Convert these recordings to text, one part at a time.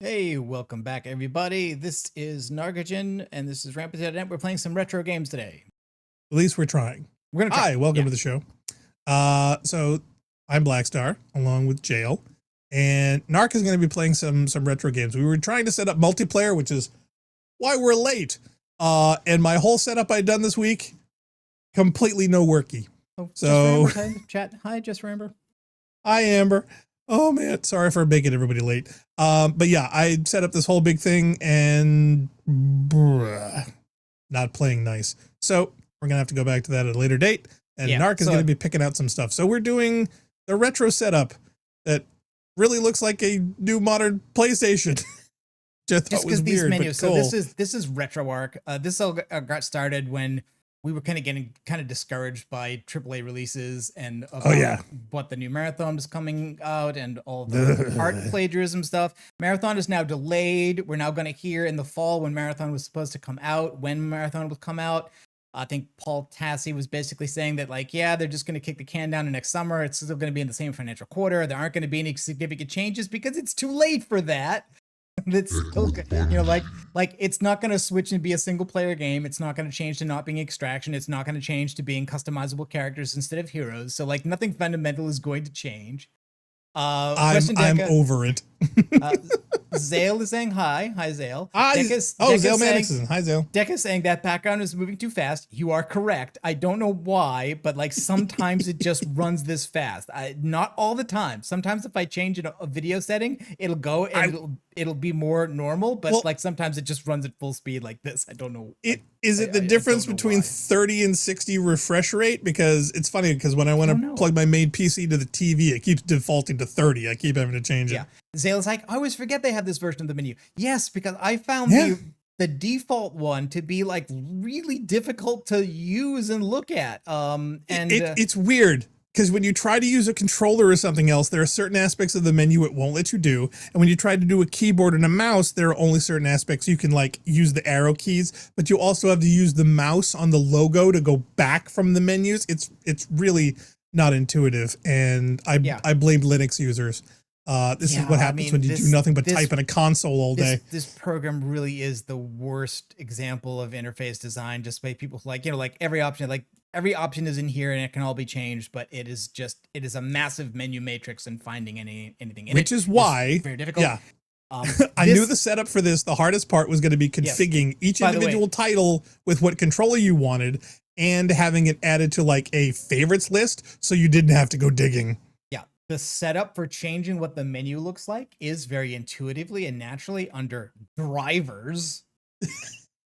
Hey, welcome back, everybody. This is Nargajan, and this is Rampancy. We're playing some retro games today. At least we're trying. We're gonna try. Hi, welcome to the show. So I'm Blackstar along with Jail, and Narc is going to be playing some retro games. We were trying to set up multiplayer, which is why we're late. And my whole setup I'd done this week, completely no worky. Oh, so Just Ramber, chat. Hi, Just Ramber. Hi, Amber. Oh man, sorry for making everybody late. But yeah, I set up this whole big thing and not playing nice. So we're gonna have to go back to that at a later date. And Narc is gonna be picking out some stuff. So we're doing the retro setup that really looks like a new modern PlayStation. Just because these weird, menus. So cool. This is RetroArch. This all got started when we were kind of getting discouraged by AAA releases and what the new Marathon was coming out and all the art plagiarism stuff. Marathon is now delayed. We're now going to hear in the fall when Marathon was supposed to come out, when Marathon will come out. I think Paul Tassi was basically saying that, like, yeah, they're just going to kick the can down to next summer. It's still going to be in the same financial quarter. There aren't going to be any significant changes because it's too late for that. It's still, like it's not going to switch and be a single player game. It's not going to change to not being extraction. It's not going to change to being customizable characters instead of heroes. So like nothing fundamental is going to change. I'm over it. Zale is saying hi. Hi, Zale. Zale Madison. Hi, Zale. Deca's saying that background is moving too fast. You are correct. I don't know why, but like sometimes it just runs this fast. Not all the time. Sometimes if I change a video setting, it'll go and it'll be more normal, but like sometimes it just runs at full speed like this. I don't know. Is it the difference between 30 and 60 refresh rate? Because it's funny because when I want to plug my main PC to the TV, it keeps defaulting to 30. I keep having to change it. Yeah. Zale's like, I always forget they have this version of the menu. Yes, because I found the default one to be like really difficult to use and look at. It's weird. Because when you try to use a controller or something else, there are certain aspects of the menu it won't let you do. And when you try to do a keyboard and a mouse, there are only certain aspects you can like use the arrow keys, but you also have to use the mouse on the logo to go back from the menus. It's really not intuitive. And I blame Linux users. This is what happens when you do nothing but type in a console all day. This program really is the worst example of interface design, just by people like, like every option is in here and it can all be changed, but it is a massive menu matrix and finding anything in it. Which is why very difficult. Yeah. I knew the setup for this. The hardest part was going to be configuring each individual title with what controller you wanted and having it added to like a favorites list so you didn't have to go digging. The setup for changing what the menu looks like is very intuitively and naturally under drivers.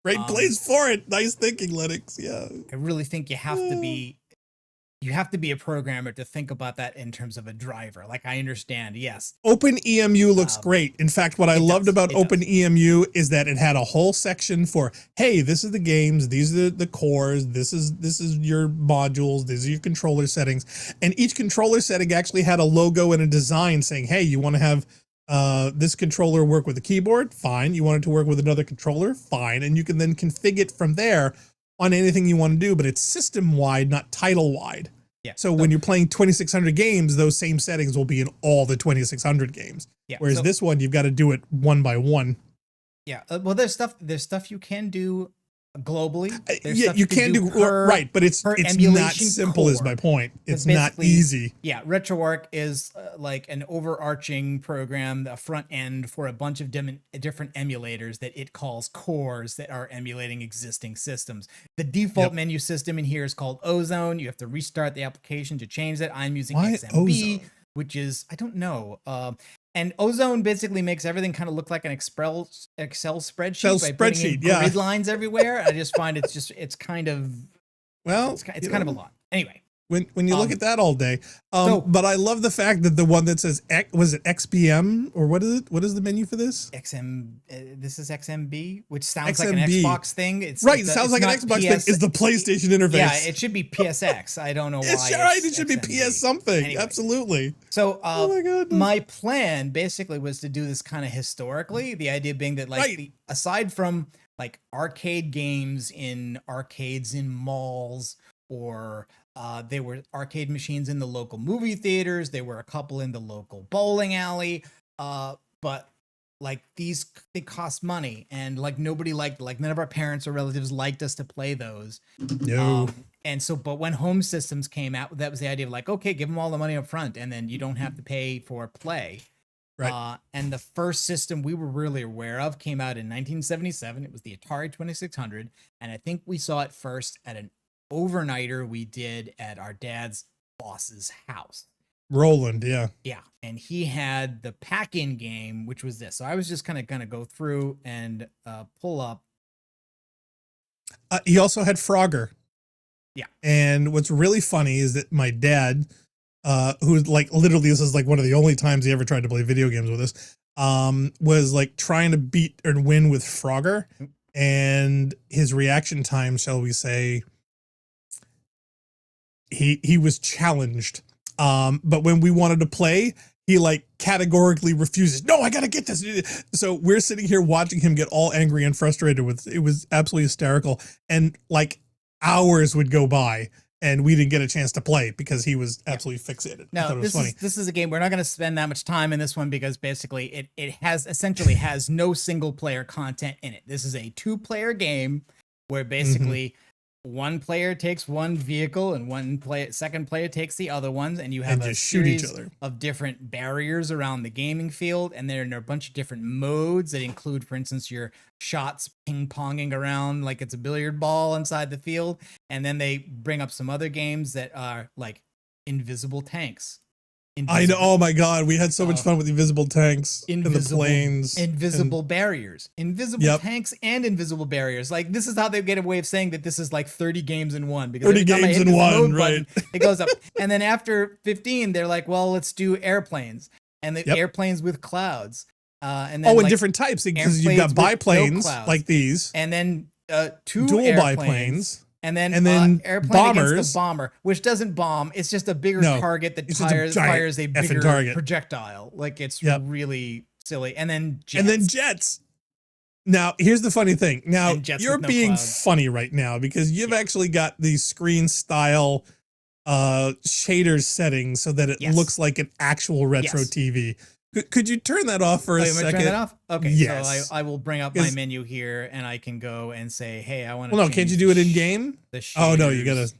Great place for it. Nice thinking, Linux. Yeah. I really think you have to be a programmer to think about that in terms of a driver. Like, I understand, yes. OpenEMU looks great. In fact, what I loved about OpenEMU is that it had a whole section for, hey, this is the games, these are the cores, this is your modules, these are your controller settings. And each controller setting actually had a logo and a design saying, hey, you want to have this controller work with a keyboard? Fine. You want it to work with another controller? Fine. And you can then configure it from there on anything you want to do, but it's system-wide, not title-wide. Yeah. So when you're playing 2,600 games, those same settings will be in all the 2,600 games. Yeah. Whereas this one, you've got to do it one by one. Yeah. Well, there's stuff you can do globally. You can do right, but it's not simple is my point. It's not easy. Yeah, RetroArch is like an overarching program, the front end for a bunch of different emulators that it calls cores that are emulating existing systems. The default menu system in here is called Ozone. You have to restart the application to change that. I'm using XMB, which is, I don't know. And Ozone basically makes everything kind of look like an Excel spreadsheet by putting in grid lines everywhere. I just find it's kind of kind of a lot. Anyway, when you look at that all day, but I love the fact that the one that says was it XBM or what is it? What is the menu for this? This is XMB, which sounds like an Xbox thing. It sounds like an Xbox thing. Is the PlayStation interface? Yeah, it should be PSX. I don't know why. It should be PS something. Anyway. Absolutely. So, my plan basically was to do this kind of historically. The idea being that aside from like arcade games in arcades in malls or there were arcade machines in the local movie theaters. There were a couple in the local bowling alley. But like these, they cost money, and like nobody liked, like none of our parents or relatives liked us to play those. No. And so, but when home systems came out, that was the idea of like, okay, give them all the money up front, and then you don't have to pay for play. Right. And the first system we were really aware of came out in 1977. It was the Atari 2600, and I think we saw it first at an overnighter we did at our dad's boss's house. Roland, yeah. Yeah, and he had the pack-in game, which was this. So I was just kind of gonna go through and pull up. He also had Frogger. Yeah. And what's really funny is that my dad, who's like literally, this is like one of the only times he ever tried to play video games with us, was like trying to beat and win with Frogger, and his reaction time, shall we say, he was challenged. But when we wanted to play, he like categorically refuses. No, I gotta get this. So we're sitting here watching him get all angry and frustrated with it. Was absolutely hysterical. And like hours would go by and we didn't get a chance to play because he was absolutely fixated. Now, this is a game. We're not going to spend that much time in this one because basically it has essentially has no single player content in it. This is a 2-player game where basically one player takes one vehicle and second player takes the other ones, and you have a series of different barriers around the gaming field, and there are a bunch of different modes that include, for instance, your shots ping-ponging around like it's a billiard ball inside the field, and then they bring up some other games that are like invisible tanks. I know. Oh my God, we had so much fun with invisible tanks and the planes, invisible barriers, invisible tanks, and invisible barriers. Like this is how they get a way of saying that this is like 30 games in one. Because 30 games in one, right? Button, it goes up, and then after 15, they're like, well, let's do airplanes, and the airplanes with clouds, and then in different types because you've got biplanes like these, and then two dual airplanes. biplanes. And then airplane bombers, against the bomber, which doesn't bomb. It's just a bigger target that fires a bigger projectile. Like it's really silly. And then jets. Now, here's the funny thing. Now, you're being funny right now because you've actually got the screen style shaders settings so that it looks like an actual retro TV. Could you turn that off for a second? Turn that off? Okay. Yes. So I will bring up my menu here and I can go and say, hey, I want to. Well, no, can't you do it in game? Oh, no, you gotta.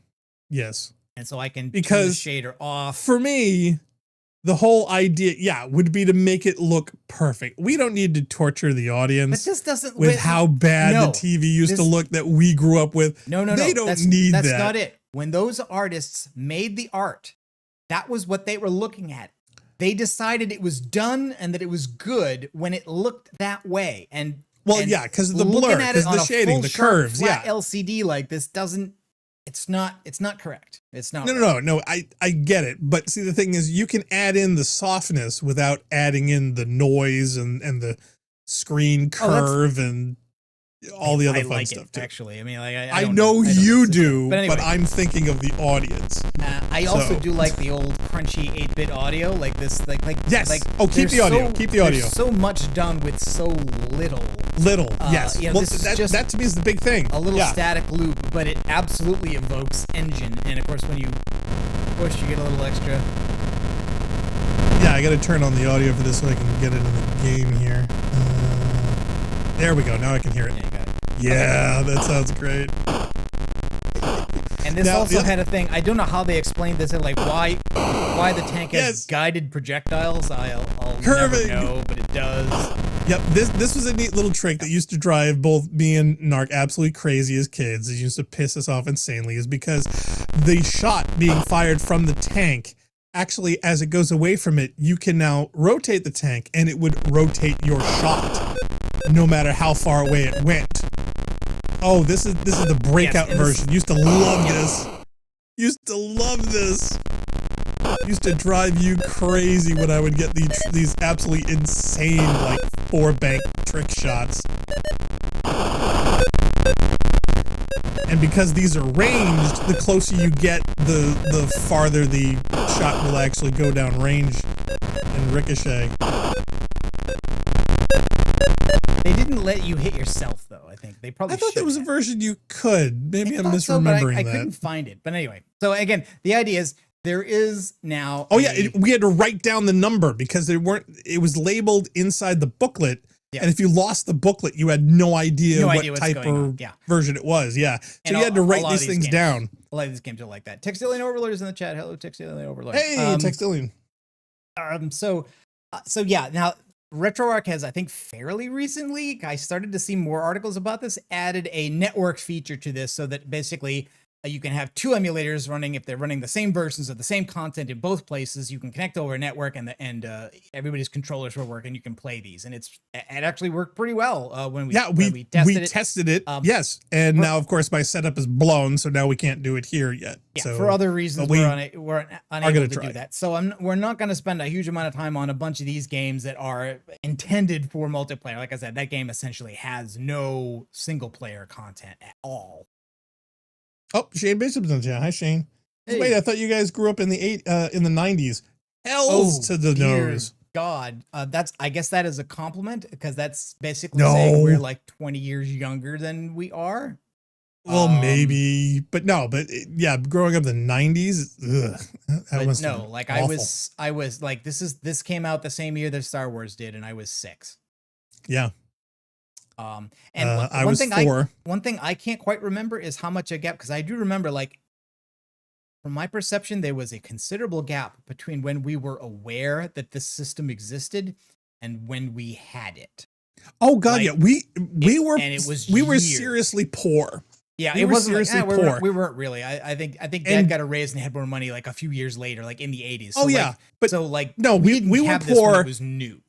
Yes. And so I can turn the shader off. For me, the whole idea, would be to make it look perfect. We don't need to torture the audience. But this doesn't with how bad the TV used to look that we grew up with. No. They don't need that. That's not it. When those artists made the art, that was what they were looking at. They decided it was done and that it was good when it looked that way. And because of the blur, because the shading, the curves, flat LCD like this it's not correct. It's not. No. I get it, but see, the thing is, you can add in the softness without adding in the noise and the screen curve and all the other fun stuff too. Actually, I mean, like I know you do, but, anyway, but I'm thinking of the audience. I also do like the old crunchy 8-bit audio, like this, like yes. Keep the audio. Keep the audio. There's so much done with so little. Yes. Yeah, well, that to me is the big thing. A little static loop, but it absolutely evokes engine, and of course, when you push, you get a little extra. Yeah, I got to turn on the audio for this so I can get it in the game here. There we go. Now I can hear it. Yeah, you got it. Yeah, that sounds great. And this also had a thing. I don't know how they explained this. Like why the tank has guided projectiles. I'll never know, but it does. Yep. This was a neat little trick that used to drive both me and Narc absolutely crazy as kids. It used to piss us off insanely. Is because the shot being fired from the tank. Actually, as it goes away from it, you can now rotate the tank, and it would rotate your shot, no matter how far away it went. Oh, this is the breakout version. Used to love this. Used to drive you crazy when I would get these absolutely insane like 4-bank trick shots. And because these are ranged, the closer you get, the farther the shot will actually go down range and ricochet. They didn't let you hit yourself, though. I think they probably. I thought there was a version you could. Maybe I'm misremembering that. I couldn't find it. But anyway, so again, the idea is There is now. Oh, yeah. We had to write down the number because it was labeled inside the booklet. Yeah. And if you lost the booklet, you had no idea what type or version it was. Yeah. So and you had to write these things down. A lot of these games are like that. Textilian Overlord is in the chat. Hello, Textilian Overlord. Hey, Textilian. So yeah, now RetroArch has, I think fairly recently, I started to see more articles about this, added a network feature to this so that basically you can have two emulators running. If they're running the same versions of the same content in both places, you can connect over a network and everybody's controllers will work and you can play these. And it actually worked pretty well when we tested it. Yes. And now, of course, my setup is blown, so now we can't do it here yet. Yeah, so, for other reasons, we're unable to do that. So we're not going to spend a huge amount of time on a bunch of these games that are intended for multiplayer. Like I said, that game essentially has no single player content at all. Oh, Shane Bishop's in the chat. Hi, Shane. Hey. Wait, I thought you guys grew up in the 90s. Hells to the nose. God, I guess that is a compliment because that's basically saying we're like 20 years younger than we are. Well, maybe, but yeah, growing up in the 90s. I was like, this came out the same year that Star Wars did, and I was 6. Yeah. And I was 4. One thing I can't quite remember is how much a gap, because I do remember, like, from my perception, there was a considerable gap between when we were aware that this system existed and when we had it. Oh God, yeah, we were seriously poor. Yeah, it wasn't seriously poor. We weren't really. I think Dad got a raise and had more money like a few years later, like in the 80s. So, oh yeah, but so like no, we were poor. It was new.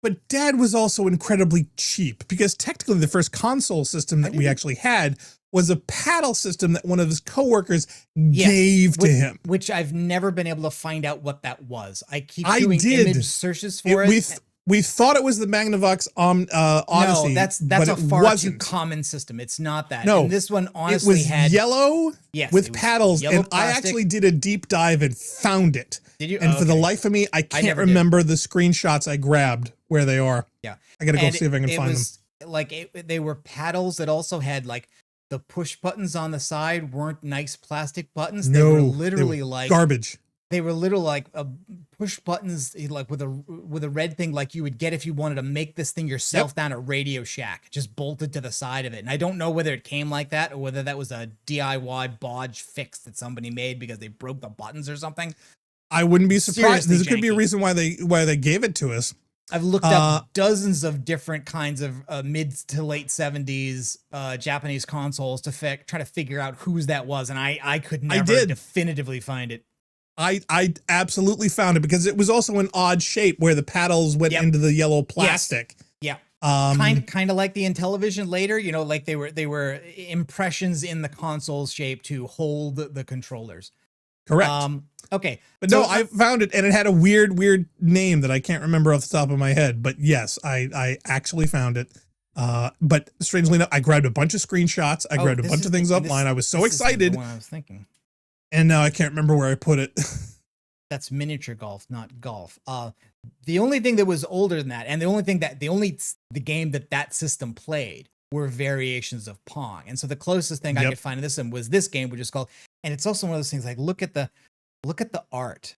But Dad was also incredibly cheap because technically the first console system that we actually had was a paddle system that one of his coworkers gave to him. Which I've never been able to find out what that was. I keep doing image searches for it. We thought it was the Magnavox Odyssey. No, that's a far too common system. It's not that. No, and this one honestly had yellow with paddles, and plastic. I actually did a deep dive and found it. Did you? And for the life of me, I can't remember the screenshots I grabbed where they are. Yeah, I gotta go see if I can find them. Like they were paddles that also had like the push buttons on the side weren't nice plastic buttons. They were literally like garbage. They were little like push buttons, like with a red thing, like you would get if you wanted to make this thing yourself down at Radio Shack, just bolted to the side of it. And I don't know whether it came like that or whether that was a DIY bodge fix that somebody made because they broke the buttons or something. I wouldn't be surprised. This could be a reason why they gave it to us. I've looked up dozens of different kinds of mid to late 70s Japanese consoles to try to figure out whose that was, and I could never definitively find it. I absolutely found it because it was also an odd shape where the paddles went into the yellow plastic. Yes. Yeah. Kind of like the Intellivision later, you know, like they were impressions in the console's shape to hold the controllers. Correct. Okay. But so, no, I found it and it had a weird name that I can't remember off the top of my head. But yes, I actually found it. But strangely enough, I grabbed a bunch of screenshots. I grabbed a bunch of things offline. I was so excited. The one I was thinking. And now I can't remember where I put it. That's miniature golf, not golf. The only thing that was older than that, and the game that system played were variations of Pong. And so the closest thing I could find in this one was this game, which is called, and it's also one of those things like look at the art.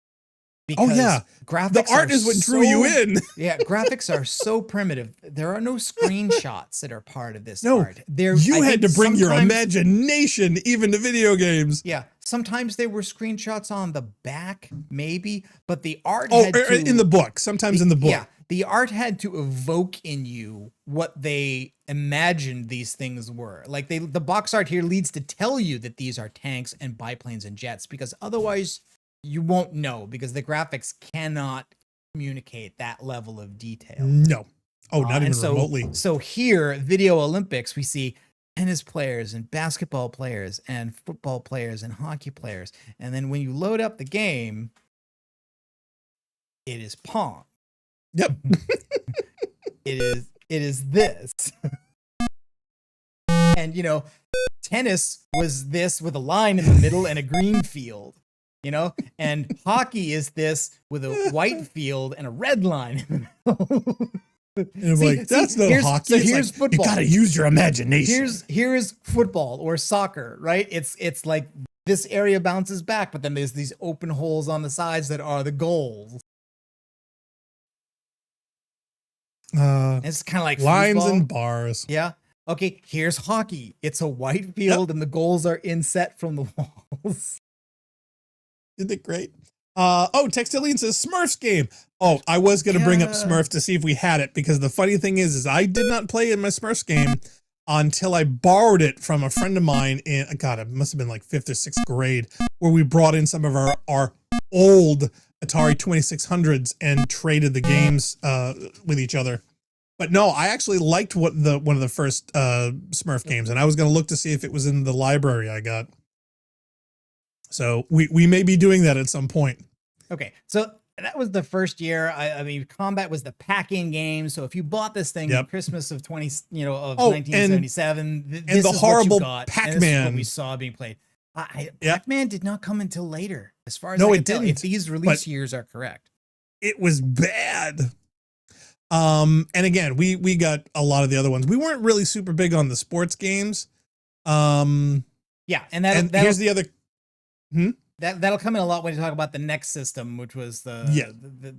Because graphics the art is what drew you in. Yeah, graphics are so primitive. There are no screenshots that are part of this art. You had to bring your imagination even to video games. Yeah, sometimes they were screenshots on the back, maybe, but the art in the book. Sometimes in the book. Yeah, the art had to evoke in you what they imagined these things were. Like the box art here leads to tell you that these are tanks and biplanes and jets, because otherwise you won't know, because the graphics cannot communicate that level of detail. No. Oh, not even remotely. So here, Video Olympics, we see tennis players and basketball players and football players and hockey players. And then when you load up the game, it is Pong. Yep. It is this. And, you know, tennis was this with a line in the middle and a green field. You know, and hockey is this with a white field and a red line. That's not hockey. So here's football. You got to use your imagination. Here's football or soccer, right? It's like this area bounces back, but then there's these open holes on the sides that are the goals. It's kind of like lines foosball. and bars. Yeah. Okay, here's hockey. It's a white field and the goals are inset from the walls. Isn't it great? Textilian says Smurfs game. Oh, I was going to bring up Smurf to see if we had it, because the funny thing is I did not play in my Smurfs game until I borrowed it from a friend of mine in, God, it must have been like 5th or 6th grade, where we brought in some of our old Atari 2600s and traded the games with each other. But no, I actually liked one of the first Smurf games, and I was going to look to see if it was in the library I got. So we may be doing that at some point. Okay, so that was the first year. I mean, Combat was the pack-in game. So if you bought this thing in Christmas of 1977, and the horrible Pac-Man, and this is what we saw being played. Pac-Man did not come until later, as far as I can tell, if these release years are correct. It was bad. And again, we got a lot of the other ones. We weren't really super big on the sports games. Yeah, and here's the other. That'll come in a lot when you talk about the next system, which was the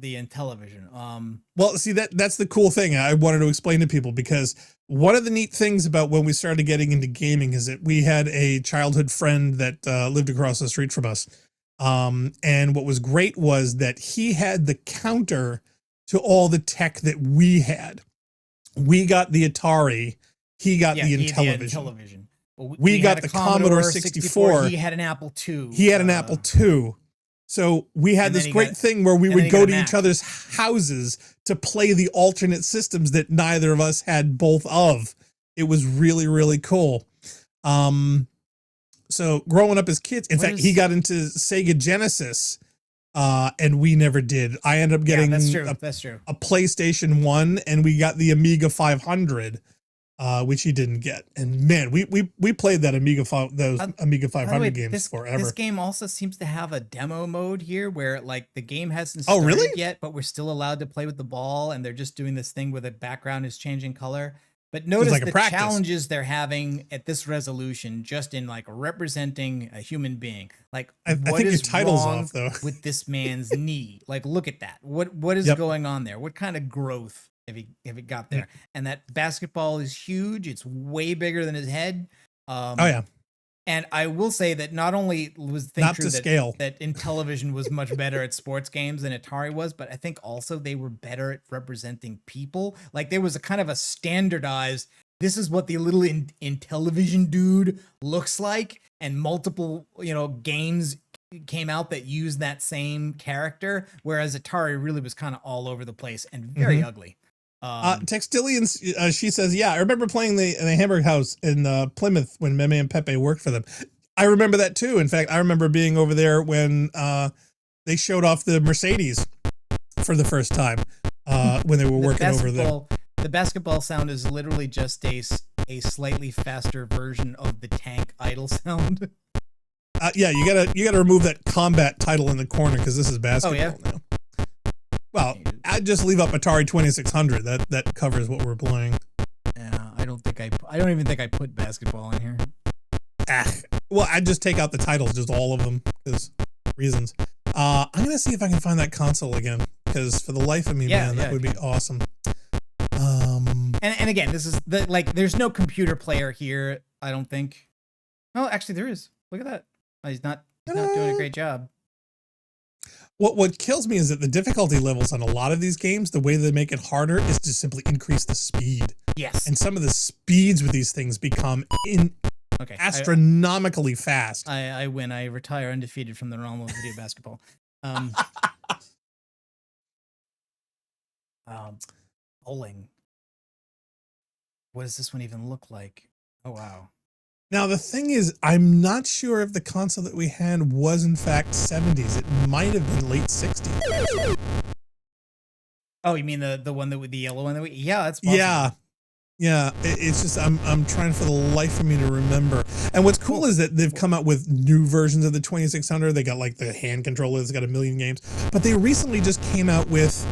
Intellivision. Well, see, that's the cool thing I wanted to explain to people, because one of the neat things about when we started getting into gaming is that we had a childhood friend that lived across the street from us. And what was great was that he had the counter to all the tech that we had. We got the Atari, he got the Intellivision. Well, we got the Commodore 64. He had an Apple II. He had an Apple II. So we had this great thing where we would go to each other's houses to play the alternate systems that neither of us had both of. It was really, really cool. So growing up as kids, in fact, he got into Sega Genesis, and we never did. I ended up getting that's true. A PlayStation 1, and we got the Amiga 500. Which he didn't get, and man, we played that Amiga 500 games forever. This game also seems to have a demo mode here, where like the game hasn't started yet, but we're still allowed to play with the ball, and they're just doing this thing where the background is changing color. But notice the challenges they're having at this resolution, just in like representing a human being. Like, I think your title's off though with this man's knee. Like, look at that. What is going on there? What kind of growth? If he got there, and that basketball is huge, it's way bigger than his head. And I will say that not only was the thing true that Intellivision was much better at sports games than Atari was, but I think also they were better at representing people. Like, there was a kind of a standardized, this is what the little Intellivision dude looks like, and multiple games came out that used that same character, whereas Atari really was kind of all over the place and very ugly. Textilians, she says, I remember playing the Hamburg House in Plymouth when Meme and Pepe worked for them. I remember that too. In fact, I remember being over there when they showed off the Mercedes for the first time when they were working over there. The basketball sound is literally just a slightly faster version of the tank idle sound. You gotta remove that combat title in the corner, because this is basketball now. Well, I'd just leave up Atari 2600. That covers what we're playing. Yeah, I don't even think I put basketball in here. Well, I'd just take out the titles, just all of them, because reasons. I'm gonna see if I can find that console again, because for the life of me, that would be awesome. And again, this is there's no computer player here, I don't think. Oh, actually there is. Look at that. Oh, he's not doing a great job. What kills me is that the difficulty levels on a lot of these games, the way they make it harder is to simply increase the speed. Yes. And some of the speeds with these things become astronomically fast. I win. I retire undefeated from the realm of video basketball. Bowling. What does this one even look like? Oh, wow. Now, the thing is, I'm not sure if the console that we had was, in fact, 70s. It might have been late 60s. Oh, you mean the one that with the yellow one that we... Yeah, that's possible. Yeah. It's just, I'm trying for the life of me to remember. And what's cool is that they've come out with new versions of the 2600. They got like the hand controller that's got a million games. But they recently just came out with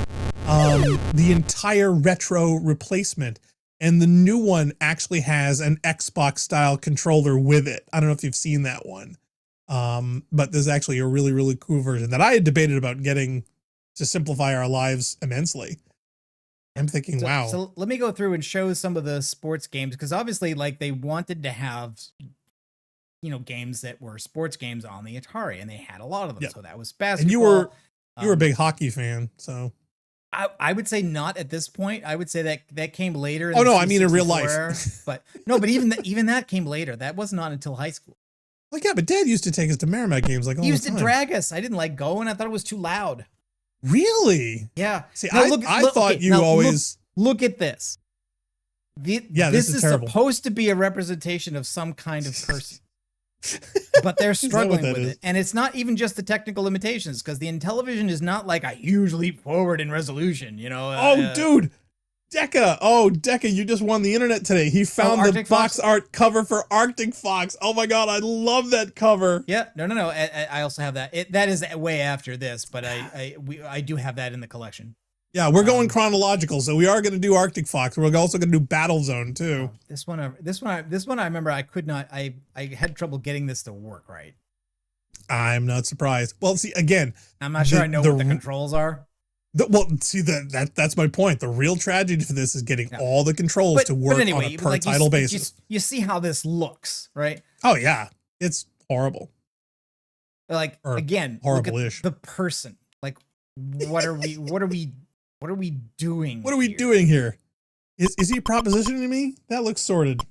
the entire retro replacement. And the new one actually has an Xbox style controller with it. I don't know if you've seen that one. But there's actually a really, really cool version that I had debated about getting to simplify our lives immensely. I'm thinking, wow. So let me go through and show some of the sports games, because obviously, like, they wanted to have, games that were sports games on the Atari, and they had a lot of them. Yeah. So that was basketball. And you were a big hockey fan, so I would say not at this point. I would say that came later. Oh no, I mean in real life. But even that came later. That was not until high school. Like, yeah, but Dad used to take us to Merrimack games like all the time. He used to drag us. I didn't like going. I thought it was too loud. Really? Yeah. See, I thought you always look at this. This is terrible. Supposed to be a representation of some kind of person. But they're struggling with it. And it's not even just the technical limitations, because the Intellivision is not like a huge leap forward in resolution, dude. Decca, you just won the internet today. He found the box art cover for Arctic Fox. Oh my God, I love that cover. Yeah, no. I also have that. That is way after this, but I do have that in the collection. Yeah, we're going chronological, so we are going to do Arctic Fox. We're also going to do Battlezone too. This one, I remember I could not. I had trouble getting this to work right. I'm not surprised. Well, see, again, I'm not sure I know what the controls are. That's my point. The real tragedy for this is getting all the controls to work on a per title basis. You see how this looks, right? Oh yeah, it's horrible. Like, again, horrible-ish. Look at the person. Like, what are we doing? What are we doing here? Is he propositioning me? That looks sorted.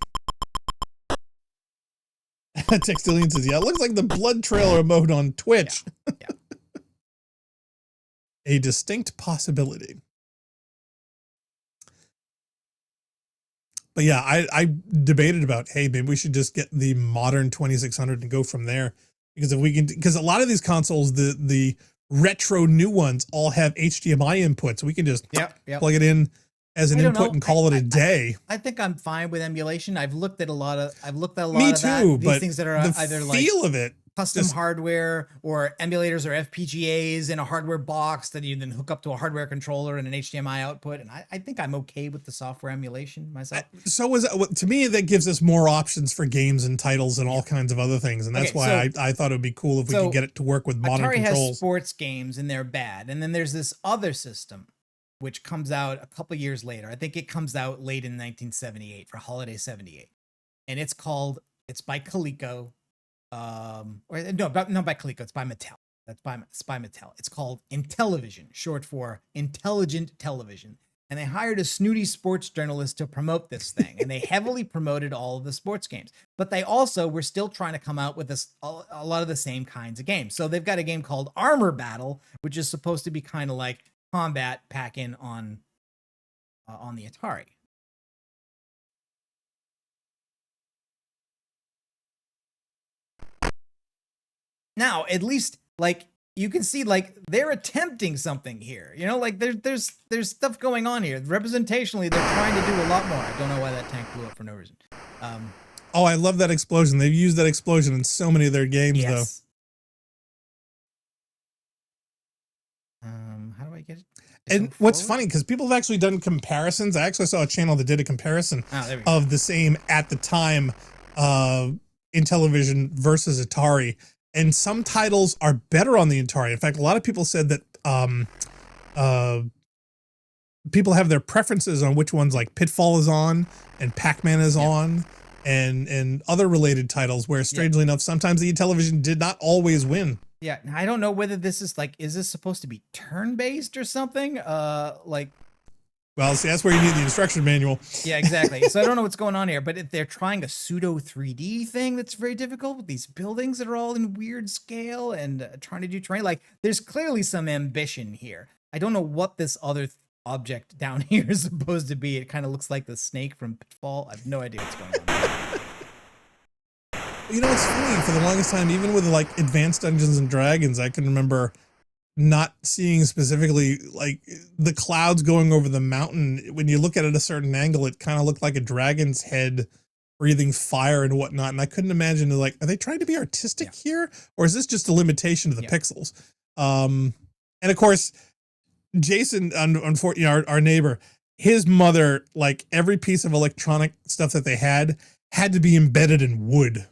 Textilian says, yeah, it looks like the blood trailer mode on Twitch. Yeah. A distinct possibility. But yeah, I debated about, hey, maybe we should just get the modern 2600 and go from there. Because if we can, because a lot of these consoles, the retro new ones all have HDMI input, so we can just plug it in as an input and call it a day. I think I'm fine with emulation. I've looked at a lot of Me too, these things that are either the like feel of it, custom hardware or emulators or FPGAs in a hardware box that you then hook up to a hardware controller and an HDMI output. And I think I'm okay with the software emulation myself. To me, that gives us more options for games and titles and all kinds of other things. And that's why I thought it would be cool if we could get it to work with modern Atari controls. Has sports games and they're bad. And then there's this other system, which comes out a couple years later. I think it comes out late in 1978 for Holiday 78. And it's by Coleco. Not by Coleco, it's by Mattel. It's by Mattel. It's called Intellivision, short for Intelligent Television. And they hired a snooty sports journalist to promote this thing. And they heavily promoted all of the sports games. But they also were still trying to come out with a lot of the same kinds of games. So they've got a game called Armor Battle, which is supposed to be kind of like combat pack-in on the Atari. Now, at least, like, you can see, like, they're attempting something here. Like, there's stuff going on here. Representationally, they're trying to do a lot more. I don't know why that tank blew up for no reason. Oh, I love that explosion. They've used that explosion in so many of their games, though. How do I get it? And what's funny, because people have actually done comparisons. I actually saw a channel that did a comparison of the same at the time Intellivision versus Atari. And some titles are better on the Atari. In fact, a lot of people said that people have their preferences on which ones, like Pitfall is on and Pac-Man is on and other related titles, where strangely enough, sometimes the Intellivision did not always win. Yeah, I don't know whether this is is this supposed to be turn-based or something? Well, see, that's where you need the instruction manual. Yeah, exactly. So I don't know what's going on here, but if they're trying a pseudo 3D thing that's very difficult with these buildings that are all in weird scale and trying to do terrain, like, there's clearly some ambition here. I don't know what this other object down here is supposed to be. It kind of looks like the snake from Pitfall. I have no idea what's going on. It's funny, for the longest time, even with like Advanced Dungeons and Dragons, I can remember not seeing specifically like the clouds going over the mountain. When you look at it at a certain angle, it kind of looked like a dragon's head breathing fire and whatnot. And I couldn't imagine, like, are they trying to be artistic here, or is this just a limitation to the pixels? And of course, Jason, unfortunately, our neighbor, his mother, like, every piece of electronic stuff that they had to be embedded in wood.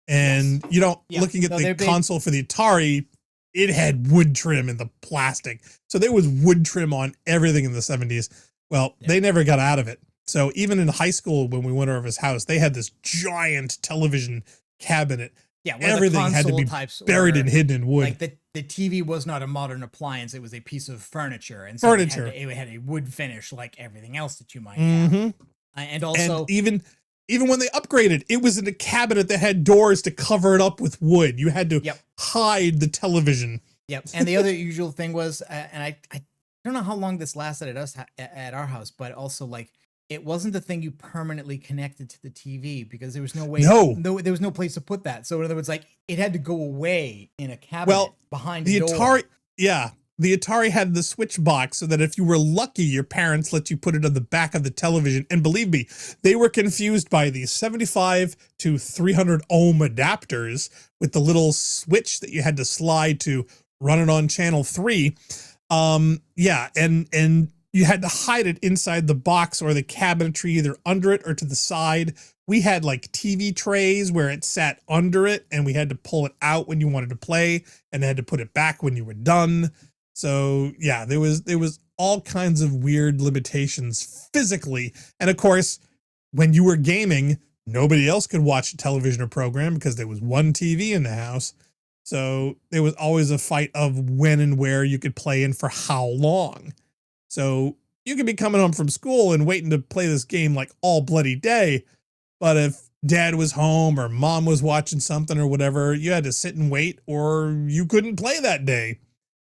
And looking at the console for the Atari, it had wood trim in the plastic. So there was wood trim on everything in the 70s. Well, they never got out of it. So even in high school, when we went over his house, they had this giant television cabinet. Yeah, everything had to be buried and hidden in wood. Like the TV was not a modern appliance; it was a piece of furniture, and so it had a wood finish like everything else that you might have. And also, and even when they upgraded, it was in a cabinet that had doors to cover it up with wood. You had to hide the television. Yep. And the other usual thing was, and I don't know how long this lasted at our house, but also like, it wasn't the thing you permanently connected to the TV because there was no way. There was no place to put that. So in other words, like it had to go away in a cabinet behind the door. Atari. Yeah. The Atari had the switch box so that if you were lucky, your parents let you put it on the back of the television. And believe me, they were confused by the 75 to 300 ohm adapters with the little switch that you had to slide to run it on channel 3. And you had to hide it inside the box or the cabinetry, either under it or to the side. We had like TV trays where it sat under it and we had to pull it out when you wanted to play and had to put it back when you were done. So yeah, there was all kinds of weird limitations physically. And of course, when you were gaming, nobody else could watch a television or program because there was one TV in the house. So there was always a fight of when and where you could play and for how long. So you could be coming home from school and waiting to play this game like all bloody day. But if dad was home or mom was watching something or whatever, you had to sit and wait or you couldn't play that day.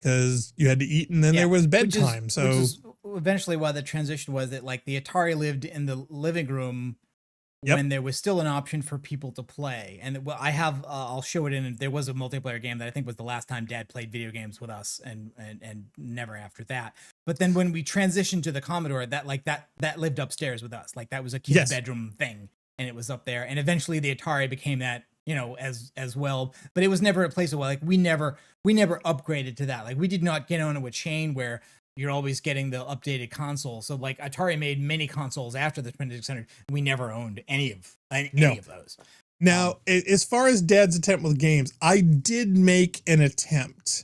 Because you had to eat and then there was bedtime. Which is eventually why the transition was that like the Atari lived in the living room when there was still an option for people to play. And I have, I'll show it in, there was a multiplayer game that I think was the last time dad played video games with us and never after that. But then when we transitioned to the Commodore, that lived upstairs with us. Like that was a kid's bedroom thing and it was up there. And eventually the Atari became that, as well, but it was never a place where like we never upgraded to that. Like we did not get onto a chain where you're always getting the updated console. So like Atari made many consoles after the 2600. We never owned any of those. Now, as far as dad's attempt with games, I did make an attempt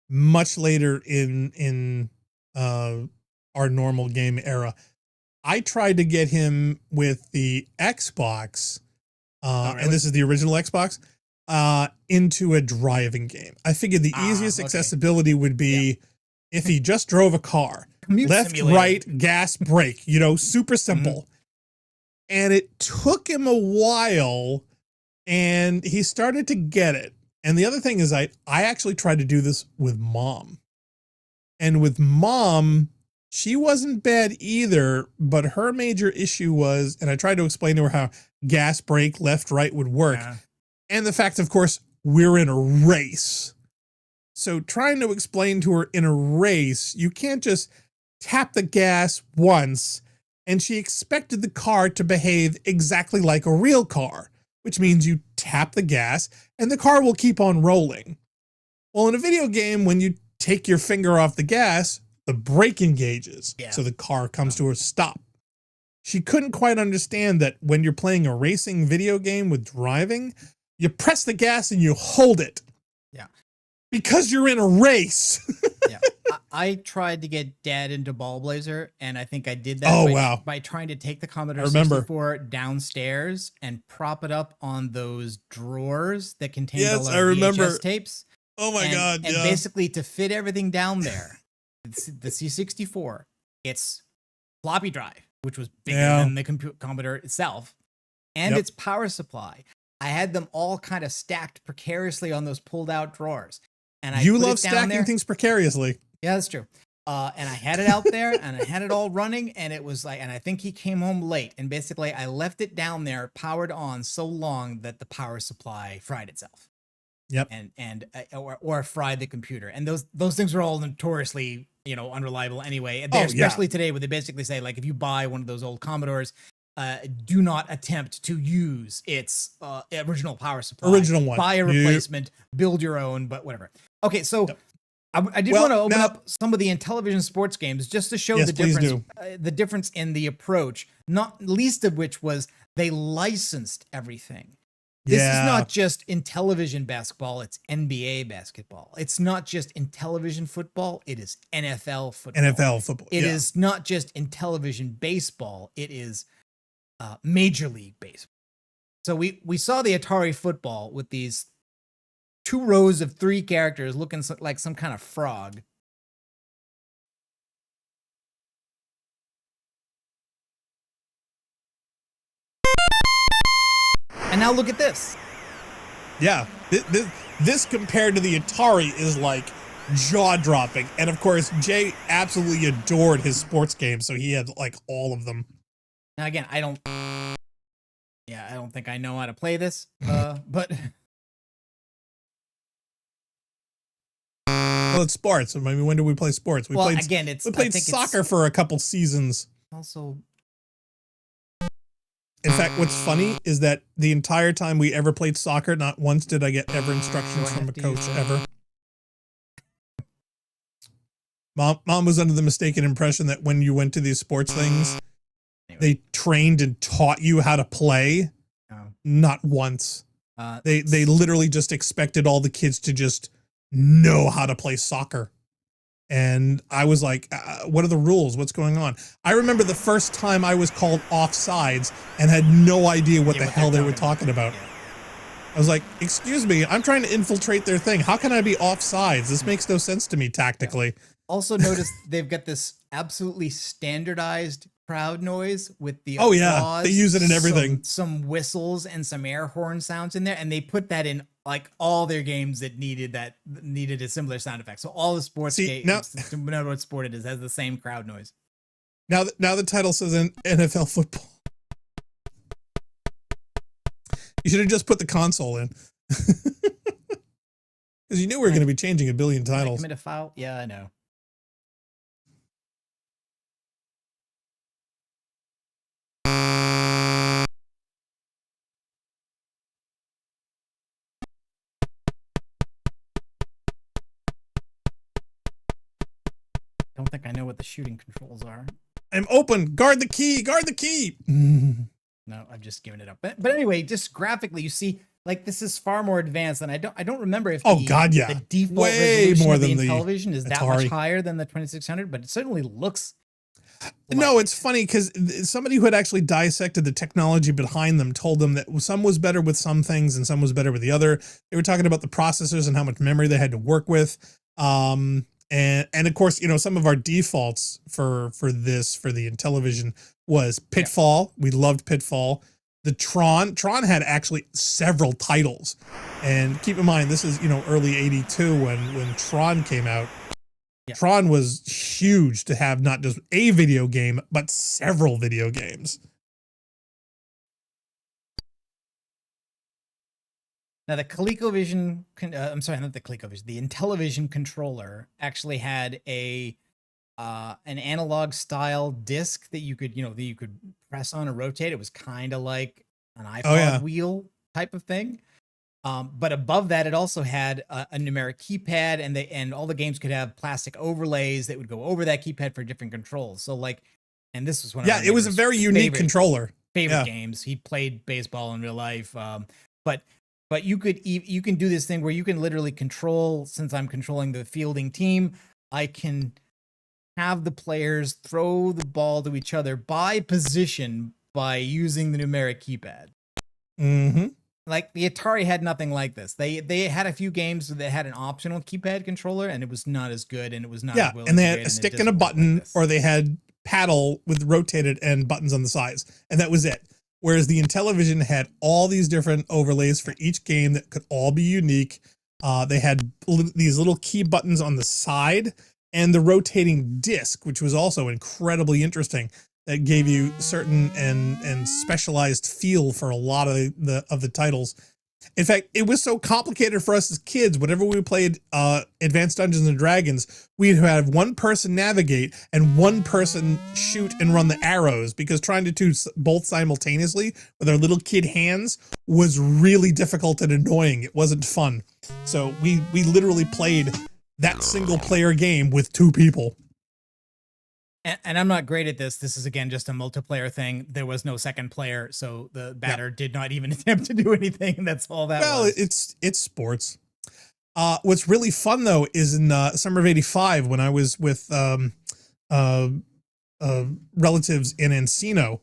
much later in our normal game era. I tried to get him with the Xbox. Really? And this is the original Xbox, into a driving game. I figured the easiest accessibility would be if he just drove a car. Left, simulator. Right, gas, brake, super simple. And it took him a while and he started to get it. And the other thing is I actually tried to do this with mom. And with mom, she wasn't bad either, but her major issue was, and I tried to explain to her how gas, brake, left, right would work. Yeah. And the fact, of course, we're in a race. So trying to explain to her in a race, you can't just tap the gas once, and she expected the car to behave exactly like a real car, which means you tap the gas and the car will keep on rolling. Well, in a video game, when you take your finger off the gas, the brake engages, so the car comes to a stop. She couldn't quite understand that when you're playing a racing video game with driving, you press the gas and you hold it. Yeah. Because you're in a race. Yeah. I tried to get dad into Ball Blazer, and I think I did that by trying to take the Commodore 64 downstairs and prop it up on those drawers that contained all our VHS tapes. Oh my God. And basically to fit everything down there, the C64, it's floppy drive, which was bigger than the Commodore itself, and its power supply. I had them all kind of stacked precariously on those pulled out drawers. And you love stacking things precariously. Yeah, that's true. And I had it out there and I had it all running, and it was like, and I think he came home late, and basically I left it down there powered on so long that the power supply fried itself. Yep. Or fried the computer. And those things were all notoriously, unreliable anyway. Especially today, where they basically say, like, if you buy one of those old Commodores, do not attempt to use its original power supply. Original one. Buy a replacement, build your own, but whatever. Okay, so I did want to open up some of the Intellivision sports games just to show the difference in the approach, not least of which was they licensed everything. This is not just Intellivision basketball, it's NBA basketball. It's not just Intellivision football, it is NFL football. NFL football. It is not just Intellivision baseball, it is Major League Baseball. So we saw the Atari football with these 2 rows of 3 characters looking like some kind of frog. And now look at this. Yeah, this compared to the Atari is like jaw-dropping. And of course, Jay absolutely adored his sports games, so he had like all of them. Now again, I don't think I know how to play this, but well, it's sports. I mean, when did we play sports? We played soccer for a couple seasons. Also, in fact, what's funny is that the entire time we ever played soccer, not once did I get ever instructions from a coach ever. Mom was under the mistaken impression that when you went to these sports things, they trained and taught you how to play. Not once. They literally just expected all the kids to just know how to play soccer. And I was like, what are the rules? What's going on? I remember the first time I was called offsides and had no idea what the hell they were talking about. I was like, excuse me, I'm trying to infiltrate their thing. How can I be offsides? This makes no sense to me tactically. Also notice they've got this absolutely standardized crowd noise with the applause, they use it in everything. Some whistles and some air horn sounds in there, and they put that in like all their games that needed a similar sound effect. So all the sports games, no matter what sport it is, has the same crowd noise. Now the title says NFL football. You should have just put the console in. Because you knew we were going to be changing a billion titles. Commit a foul? Yeah, I know. Don't think I know what the shooting controls are. I'm open. Guard the key. Guard the key. No, I've just given it up. But anyway, just graphically, you see, like this is far more advanced than I don't remember if the default way resolution more of than the Intellivision is that much Atari. higher than the 2600, but it certainly looks. No, it's funny because somebody who had actually dissected the technology behind them told them that some was better with some things and some was better with the other. They were talking about the processors and how much memory they had to work with. And of course, you know, some of our defaults for the Intellivision was Pitfall. We loved Pitfall. The Tron had actually several titles. And keep in mind, this is, you know, early 82 when Tron came out. Yeah. Tron was huge to have not just a video game, but several video games. Now the ColecoVision, I'm sorry, not the ColecoVision, the Intellivision controller actually had an analog style disc that you could press on and rotate. It was kind of like an iPod wheel type of thing. But above that, it also had a numeric keypad, and all the games could have plastic overlays that would go over that keypad for different controls. So and this was one of it was a very unique controller. Favorite games. He played baseball in real life, but you can do this thing where you can literally control. Since I'm controlling the fielding team, I can have the players throw the ball to each other by position by using the numeric keypad. Mm-hmm. Like the Atari had nothing like this. They had a few games that had an optional keypad controller, and it was not as good, and it was not as well and they had a stick and a button, or they had paddle with rotated and buttons on the sides, and that was it. Whereas the Intellivision had all these different overlays for each game that could all be unique. They had these little key buttons on the side and the rotating disc, which was also incredibly interesting. That gave you certain and specialized feel for a lot of the titles. In fact, it was so complicated for us as kids. Whenever we played Advanced Dungeons and Dragons, we'd have one person navigate and one person shoot and run the arrows, because trying to do both simultaneously with our little kid hands was really difficult and annoying. It wasn't fun. So we literally played that single player game with 2 people. And I'm not great at this. This is again just a multiplayer thing. There was no second player, so the batter did not even attempt to do anything. That's all that was. It's sports. What's really fun though is in summer of '85 when I was with relatives in Encino.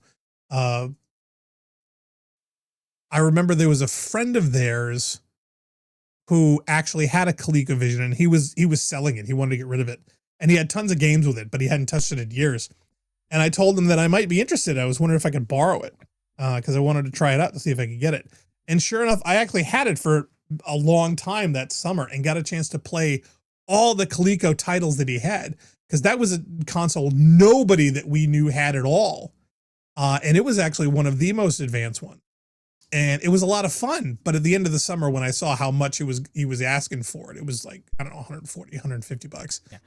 I remember there was a friend of theirs who actually had a ColecoVision, and he was selling it. He wanted to get rid of it, and he had tons of games with it, but he hadn't touched it in years. And I told him that I might be interested. I was wondering if I could borrow it because I wanted to try it out to see if I could get it. And sure enough, I actually had it for a long time that summer and got a chance to play all the Coleco titles that he had, because that was a console nobody that we knew had at all. And it was actually one of the most advanced ones. And it was a lot of fun. But at the end of the summer, when I saw how much he was asking for it, it was like, I don't know, 140, 150 bucks. Yeah.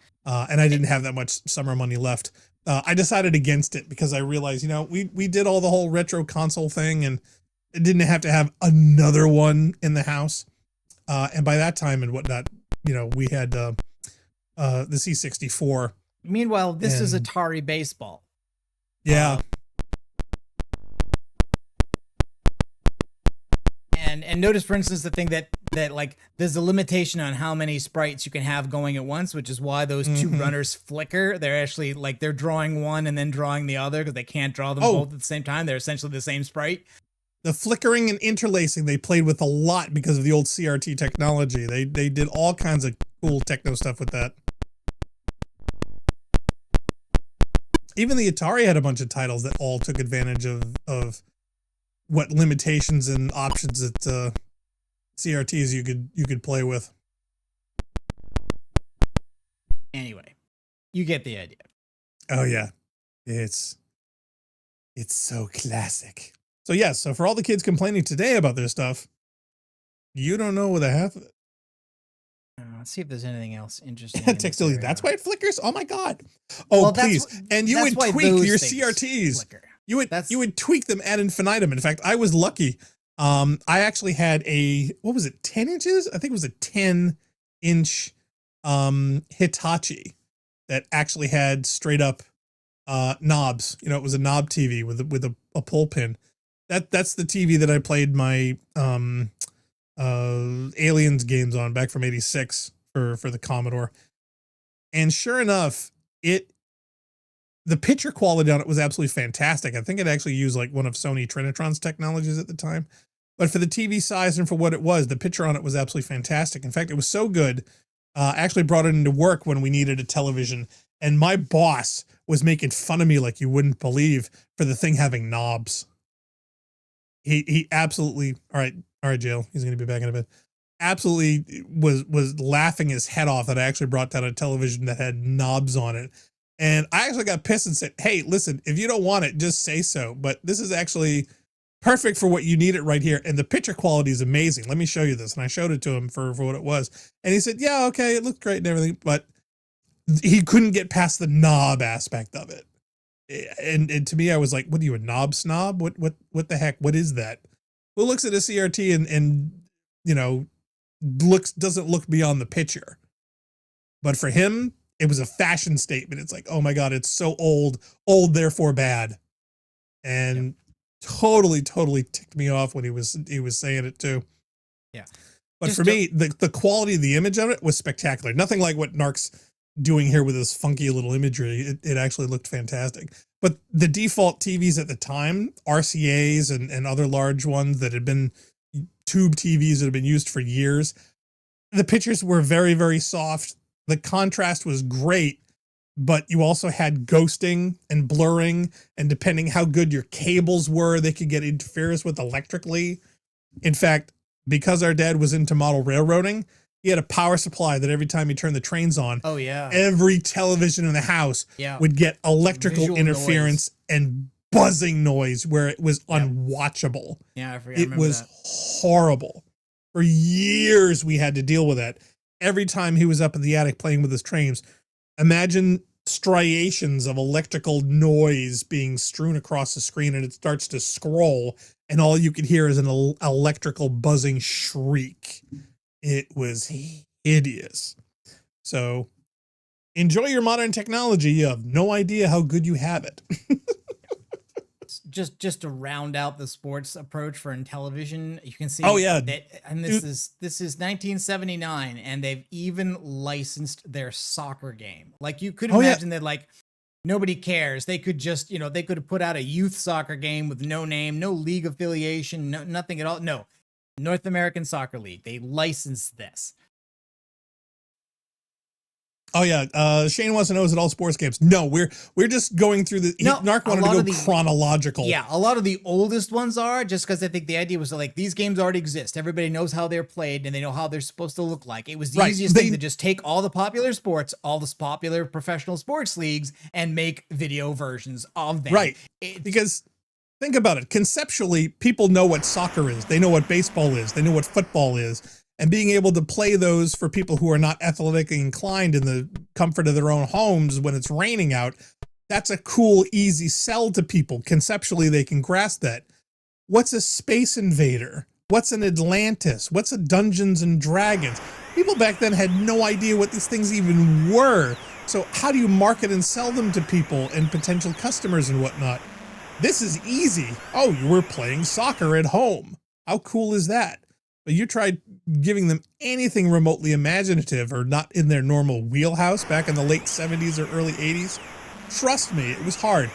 And I didn't have that much summer money left. I decided against it because I realized, we did all the whole retro console thing, and it didn't have to have another one in the house. And by that time and whatnot, we had the C64. Meanwhile, this is Atari baseball. Yeah. And notice, for instance, the thing that like there's a limitation on how many sprites you can have going at once, which is why those two runners flicker. They're actually like they're drawing one and then drawing the other because they can't draw them both at the same time. They're essentially the same sprite. The flickering and interlacing they played with a lot because of the old CRT technology. They did all kinds of cool techno stuff with that. Even the Atari had a bunch of titles that all took advantage of what limitations and options that CRTs you could play with. Anyway, you get the idea. Oh yeah, it's so classic. So yes, so for all the kids complaining today about their stuff, you don't know the half of it. Let's see if there's anything else interesting. Textility, that's why it flickers. Oh my god! Oh well, please, and you would tweak your CRTs. Flicker. You would tweak them ad infinitum. In fact, I was lucky. I actually had what was it, 10 inches? I think it was a 10-inch Hitachi that actually had straight up knobs. It was a knob TV with a pull pin. That's the TV that I played my Aliens games on back from '86 for the Commodore. And sure enough, the picture quality on it was absolutely fantastic. I think it actually used like one of Sony Trinitron's technologies at the time. But for the TV size and for what it was, the picture on it was absolutely fantastic. In fact, it was so good. I actually brought it into work when we needed a television. And my boss was making fun of me like you wouldn't believe for the thing having knobs. He absolutely, all right, Jill, he's going to be back in a bit. Absolutely was laughing his head off that I actually brought down a television that had knobs on it. And I actually got pissed and said, hey, listen, if you don't want it, just say so. But this is actually perfect for what you need it right here. And the picture quality is amazing. Let me show you this. And I showed it to him for what it was. And he said, yeah, okay, it looked great and everything. But he couldn't get past the knob aspect of it. And to me, I was like, what are you, a knob snob? What the heck? What is that? Who looks at a CRT and doesn't look beyond the picture? But for him, it was a fashion statement. It's like, oh my God, it's so old, therefore bad. And totally ticked me off when he was saying it too. Yeah. But for me, the quality of the image of it was spectacular. Nothing like what Narc's doing here with this funky little imagery. It actually looked fantastic. But the default TVs at the time, RCAs and other large ones that had been tube TVs that had been used for years, the pictures were very, very soft. The contrast was great, but you also had ghosting and blurring, and depending how good your cables were, they could get interference with electrically. In fact, because our dad was into model railroading, he had a power supply that every time he turned the trains on, every television in the house would get electrical visual interference and buzzing noise where it was unwatchable. Yeah, I forget. It was horrible. For years, we had to deal with that. Every time he was up in the attic playing with his trains, imagine striations of electrical noise being strewn across the screen, and it starts to scroll, and all you could hear is an electrical buzzing shriek. It was hideous. So enjoy your modern technology. You have no idea how good you have it. Just to round out the sports approach for Intellivision, you can see that, and this is 1979, and they've even licensed their soccer game. Like, you could imagine that, like, nobody cares. They could just, they could have put out a youth soccer game with no name, no league affiliation, nothing at all. No, North American Soccer League. They licensed this. Oh yeah, Shane wants to know, is it all sports games? No, we're just going through the. Narc wanted to go chronological. Yeah, a lot of the oldest ones are, just because I think the idea was like, these games already exist. Everybody knows how they're played, and they know how they're supposed to look like. It was the easiest thing to just take all the popular sports, all the popular professional sports leagues, and make video versions of them. Right, because think about it. Conceptually, people know what soccer is. They know what baseball is. They know what football is. And being able to play those for people who are not athletically inclined in the comfort of their own homes when it's raining out, that's a cool, easy sell to people. Conceptually, they can grasp that. What's a Space Invader? What's an Atlantis? What's a Dungeons and Dragons? People back then had no idea what these things even were. So how do you market and sell them to people and potential customers and whatnot? This is easy. Oh, you were playing soccer at home. How cool is that? But you tried giving them anything remotely imaginative or not in their normal wheelhouse back in the late 70s or early 80s. Trust me, it was hard.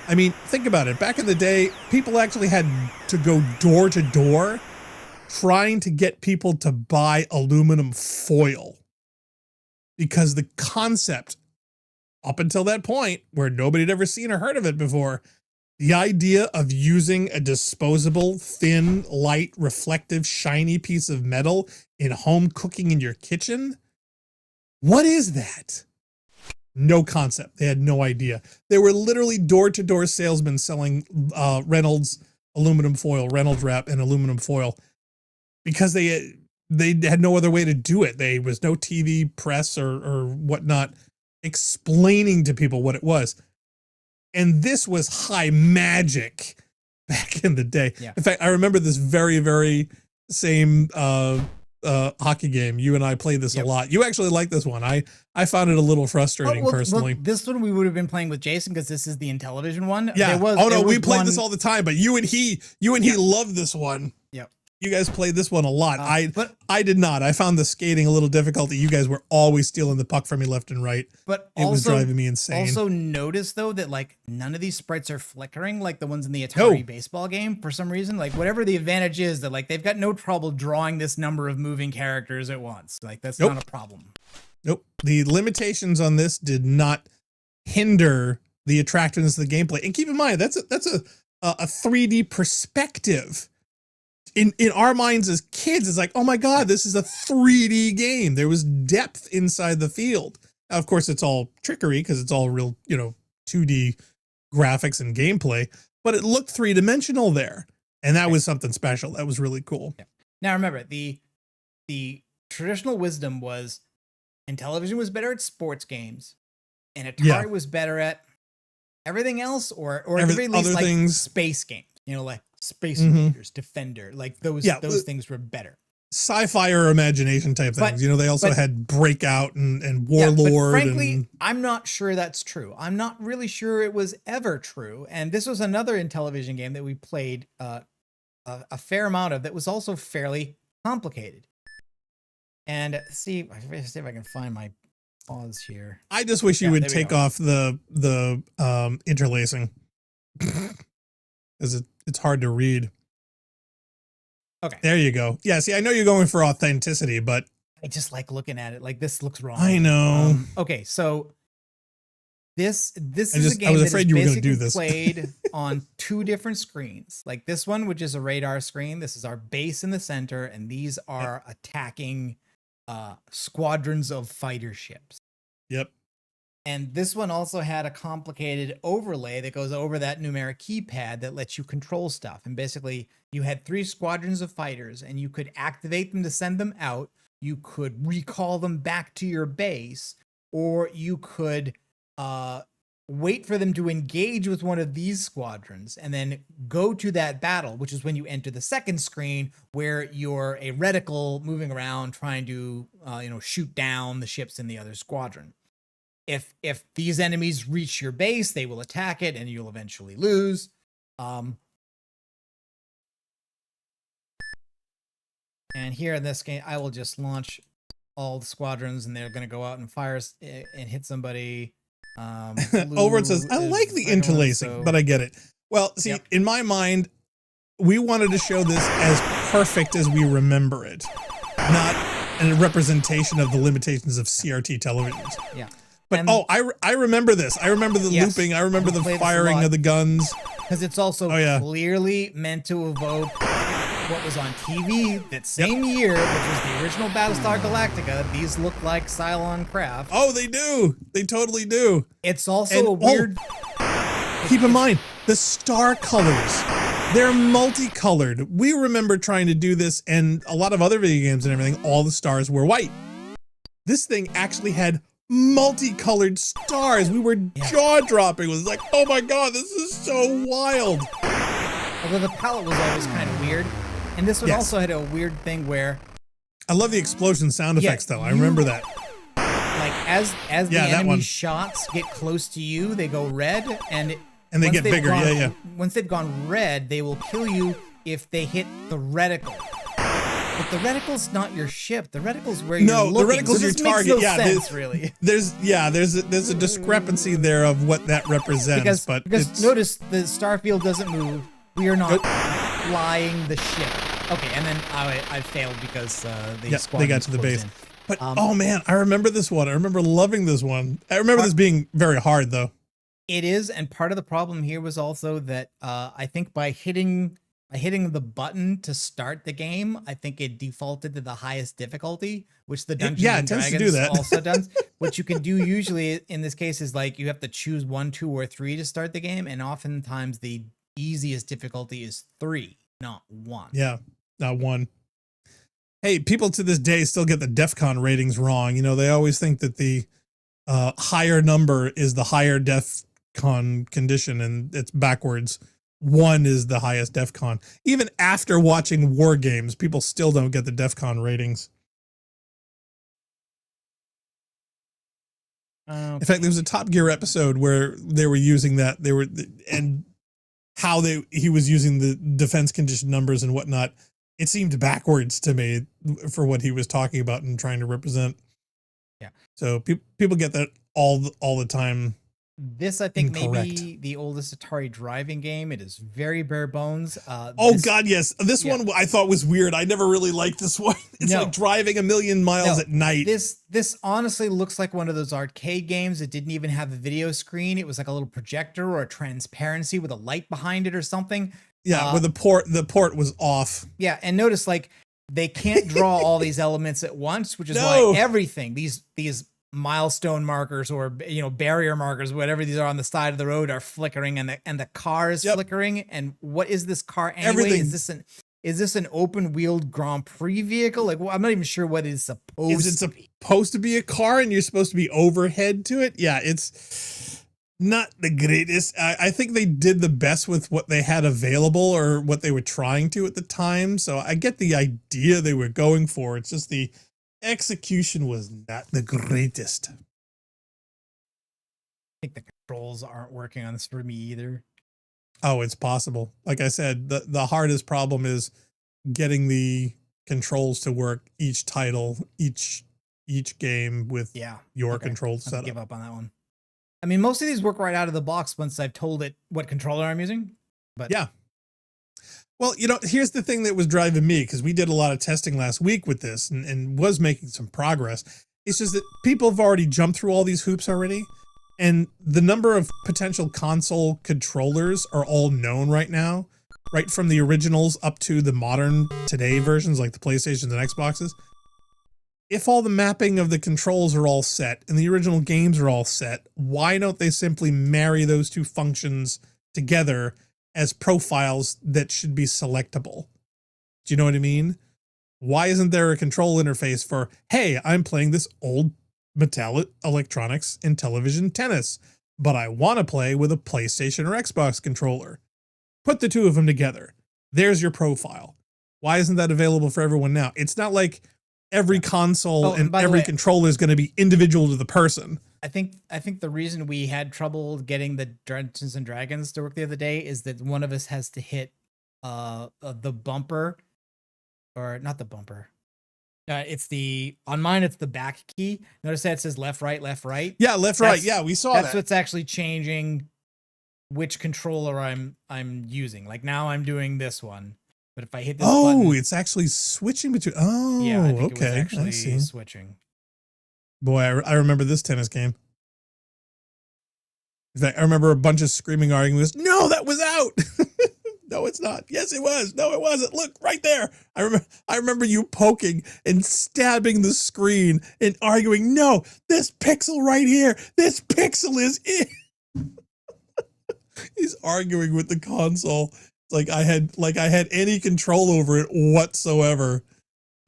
I mean, think about it. Back in the day, people actually had to go door to door trying to get people to buy aluminum foil. Because the concept, up until that point, where nobody had ever seen or heard of it before, the idea of using a disposable, thin, light, reflective, shiny piece of metal in home cooking in your kitchen? What is that? No concept. They had no idea. They were literally door-to-door salesmen selling Reynolds aluminum foil, Reynolds wrap, and aluminum foil because they had no other way to do it. There was no TV, press, or whatnot explaining to people what it was. And this was high magic back in the day. Yeah. In fact, I remember this very, very same hockey game. You and I played this a lot. You actually liked this one. I found it a little frustrating personally. Well, this one we would have been playing with Jason because this is the Intellivision one. Yeah. We played this all the time, but you and he loved this one. Yep. You guys played this one a lot. I did not. I found the skating a little difficult. You guys were always stealing the puck from me left and right. But it was driving me insane. Also notice though that like none of these sprites are flickering like the ones in the Atari baseball game for some reason. Like whatever the advantage is, that like they've got no trouble drawing this number of moving characters at once. Like that's not a problem. Nope. The limitations on this did not hinder the attractiveness of the gameplay. And keep in mind, that's a 3D perspective. In our minds as kids, it's like, oh my God, this is a 3D game. There was depth inside the field. Now, of course, it's all trickery because it's all real, 2D graphics and gameplay, but it looked three-dimensional there. And that was something special. That was really cool. Yeah. Now, remember, the traditional wisdom was Intellivision was better at sports games and Atari was better at everything else or at the very least like things. Space games, like Space Invaders, Defender, like those things were better. Sci-fi or imagination type things. They also had Breakout and Warlord. But frankly, I'm not sure that's true. I'm not really sure it was ever true. And this was another Intellivision game that we played a fair amount of that was also fairly complicated. And see if I can find my pause here. I just wish you would take off the interlacing. Because it's hard to read. Okay. There you go. Yeah, see, I know you're going for authenticity, but I just like looking at it. Like, this looks wrong. I know. Okay, so this is a game that is basically played on two different screens. Like this one, which is a radar screen. This is our base in the center, and these are attacking squadrons of fighter ships. Yep. And this one also had a complicated overlay that goes over that numeric keypad that lets you control stuff. And basically, you had 3 squadrons of fighters, and you could activate them to send them out. You could recall them back to your base, or you could wait for them to engage with one of these squadrons and then go to that battle, which is when you enter the second screen where you're a reticle moving around trying to shoot down the ships in the other squadron. if these enemies reach your base, they will attack it and you'll eventually lose. And here in this game, I will just launch all the squadrons and they're going to go out and fire and hit somebody. Over says, I like the interlacing, but I get it. Well, see, in my mind, we wanted to show this as perfect as we remember it, not a representation of the limitations of CRT televisions. Yeah. But I remember this. I remember the looping. I remember the firing of the guns. Because it's also clearly meant to evoke what was on TV that same year, which was the original Battlestar Galactica. These look like Cylon craft. Oh, they do. They totally do. It's also a weird... keep in mind, the star colors. They're multicolored. We remember trying to do this, and a lot of other video games and everything, all the stars were white. This thing actually had multicolored stars. We were jaw-dropping. It was like, oh my god, this is so wild. Although the palette was always kind of weird. And this one also had a weird thing where... I love the explosion sound effects, though. I remember that. Like, as the enemy shots get close to you, they go red, and they get bigger, Once they've gone red, they will kill you if they hit the reticle. But the reticle's not your ship. The reticle's where you're looking. No, the reticle's your target. There's a discrepancy there of what that represents. Because notice the starfield doesn't move. We are not flying the ship. Okay, and then I failed because they got to the base. But oh man, I remember this one. I remember loving this one. I remember this being very hard though. It is, and part of the problem here was also that I think by hitting the button to start the game, I think it defaulted to the highest difficulty, which the Dungeons and Dragons also does. What you can do usually in this case is like you have to choose 1, 2, or 3 to start the game, and oftentimes the easiest difficulty is 3, not 1. Yeah, not 1. Hey, people to this day still get the DEF CON ratings wrong. You know, they always think that the higher number is the higher DEF CON condition, and it's backwards. 1 is the highest DEF CON. Even after watching War Games, people still don't get the DEF CON ratings. In fact, there was a Top Gear episode where they were using that. And how he was using the defense condition numbers and whatnot. It seemed backwards to me for what he was talking about and trying to represent. Yeah. So people get that all the time. This, I think, may be the oldest Atari driving game. It is very bare bones. God, yes. This one I thought was weird. I never really liked this one. It's like driving a million miles at night. This honestly looks like one of those arcade games that didn't even have a video screen. It was like a little projector or a transparency with a light behind it or something. Yeah, where the port was off. Yeah, and notice like they can't draw all these elements at once, which is why everything, these milestone markers or barrier markers, whatever these are on the side of the road, are flickering, and the car is flickering. And what is this car anyway? Everything. Is this an open-wheeled Grand Prix vehicle? Like, well, I'm not even sure what it's supposed. Is it supposed to be a car and you're supposed to be overhead to it? Yeah, it's not the greatest. I think they did the best with what they had available or what they were trying to at the time. So I get the idea they were going for. It's just the execution was not the greatest. I think the controls aren't working on this for me either. Oh, it's possible. Like I said, the hardest problem is getting the controls to work each title, each game with your controls set up. Give up on that one. I mean, most of these work right out of the box once I've told it what controller I'm using. But yeah. Well, here's the thing that was driving me, because we did a lot of testing last week with this and was making some progress. It's just that people have already jumped through all these hoops already. And the number of potential console controllers are all known right now, right from the originals up to the modern today versions like the PlayStations and Xboxes. If all the mapping of the controls are all set and the original games are all set, why don't they simply marry those two functions together as profiles that should be selectable? Do you know what I mean? Why isn't there a control interface for, hey, I'm playing this old Mattel Electronics and Intellivision tennis, but I want to play with a PlayStation or Xbox controller. Put the two of them together. There's your profile. Why isn't that available for everyone now? It's not like every console and every controller is going to be individual to the person. I think the reason we had trouble getting the Dungeons and Dragons to work the other day is that one of us has to hit the bumper, or not the bumper. It's on mine. It's the back key. Notice that it says left, right, left, right. Yeah, left, right. Yeah, we saw that. That's what's actually changing which controller I'm using. Like now I'm doing this one, but if I hit this button, it's actually switching between. Oh, yeah, I think okay. it was actually switching. Boy, I remember this tennis game. In fact, I remember a bunch of screaming arguments. No, that was out. No, it's not. Yes, it was. No, it wasn't. Look right there. I remember you poking and stabbing the screen and arguing. No, this pixel right here. This pixel is it. He's arguing with the console. Like I had any control over it whatsoever.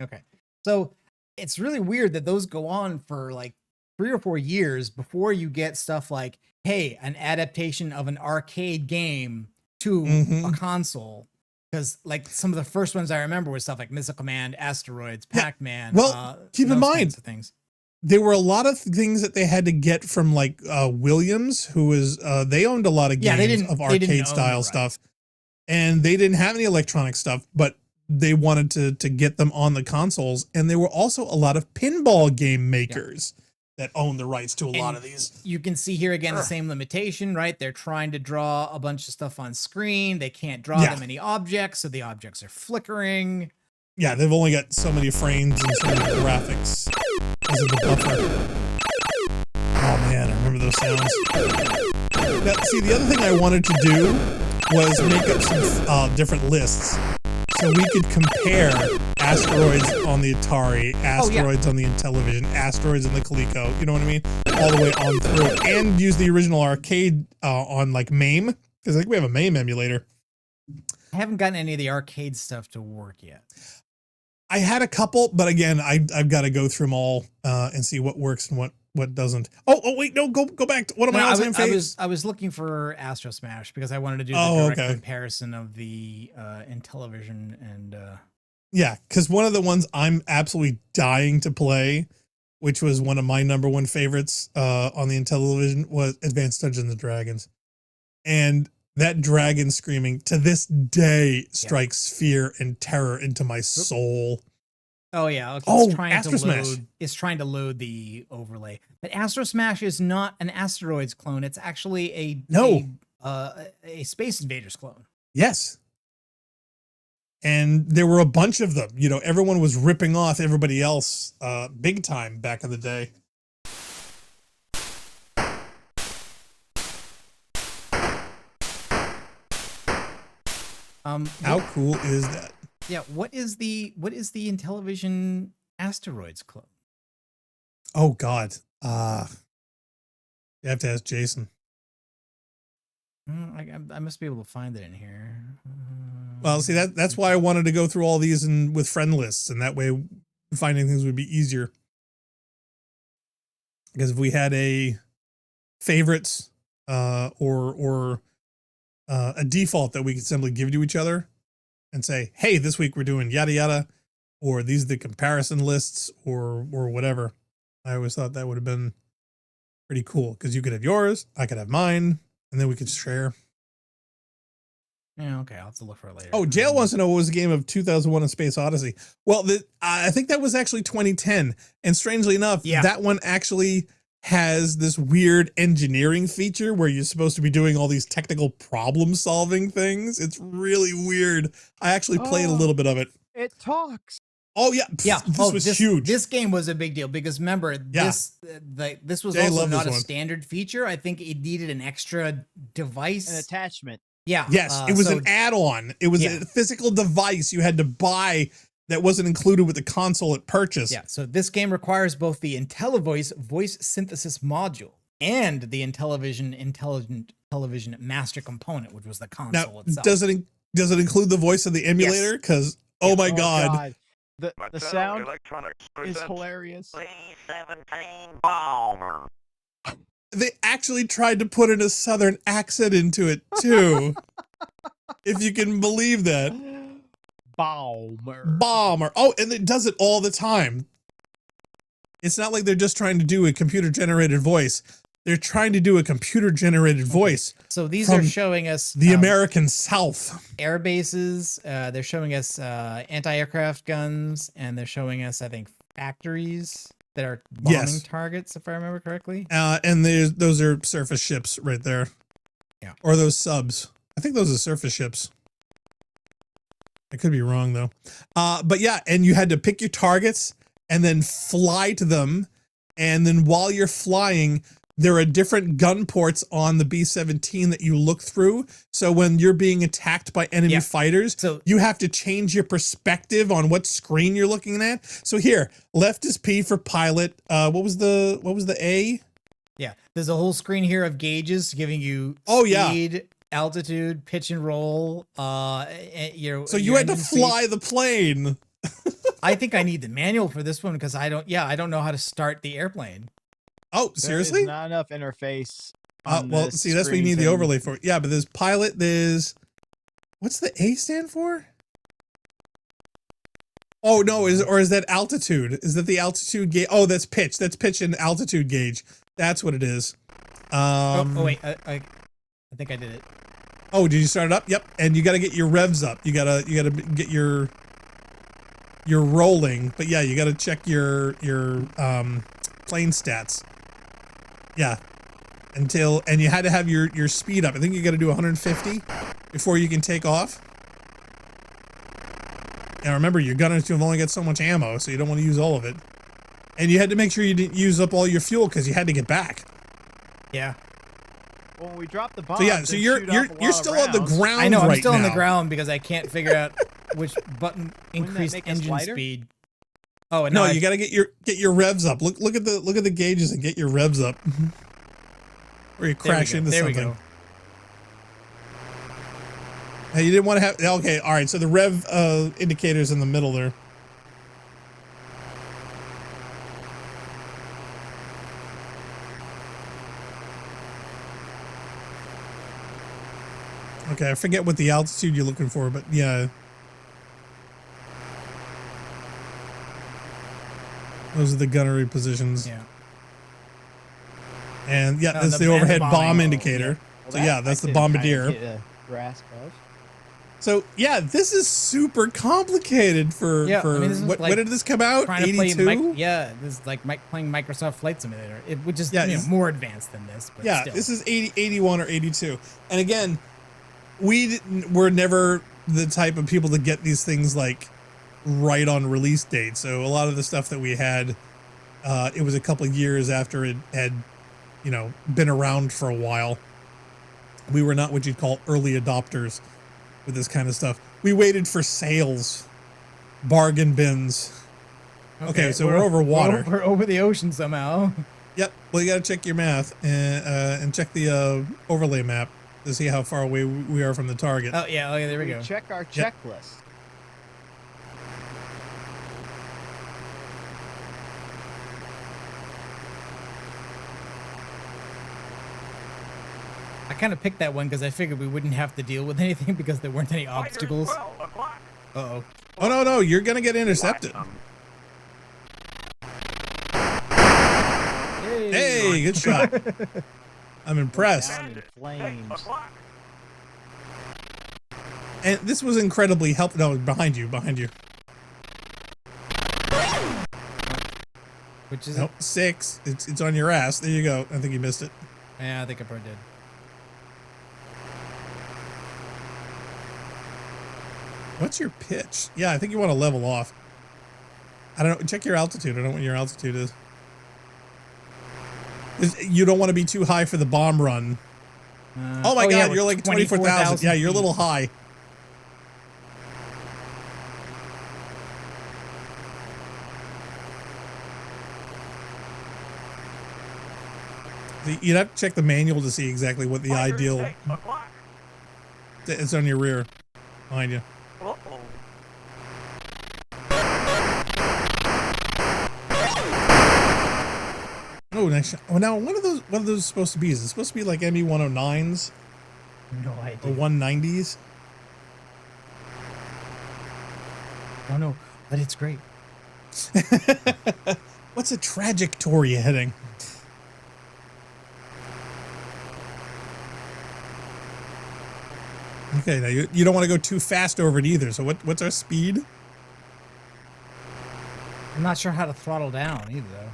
Okay. So it's really weird that those go on for like 3 or 4 years before you get stuff like, hey, an adaptation of an arcade game to a console. Because like some of the first ones I remember was stuff like Missile Command, Asteroids, Pac-Man. Well, keep in mind, things. There were a lot of things that they had to get from like Williams, who was they owned a lot of games of arcade style stuff, and they didn't have any electronic stuff, but they wanted to get them on the consoles. And there were also a lot of pinball game makers that owned the rights to a lot of these. You can see here again the same limitation, right? They're trying to draw a bunch of stuff on screen. They can't draw that many objects, so the objects are flickering. Yeah, they've only got so many frames and so many graphics because of the buffer. Oh man, I remember those sounds. Now, see, the other thing I wanted to do was make up some different lists so we could compare Asteroids on the Atari, Asteroids on the Intellivision, Asteroids on the Coleco, you know what I mean? All the way on through, and use the original arcade on like MAME, because I think we have a MAME emulator. I haven't gotten any of the arcade stuff to work yet. I had a couple, but again, I've got to go through them all and see what works and what doesn't. Oh wait, no, go back to one of my all-time favorites. I was looking for Astro Smash because I wanted to do the direct comparison of the Intellivision and yeah, because one of the ones I'm absolutely dying to play, which was one of my number one favorites on the Intellivision, was Advanced Dungeons and Dragons, and that dragon screaming to this day strikes fear and terror into my soul. Oh yeah, it's trying to load the overlay. But Astro Smash is not an Asteroids clone. It's actually a Space Invaders clone. Yes. And there were a bunch of them. You know, everyone was ripping off everybody else big time back in the day. How cool is that? Yeah, what is the Intellivision Asteroids clone? Oh God. You have to ask Jason. I must be able to find it in here. Well, see, that's why I wanted to go through all these and with friend lists, and that way finding things would be easier. Because if we had a favorites or a default that we could simply give to each other and say, hey, this week we're doing yada yada, or these are the comparison lists or whatever. I always thought that would have been pretty cool because you could have yours, I could have mine, and then we could share. Yeah, okay, I'll have to look for it later. Oh, Jail wants to know what was the game of 2001: A Space Odyssey. Well, I think that was actually 2010, and strangely enough, that one actually has this weird engineering feature where you're supposed to be doing all these technical problem solving things. It's really weird. I actually played a little bit of it. It talks. Oh yeah. This was huge. This game was a big deal because remember this was also not a standard feature. I think it needed an extra device. An attachment. Yeah. Yes. It was an add-on. It was a physical device you had to buy that wasn't included with the console at purchase. Yeah, so this game requires both the IntelliVoice voice synthesis module and the Intellivision television master component, which was the console itself. Does it include the voice of the emulator? Because my God. The sound is hilarious. They actually tried to put in a southern accent into it too. If you can believe that. Bomber. Oh, and it does it all the time. It's not like they're just trying to do a computer generated voice. They're trying to do a computer generated voice. So these are showing us the American South. Air bases. They're showing us anti-aircraft guns, and they're showing us, I think, factories that are bombing targets, if I remember correctly. And those are surface ships right there. Yeah. Or those subs. I think those are surface ships. I could be wrong though. But yeah, and you had to pick your targets and then fly to them. And then while you're flying, there are different gun ports on the B-17 that you look through. So when you're being attacked by enemy fighters, you have to change your perspective on what screen you're looking at. So here, left is P for pilot. What was the A? Yeah, there's a whole screen here of gauges giving you speed, altitude, pitch and roll. So you had to fly the plane. I think I need the manual for this one because I don't know how to start the airplane. Oh, seriously? There's not enough interface. Well, see, that's what you need the overlay for. Yeah, but there's pilot, what's the A stand for? Oh, no, is that altitude? Is that the altitude gauge? Oh, that's pitch. That's pitch and altitude gauge. That's what it is. Wait, I think I did it. Oh, did you start it up? Yep. And you got to get your revs up. You gotta get your rolling. But yeah, you got to check your plane stats. Yeah. And you had to have your speed up. I think you got to do 150 before you can take off. And remember, your gunners have only got so much ammo, so you don't want to use all of it. And you had to make sure you didn't use up all your fuel because you had to get back. Yeah. Well, when we dropped the bomb. So yeah, so you're still on the ground. I know, I'm still on the ground because I can't figure out which button increased engine speed. Oh, and no, you got to get your revs up. Look at the gauges and get your revs up. Or you crash into something. There we go. Hey, you didn't want to have. Okay, all right. So the rev indicators in the middle there. Okay, I forget what the altitude you're looking for, but yeah. Those are the gunnery positions. Yeah. And yeah, that's the overhead bomb indicator. Yeah. So yeah, that's the bombardier. Grasp of. So yeah, this is super complicated for what? When did this come out? 82. Yeah, this is like playing Microsoft Flight Simulator. Which is more advanced than this. But yeah, still. This is 81 or 82. And again, we were never the type of people to get these things like right on release date. So a lot of the stuff that we had, it was a couple of years after it had, been around for a while. We were not what you'd call early adopters with this kind of stuff. We waited for sales, bargain bins. Okay, so we're over water. We're over the ocean somehow. Yep. Well, you got to check your math and check the overlay map to see how far away we are from the target. Oh yeah. Okay, there we go. Check our checklist. I kind of picked that one because I figured we wouldn't have to deal with anything because there weren't any obstacles. Uh-oh. Oh, no, you're going to get intercepted. Hey, good shot. I'm impressed. Flames. And this was incredibly helpful. No, behind you. Which is 6. It's on your ass. There you go. I think you missed it. Yeah, I think I probably did. What's your pitch? Yeah, I think you want to level off. I don't know. Check your altitude. I don't know what your altitude is. You don't want to be too high for the bomb run. Oh my God, yeah, you're like 24,000. Yeah, you're a little high. You'd have to check the manual to see exactly what the ideal. It's on your rear, behind you. Oh, nice. Oh, now what are those supposed to be? Is it supposed to be like ME-109s? No idea. Or 190s? Oh no, but it's great. What's a trajectory heading? Okay, now you don't want to go too fast over it either. So what's our speed? I'm not sure how to throttle down either, though.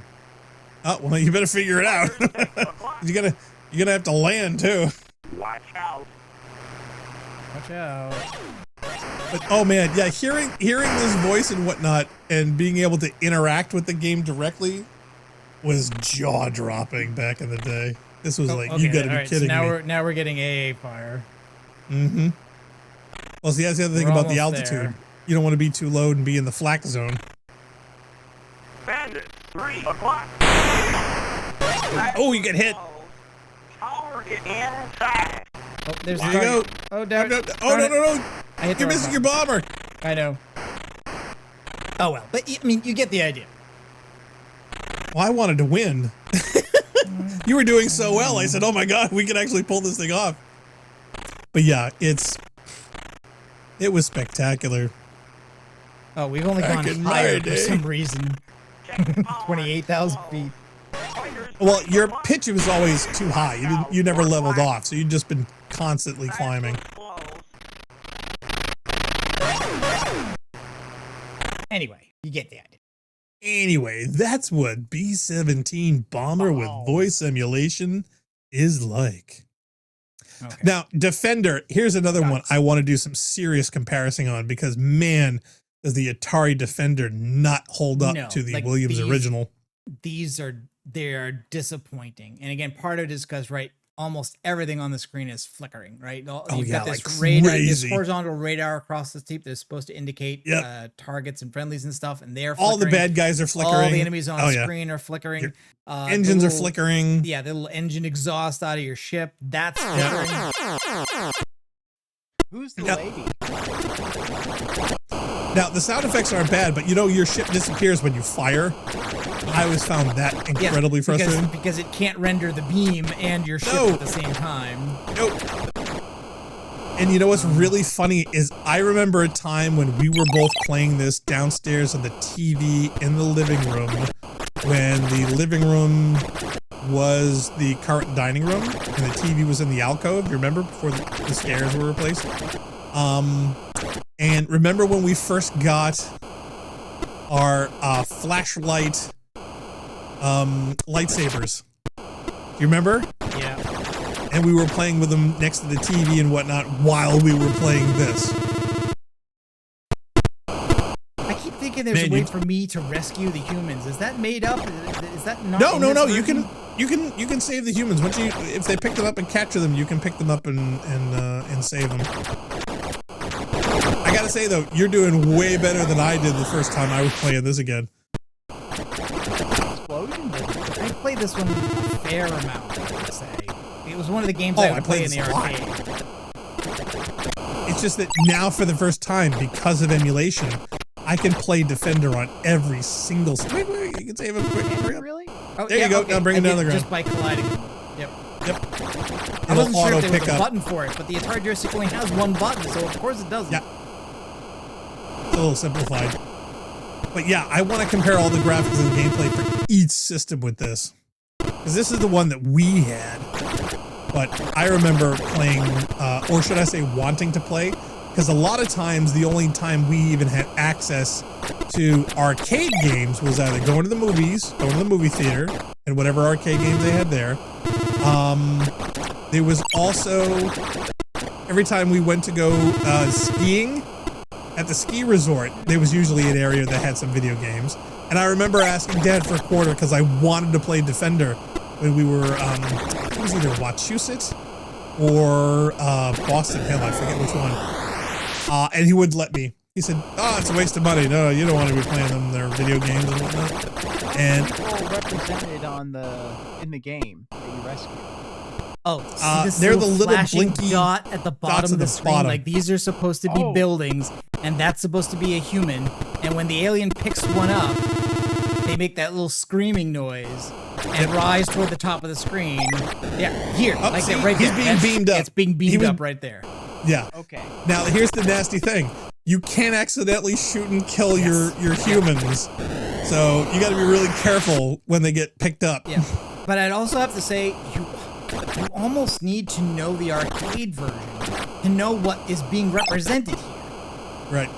Oh, well, you better figure it out. You're gonna have to land too. Watch out. Watch out. But oh man, yeah, hearing this voice and whatnot and being able to interact with the game directly was jaw-dropping back in the day. This was like, okay, you gotta be right, kidding so me. now we're getting AA fire. Mm-hmm. Well, see, that's the other thing We're about the almost altitude. there. You don't want to be too low and be in the flak zone. Bandit, 3 o'clock. Oh, you get hit. Target inside. Oh, there's There the you go. target. Oh, down. Oh, no. I hit the You're wrong missing your button. bomber. I know. Oh well, but I mean, you get the idea. Well, I wanted to win. You were doing so well. I said, oh my God, we could actually pull this thing off. But yeah, it was spectacular. Oh, we've only Back gone in higher my for day. some reason. 28,000 feet. Well, your pitch was always too high. You never leveled off, so you'd just been constantly climbing. Anyway, you get the idea. Anyway, that's what B-17 Bomber with voice emulation is like. Okay. Now, Defender, here's another one I want to do some serious comparison on because, man, does the Atari Defender not hold up to the Williams original. They're disappointing. And again, part of it is because, right, almost everything on the screen is flickering, right? You've got this like radar, this crazy. Horizontal radar across the tape that's supposed to indicate targets and friendlies and stuff, and they're all flickering. the bad guys are flickering. All the enemies on the screen are flickering. Engines are flickering. Yeah, the little engine exhaust out of your ship, that's flickering. Who's the lady? Now, the sound effects aren't bad, but your ship disappears when you fire. I always found that incredibly frustrating. Because it can't render the beam and your ship at the same time. Nope. And you know what's really funny is I remember a time when we were both playing this downstairs on the TV in the living room when the living room was the current dining room and the TV was in the alcove. You remember before the stairs were replaced? And remember when we first got our flashlight lightsabers? Do you remember? Yeah. And we were playing with them next to the TV and whatnot while we were playing this. I keep thinking there's a way for me to rescue the humans. Is that made up? Is that not? No. You can save the humans. Once if they pick them up and capture them, you can pick them up and save them. I gotta say though, you're doing way better than I did the first time I was playing this again. Explosion? I played this one a fair amount, I would say. It was one of the games I would play in the arcade. It's just that now for the first time, because of emulation, I can play Defender on every single... Wait, you can save him quick. Really? Oh, There you go. Okay. Now bring him down the ground. Just by colliding them. Yep. I It'll wasn't sure if there was pick a up. button for it, but the Atari joystick only has one button, so of course it doesn't. Yeah. It's a little simplified. But yeah, I want to compare all the graphics and gameplay for each system with this. Because this is the one that we had. But I remember playing, or should I say wanting to play, because a lot of times the only time we even had access to arcade games was either going to the movies, going to the movie theater, and whatever arcade games they had there. There was also, every time we went to go skiing at the ski resort, there was usually an area that had some video games. And I remember asking Dad for a quarter because I wanted to play Defender when we were, it was either Wachusett or Boston Hill, I forget which one. And he wouldn't let me. He said, "Oh, it's a waste of money. No, you don't want to be playing them. They're video games and whatnot." And people represented in the game that you rescued. Oh, see this they're the little flashing blinky dot at the bottom of the screen. bottom. Like these are supposed to be buildings, and that's supposed to be a human. And when the alien picks one up, they make that little screaming noise and rise toward the top of the screen. Yeah, here, like see, that right he's there. being beamed up. It's being beamed up right there. Yeah. Okay. Now here's the nasty thing: you can't accidentally shoot and kill your humans. So you got to be really careful when they get picked up. Yeah. But I'd also have to say, you almost need to know the arcade version to know what is being represented here. Right.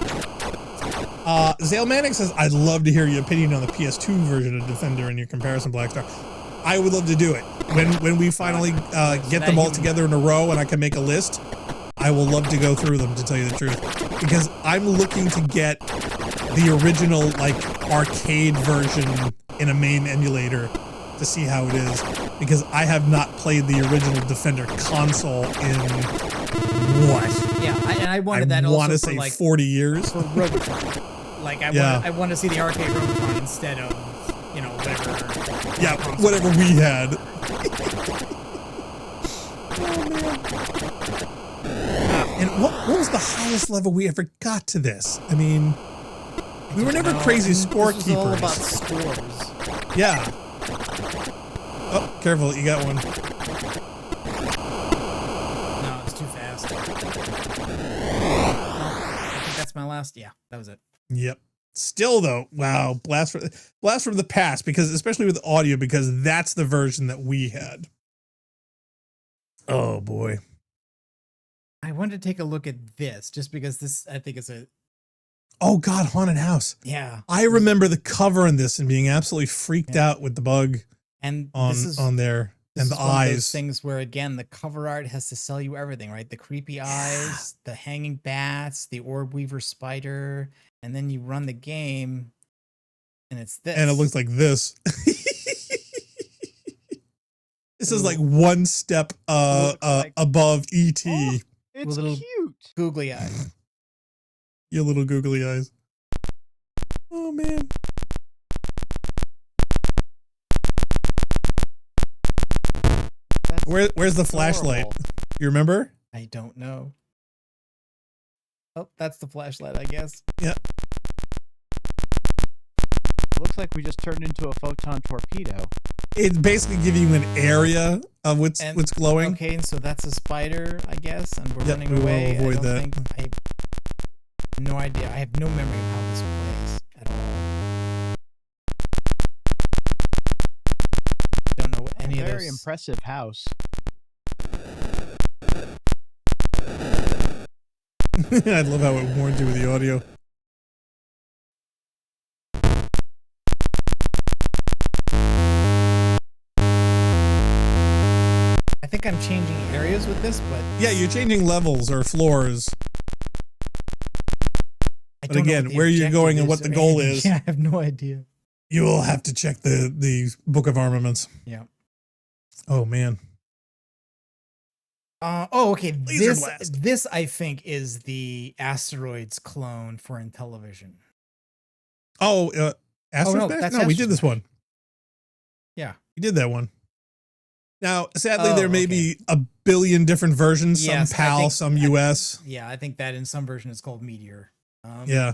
Zailmanic says, I'd love to hear your opinion on the PS2 version of Defender and your comparison, Blackstar. I would love to do it. When we finally get them all together in a row and I can make a list, I will love to go through them, to tell you the truth. Because I'm looking to get the original, like, arcade version in a MAME emulator to see how it is. Because I have not played the original Defender console in what? Yeah, and I wanted that I also want to for, say like, 40 years. for Robotron. Like, I want to see the arcade Robotron instead of, you know, whatever. Yeah, whatever we had. And what was the highest level we ever got to this? I mean, we were never crazy scorekeepers. This was all about scores. Yeah. Oh, careful, you got one. No, it's too fast. I think that's my last. Yeah, that was it. Yep. Still though, wow, blast from the past, because especially with audio, because that's the version that we had. Oh boy. I wanted to take a look at this just because this, I think, is a. Oh God, Haunted House. Yeah. I remember the cover on this and being absolutely freaked out with the bug and on this is, there this and is the one of those eyes. things where, again, the cover art has to sell you everything, right? The creepy eyes, the hanging bats, the orb weaver spider, and then you run the game, and it's this. And it looks like this. This is like one step above E.T. It's little cute. googly eyes. Your little googly eyes. Oh man. That's Where's the flashlight? adorable. You remember? I don't know. Oh, that's the flashlight, I guess. Yeah. It looks like we just turned into a photon torpedo. It's basically giving you an area of what's glowing. Okay, and so that's a spider, I guess, and we're Yep, running we wanna away. avoid I don't that. think I have no idea. I have no memory of how this plays at all. Don't know any of Very those. impressive house. I love how it warned you with the audio. I think I'm changing areas with this, but Yeah, you're changing levels or floors. I But don't know again, what the where you're objective going and is what the or goal anything. is. Yeah, I have no idea. You will have to check the Book of Armaments. Yeah. Oh man. Okay. Laser blast. This I think is the Asteroids clone for Intellivision. Oh, Astro no, Smash? that's No, we Astro did this Smash. one. Yeah. We did that one. Now, sadly, Oh, there may okay. be a billion different versions. Yes, some I PAL, think- some US. Yeah, I think that in some version it's called Meteor. Yeah.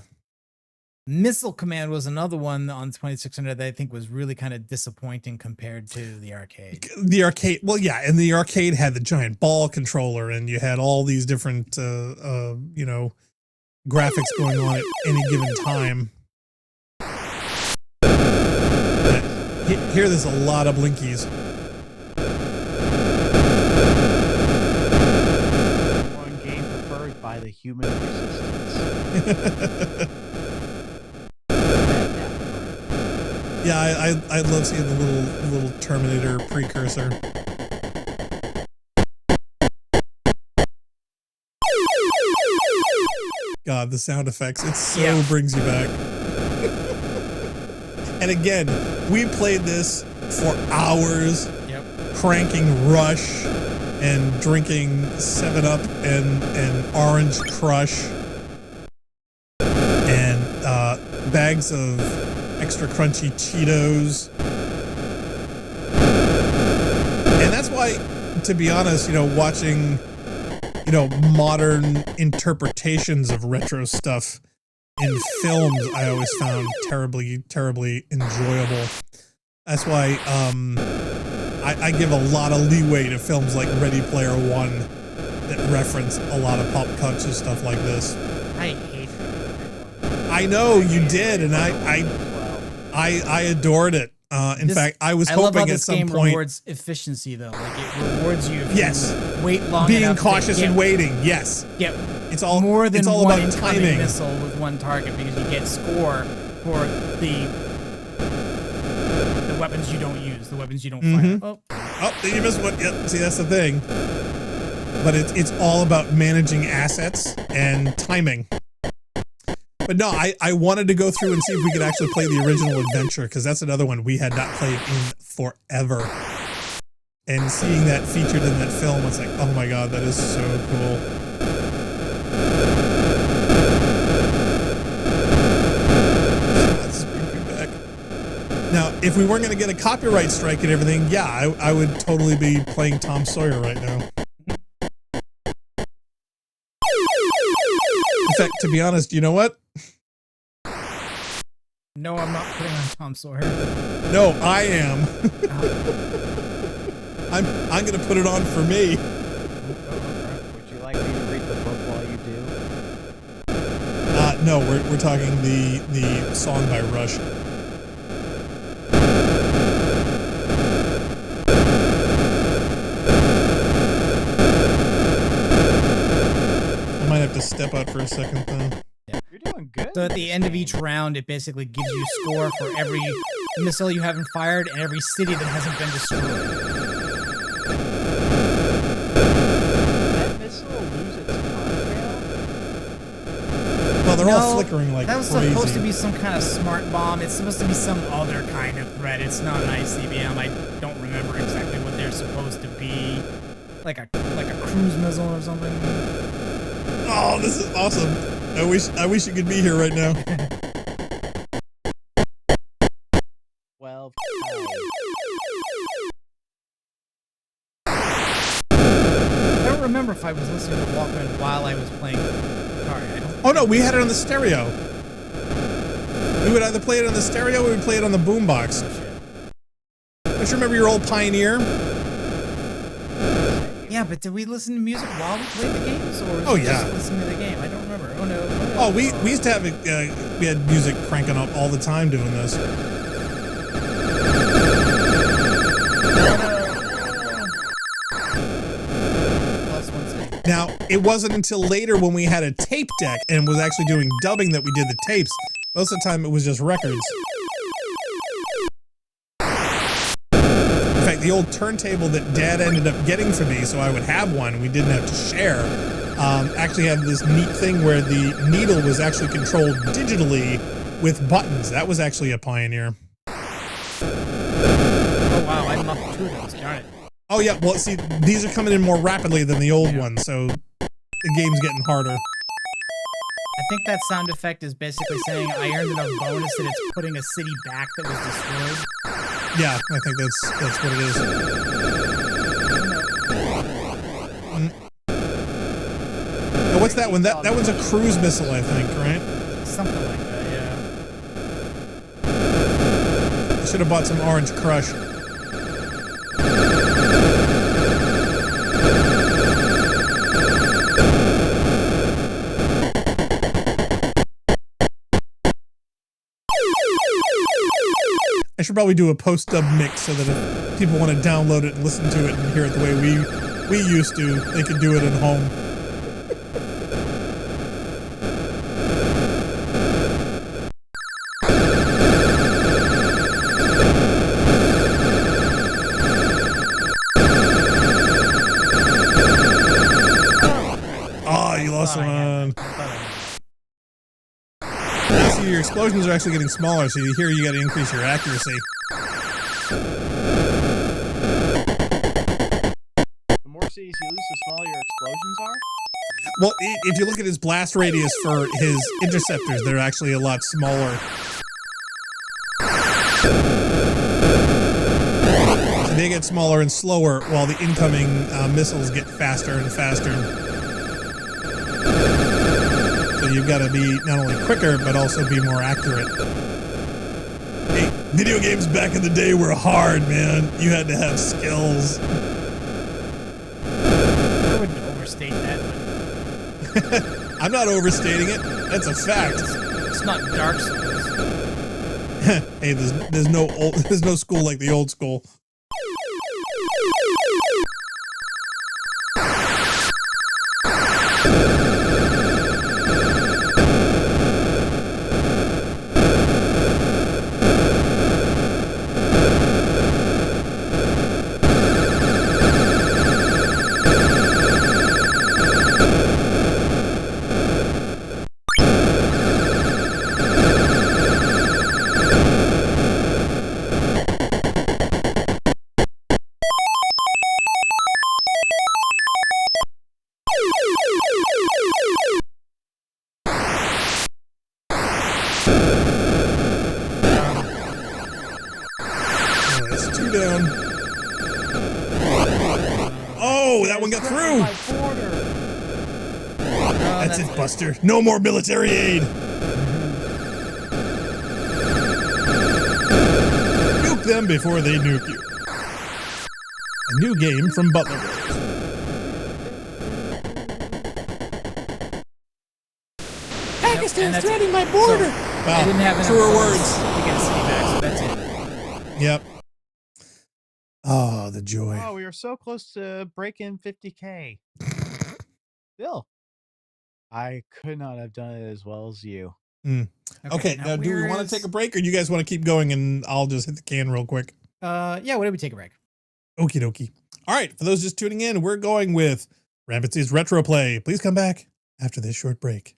Missile Command was another one on 2600 that I think was really kind of disappointing compared to the arcade. The arcade, well, yeah, and the arcade had the giant ball controller, and you had all these different, graphics going on at any given time. Here, there's a lot of blinkies. One game preferred by the human resistance. Yeah, I love seeing the little Terminator precursor. God, the sound effects, it so brings you back. And again, we played this for hours, cranking Rush and drinking 7-Up and Orange Crush and bags of extra crunchy Cheetos. And that's why, to be honest, watching, modern interpretations of retro stuff in films, I always found terribly, terribly enjoyable. That's why I give a lot of leeway to films like Ready Player One that reference a lot of pop culture stuff like this. I hate it. I know you did, and I I adored it. In fact, I was I love how hoping at this some game point. rewards efficiency though. Like it rewards you if Yes. you wait long Being enough cautious to and waiting. Yes. get It's all more than it's all one about incoming timing. missile with one target because you get score for the weapons you don't use, the weapons you don't fire. Oh, did you miss one? Yep. See, that's the thing. But it's all about managing assets and timing. But no, I wanted to go through and see if we could actually play the original adventure, because that's another one we had not played in forever. And seeing that featured in that film, it's like, oh my god, that is so cool. Let's bring feedback. Now, if we weren't going to get a copyright strike and everything, yeah, I would totally be playing Tom Sawyer right now. In fact, to be honest, you know what? No, I'm not putting on Tom Sawyer. No, I am. I'm gonna put it on for me. Would you like me to read the book while you do? No, we're talking the song by Rush. I might have to step out for a second though. You're doing good. So at the end of each round, it basically gives you score for every missile you haven't fired and every city that hasn't been destroyed. That missile lose its contrail? Well, they're all No, flickering like that was crazy. supposed to be some kind of smart bomb. It's supposed to be some other kind of threat. It's not an ICBM. I don't remember exactly what they're supposed to be. Like a cruise missile or something. Oh, this is awesome. I wish you could be here right now. 12. I don't remember if I was listening to Walkman while I was playing Atari. I don't. Oh no, we had it on the stereo. We would either play it on the stereo or we would play it on the boombox. Oh, shit. Don't you remember your old Pioneer? Yeah, but did we listen to music while we played the games, or was Oh, we yeah. just listening to the game? I don't remember. Oh no. Oh, we used to have it. We had music cranking up all the time doing this. Plus one save. Now, it wasn't until later when we had a tape deck and was actually doing dubbing that we did the tapes. Most of the time, it was just records. In fact, the old turntable that Dad ended up getting for me, so I would have one, we didn't have to share, actually had this neat thing where the needle was actually controlled digitally with buttons. That was actually a pioneer. Oh wow, I muffed two of those. Darn it. Oh yeah, well see, these are coming in more rapidly than the old ones, so the game's getting harder. I think that sound effect is basically saying I earned enough bonus that it's putting a city back that was destroyed. Yeah, I think that's what it is. Now, what's that one? That one's a cruise missile, I think, right? Something like that, yeah. I should have bought some Orange Crush. I should probably do a post-dub mix so that if people want to download it and listen to it and hear it the way we used to, they could do it at home. Oh, you lost one. Now see, your explosions are actually getting smaller, so here you got to increase your accuracy. The more cities you lose, the smaller your explosions are? Well, if you look at his blast radius for his interceptors, they're actually a lot smaller. So they get smaller and slower, while the incoming missiles get faster and faster. So you've got to be not only quicker, but also be more accurate. Hey, video games back in the day were hard, man. You had to have skills. I wouldn't overstate that, but I'm not overstating it. That's a fact. it's not Dark Souls. Hey, there's no school like the old school. That's 2 down. Oh, that one got through. That's it, Buster. No more military aid. Nuke them before they nuke you. A new game from Butler Brothers. Pakistan's threatening my border. I Wow, didn't have enough truer bullets words. to get a city back, so that's it. Yep. Oh, the joy. Oh, we were so close to breaking 50K. Bill, I could not have done it as well as you. Okay, now do we want to take a break, or do you guys want to keep going and I'll just hit the can real quick? Yeah, why don't we take a break? Okie dokie. All right, for those just tuning in, we're going with Rampancy's Retro Play. Please come back after this short break.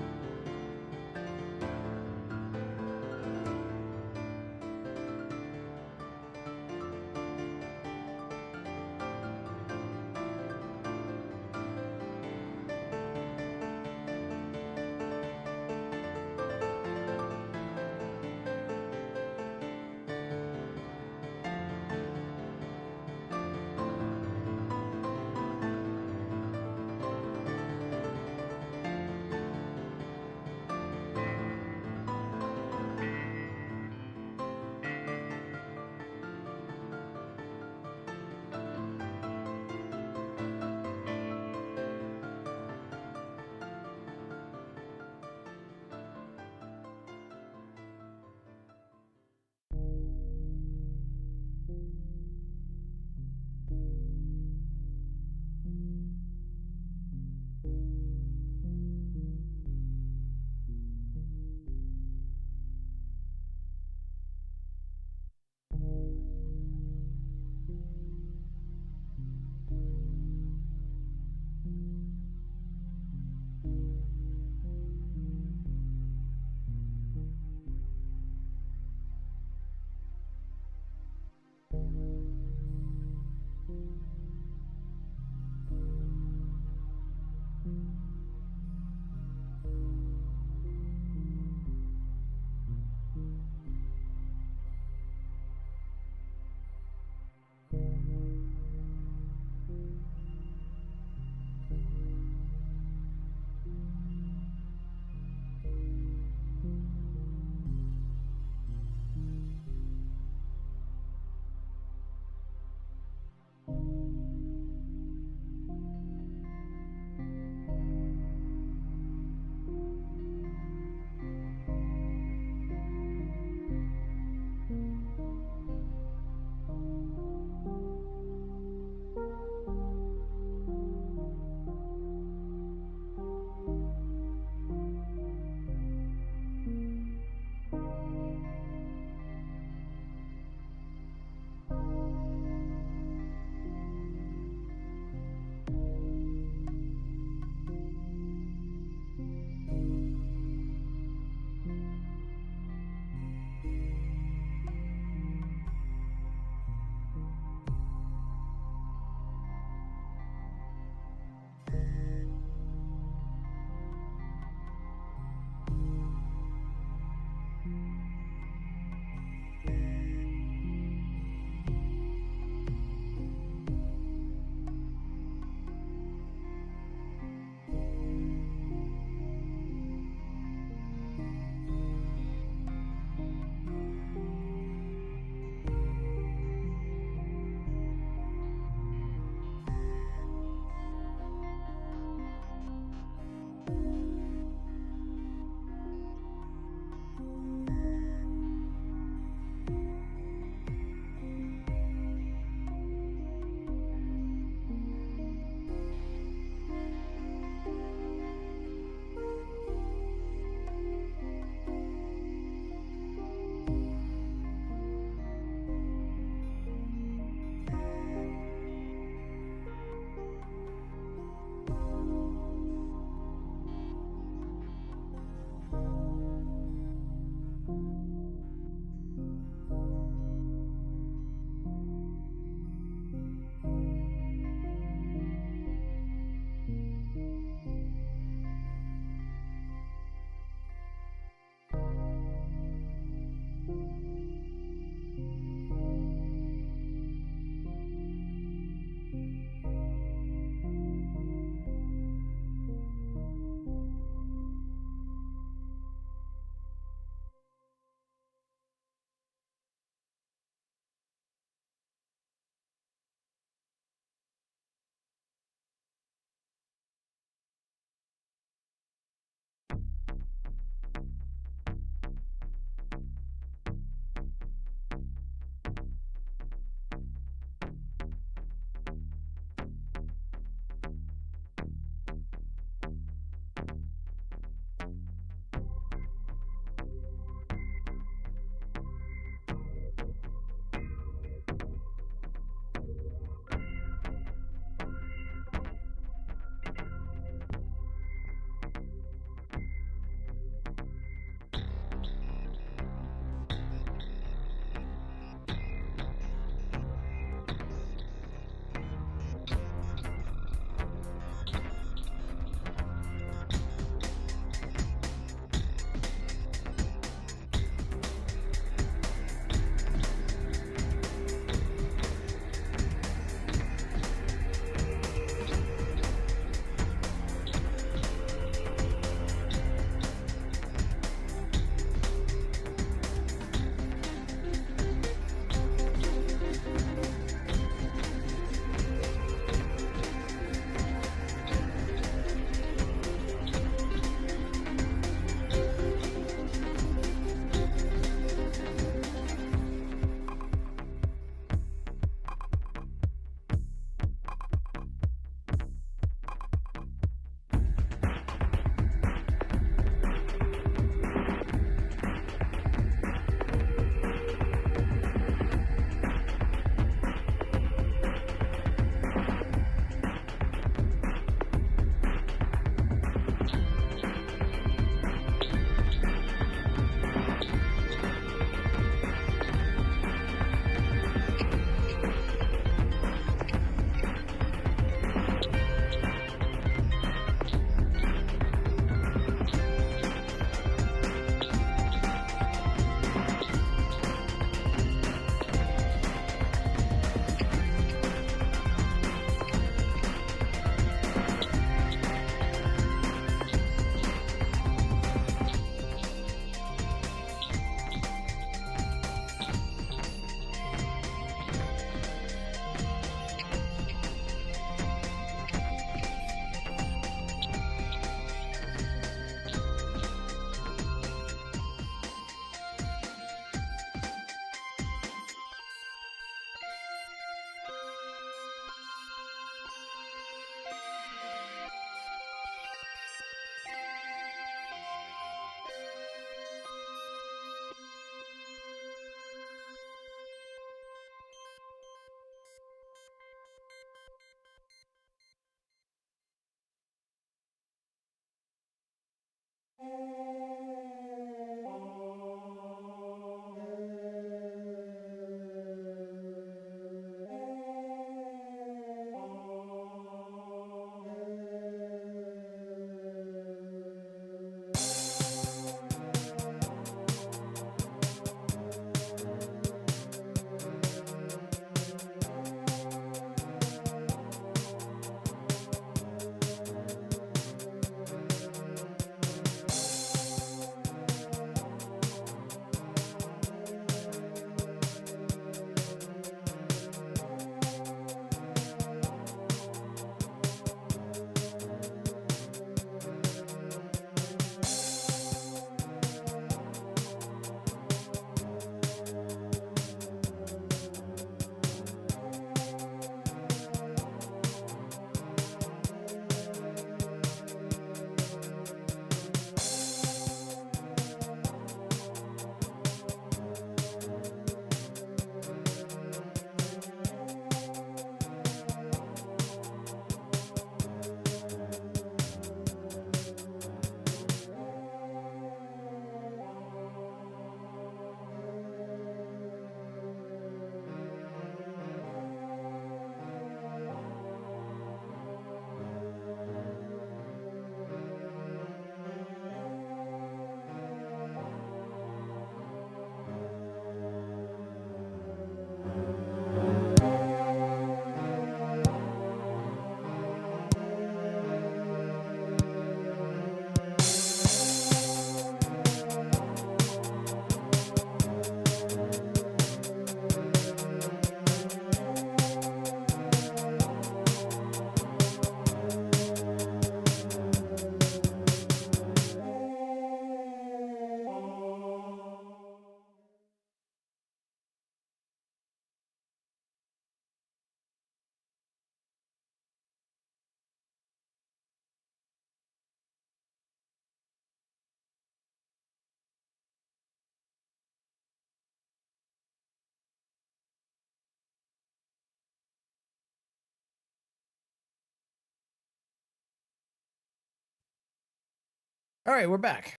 All right, we're back.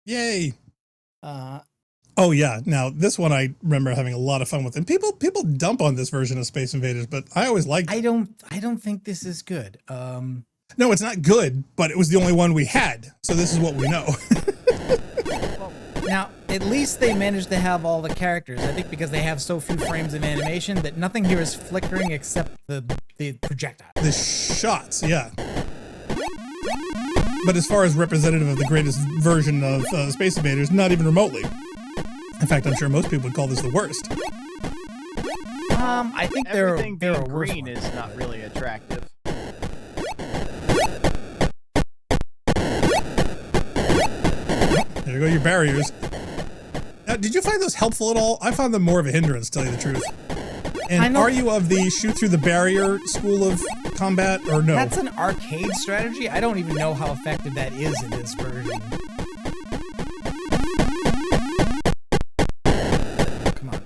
Yay. Oh yeah. Now this one I remember having a lot of fun with, and people dump on this version of Space Invaders, but I always liked it. I don't think this is good. No, it's not good, but it was the only one we had, so this is what we know. Now, at least they managed to have all the characters. I think because they have so few frames of animation that nothing here is flickering except the projectile. The shots, yeah. But as far as representative of the greatest version of Space Invaders, not even remotely. In fact, I'm sure most people would call this the worst. I think Everything there being are worse green ones. is not really attractive. There you go, your barriers. Now, did you find those helpful at all? I found them more of a hindrance, to tell you the truth. And are you of the shoot through the barrier school of combat, or no? That's an arcade strategy. I don't even know how effective that is in this version. Come on.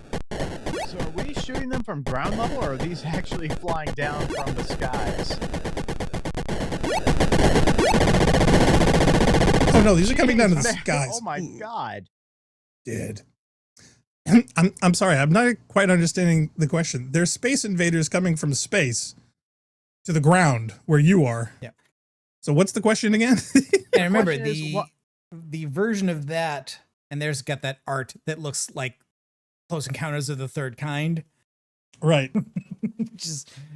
So are we shooting them from ground level, or are these actually flying down from the skies? Oh no, these are coming down to the skies. Oh my god. Dead. I'm sorry, I'm not quite understanding the question. There's Space Invaders coming from space to the ground where you are. Yeah. So what's the question again? And remember question is, the version of that, and there's got that art that looks like Close Encounters of the Third Kind. Right.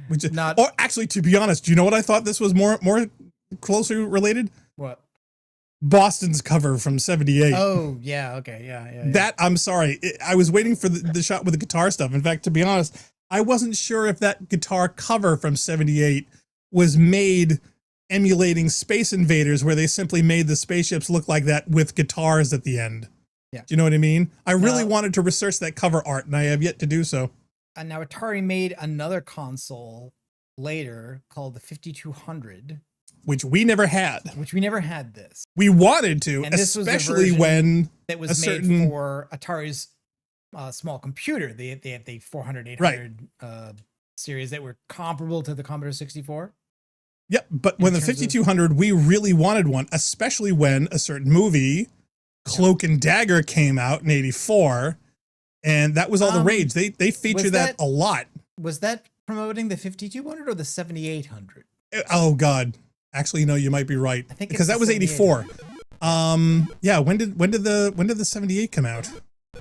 Which is not. Or actually, to be honest, do you know what I thought this was more closely related? What? Boston's cover from '78. Oh yeah, okay, yeah. That, I'm sorry, I was waiting for the shot with the guitar stuff. In fact, to be honest, I wasn't sure if that guitar cover from '78 was made emulating Space Invaders, where they simply made the spaceships look like that with guitars at the end. Yeah. Do you know what I mean? I really wanted to research that cover art, and I have yet to do so. And now Atari made another console later called the 5200. Which we never had. Which we never had this. We wanted to, and this especially when that was made for Atari's small computer. They had the 400, 800 series that were comparable to the Commodore 64. Yep, but when the 5200, we really wanted one, especially when a certain movie, Cloak and Dagger, came out in '84, and that was all the rage. They feature that a lot. Was that promoting the 5200 or the 7800? Oh God. Actually, no, you might be right. I think because that was 84. Yeah, when did the 78 come out?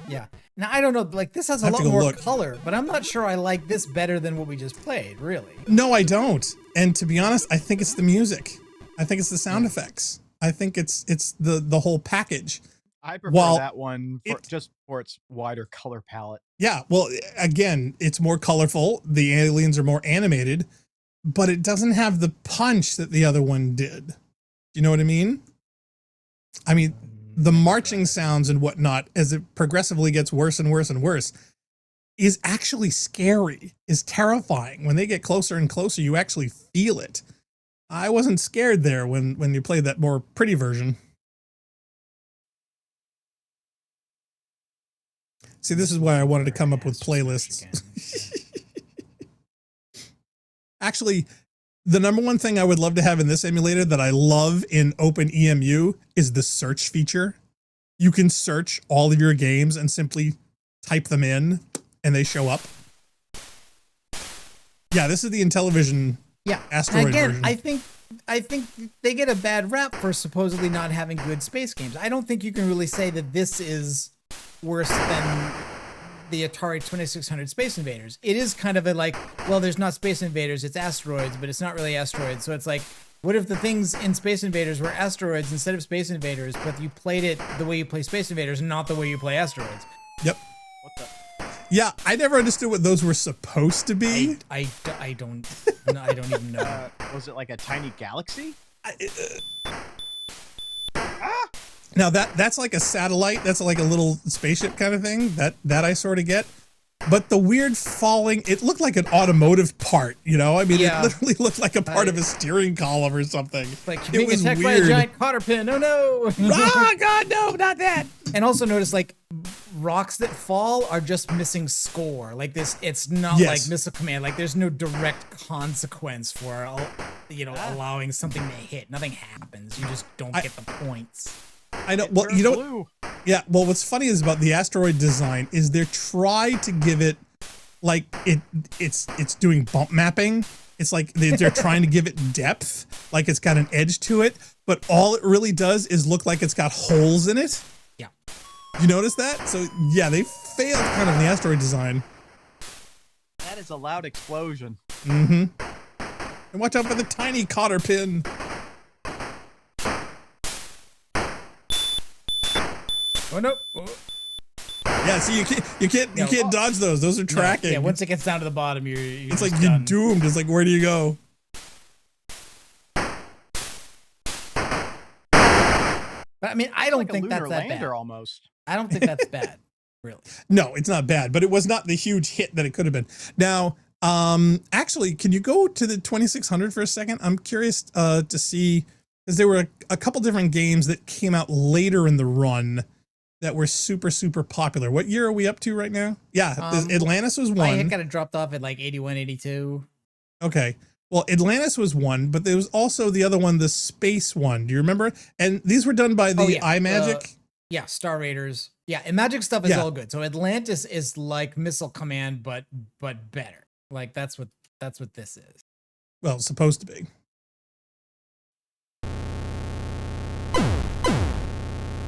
Yeah. Now I don't know, like this has a lot more color, but I'm not sure I like this better than what we just played, really. No, I don't. And to be honest, I think it's the music. I think it's the sound effects. I think it's the whole package. I prefer that one just for its wider color palette. Yeah, well, again, it's more colorful. The aliens are more animated. But it doesn't have the punch that the other one did. Do you know what I mean? I mean, the marching sounds and whatnot, as it progressively gets worse and worse and worse, is actually scary, is terrifying. When they get closer and closer, you actually feel it. I wasn't scared there when you played that more pretty version. See, this is why I wanted to come up with playlists. Actually, the number one thing I would love to have in this emulator that I love in OpenEMU is the search feature. You can search all of your games and simply type them in and they show up. Yeah, this is the Intellivision Asteroid version. I think they get a bad rap for supposedly not having good space games. I don't think you can really say that this is worse than the Atari 2600 Space Invaders. It is kind of a like, well, there's not Space Invaders, it's asteroids, but it's not really asteroids. So it's like, what if the things in Space Invaders were asteroids instead of Space Invaders, but you played it the way you play Space Invaders and not the way you play asteroids? Yep. What the? Yeah, I never understood what those were supposed to be. I don't even know. Was it like a tiny galaxy? Now that's like a satellite. That's like a little spaceship kind of thing. That I sort of get. But the weird falling, it looked like an automotive part, you know? I mean, it literally looked like a part of a steering column or something. Like being attacked by a giant cotter pin. Oh no! Oh God, no, not that. And also notice like rocks that fall are just missing score. Like this, it's not like Missile Command. Like there's no direct consequence for allowing something to hit. Nothing happens. You just don't get the points. I know. Well, yeah. Well, what's funny is about the asteroid design is they're trying to give it like it's doing bump mapping. It's like they're trying to give it depth, like it's got an edge to it, but all it really does is look like it's got holes in it. Yeah. You notice that? So yeah, they failed kind of in the asteroid design. That is a loud explosion. Mm-hmm. And watch out for the tiny cotter pin. Oh no. Oh. Yeah, see, you can't dodge those. Those are tracking. Yeah, once it gets down to the bottom, you're it's like you're doomed. It's like, where do you go? But I mean, I don't think that's that bad. Almost. I don't think that's bad, really. No, it's not bad, but it was not the huge hit that it could have been. Now, actually, can you go to the 2600 for a second? I'm curious to see, because there were a couple different games that came out later in the run that were super, super popular. What year are we up to right now? Yeah, Atlantis was one. I got it dropped off at like 81, 82. Okay. Well, Atlantis was one, but there was also the other one, the space one. Do you remember? And these were done by the iMagic. Yeah, Star Raiders. Yeah, and Magic stuff is all good. So Atlantis is like Missile Command, but better. Like that's what this is. Well, it's supposed to be.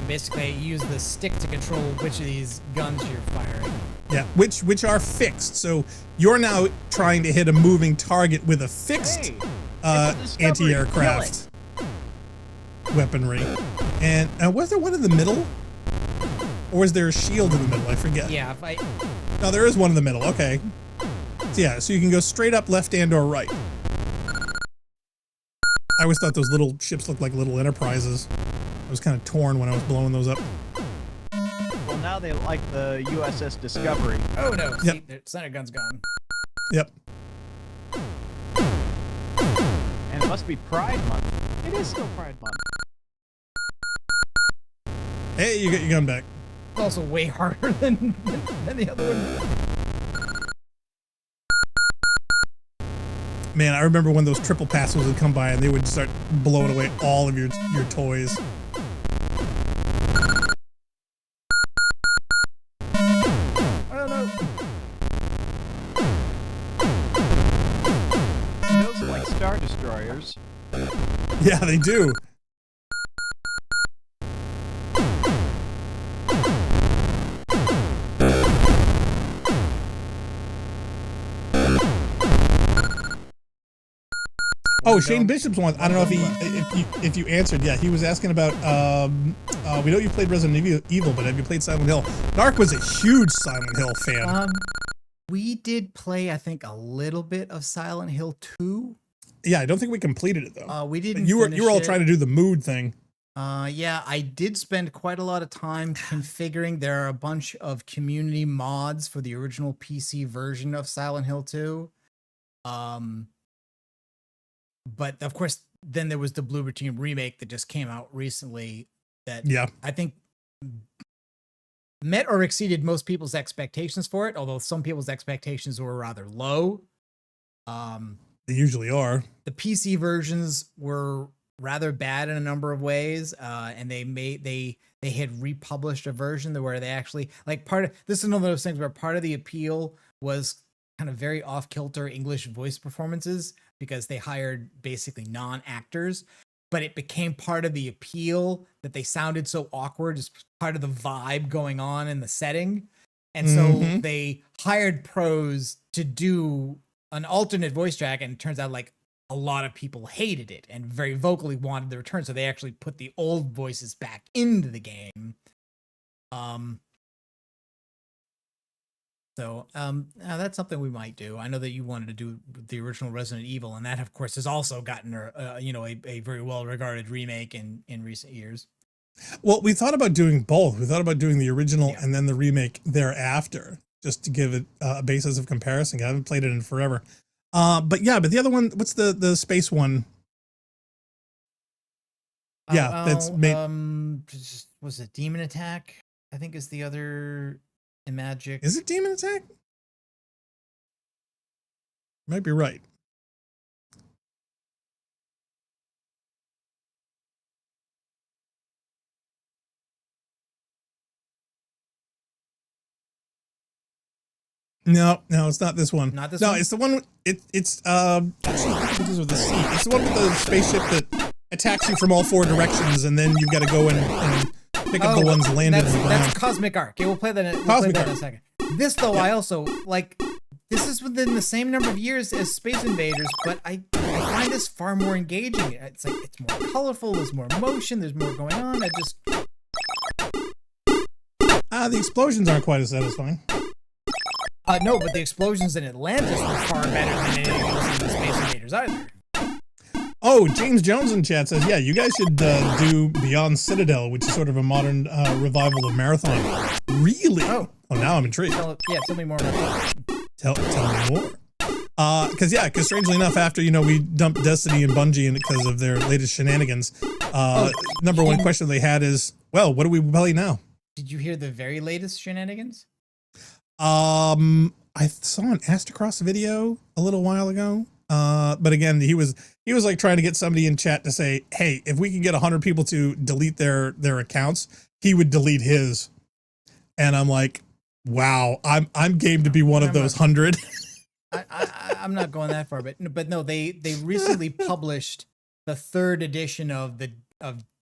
Basically, you use the stick to control which of these guns you're firing. Yeah, which are fixed. So you're now trying to hit a moving target with a fixed anti-aircraft weaponry. And was there one in the middle? Or is there a shield in the middle? I forget. Yeah, No, there is one in the middle. Okay. So yeah, so you can go straight up, left, and or right. I always thought those little ships looked like little Enterprises. I was kind of torn when I was blowing those up. Well, now they like the USS Discovery. Oh no! Yep. See, the center gun's gone. Yep. And it must be Pride Month. It is still Pride Month. Hey, you got your gun back. It's also way harder than the other one. Man, I remember when those triple passes would come by and they would start blowing away all of your toys. Oh no! Those are like Star Destroyers. Yeah, they do. Oh, Shane Bishop's one. I don't know if you answered. Yeah, he was asking about. We know you played Resident Evil, but have you played Silent Hill? Narc was a huge Silent Hill fan. We did play, I think, a little bit of Silent Hill 2. Yeah, I don't think we completed it though. We didn't. You were all trying to do the mood thing. Yeah, I did spend quite a lot of time configuring. There are a bunch of community mods for the original PC version of Silent Hill 2. But of course, then there was the Bloober Team remake that just came out recently that I think met or exceeded most people's expectations for it, although some people's expectations were rather low. They usually are. The PC versions were rather bad in a number of ways, and they had republished a version where they actually this is one of those things where part of the appeal was kind of very off-kilter English voice performances because they hired basically non-actors, but it became part of the appeal that they sounded so awkward as part of the vibe going on in the setting. And so they hired pros to do an alternate voice track, and it turns out like a lot of people hated it and very vocally wanted the return. So they actually put the old voices back into the game. So that's something we might do. I know that you wanted to do the original Resident Evil, and that, of course, has also gotten a very well-regarded remake in recent years. Well, we thought about doing both. We thought about doing the original and then the remake thereafter, just to give it a basis of comparison. I haven't played it in forever. But the other one, what's the space one? Yeah, that's made. Was it Demon Attack? I think is the other. Magic. Is it Demon Attack? Might be right. No, it's not this one. Not this no, one? it's the one. It's actually I think it was with the C. It's the one with the spaceship that attacks you from all four directions, and then you've got to go and pick up the ones landed on the ground. That's Cosmic Arc. Okay, we'll play that in a second. This, though, I also, like, this is within the same number of years as Space Invaders, but I find this far more engaging. It's like, it's more colorful, there's more motion, there's more going on. The explosions aren't quite as satisfying. No, but the explosions in Atlantis were far better than anything else in the Space Invaders either. Oh, James Jones in chat says, yeah, you guys should do Beyond Citadel, which is sort of a modern revival of Marathon. Really? Oh, now I'm intrigued. Tell me more about that. Tell me more. Because strangely enough, after, we dumped Destiny and Bungie because of their latest shenanigans, number one question they had is, well, what do we play now? Did you hear the very latest shenanigans? I saw an Astacross video a little while ago. But again, he was like trying to get somebody in chat to say, hey, if we can get 100 people to delete their accounts, he would delete his. And I'm like, wow, I'm game to be one of those 100. I'm not going that far, but no, they recently published the 3rd edition of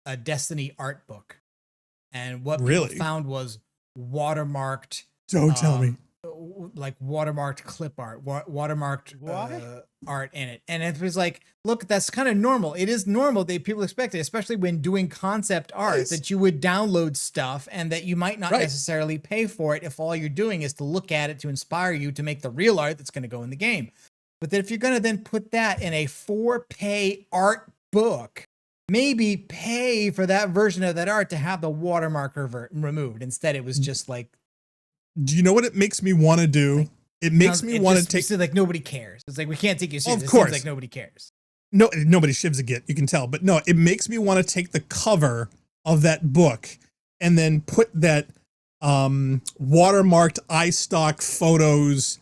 a Destiny art book. And what people found was watermarked. Don't tell me. Like watermarked clip art, watermarked art in it. And it was like, look, that's kind of normal. It is normal that people expect it, especially when doing concept art, that you would download stuff and that you might not necessarily pay for it if all you're doing is to look at it to inspire you to make the real art that's going to go in the game. But that if you're going to then put that in a 4-pay art book, maybe pay for that version of that art to have the watermark removed. Instead, it was just like, do you know what it makes me want to do? It makes me want to take... like nobody cares. It's like, we can't take you seriously. Of course. It seems like nobody cares. No, nobody shivs a git, you can tell. But no, it makes me want to take the cover of that book and then put that watermarked iStock photos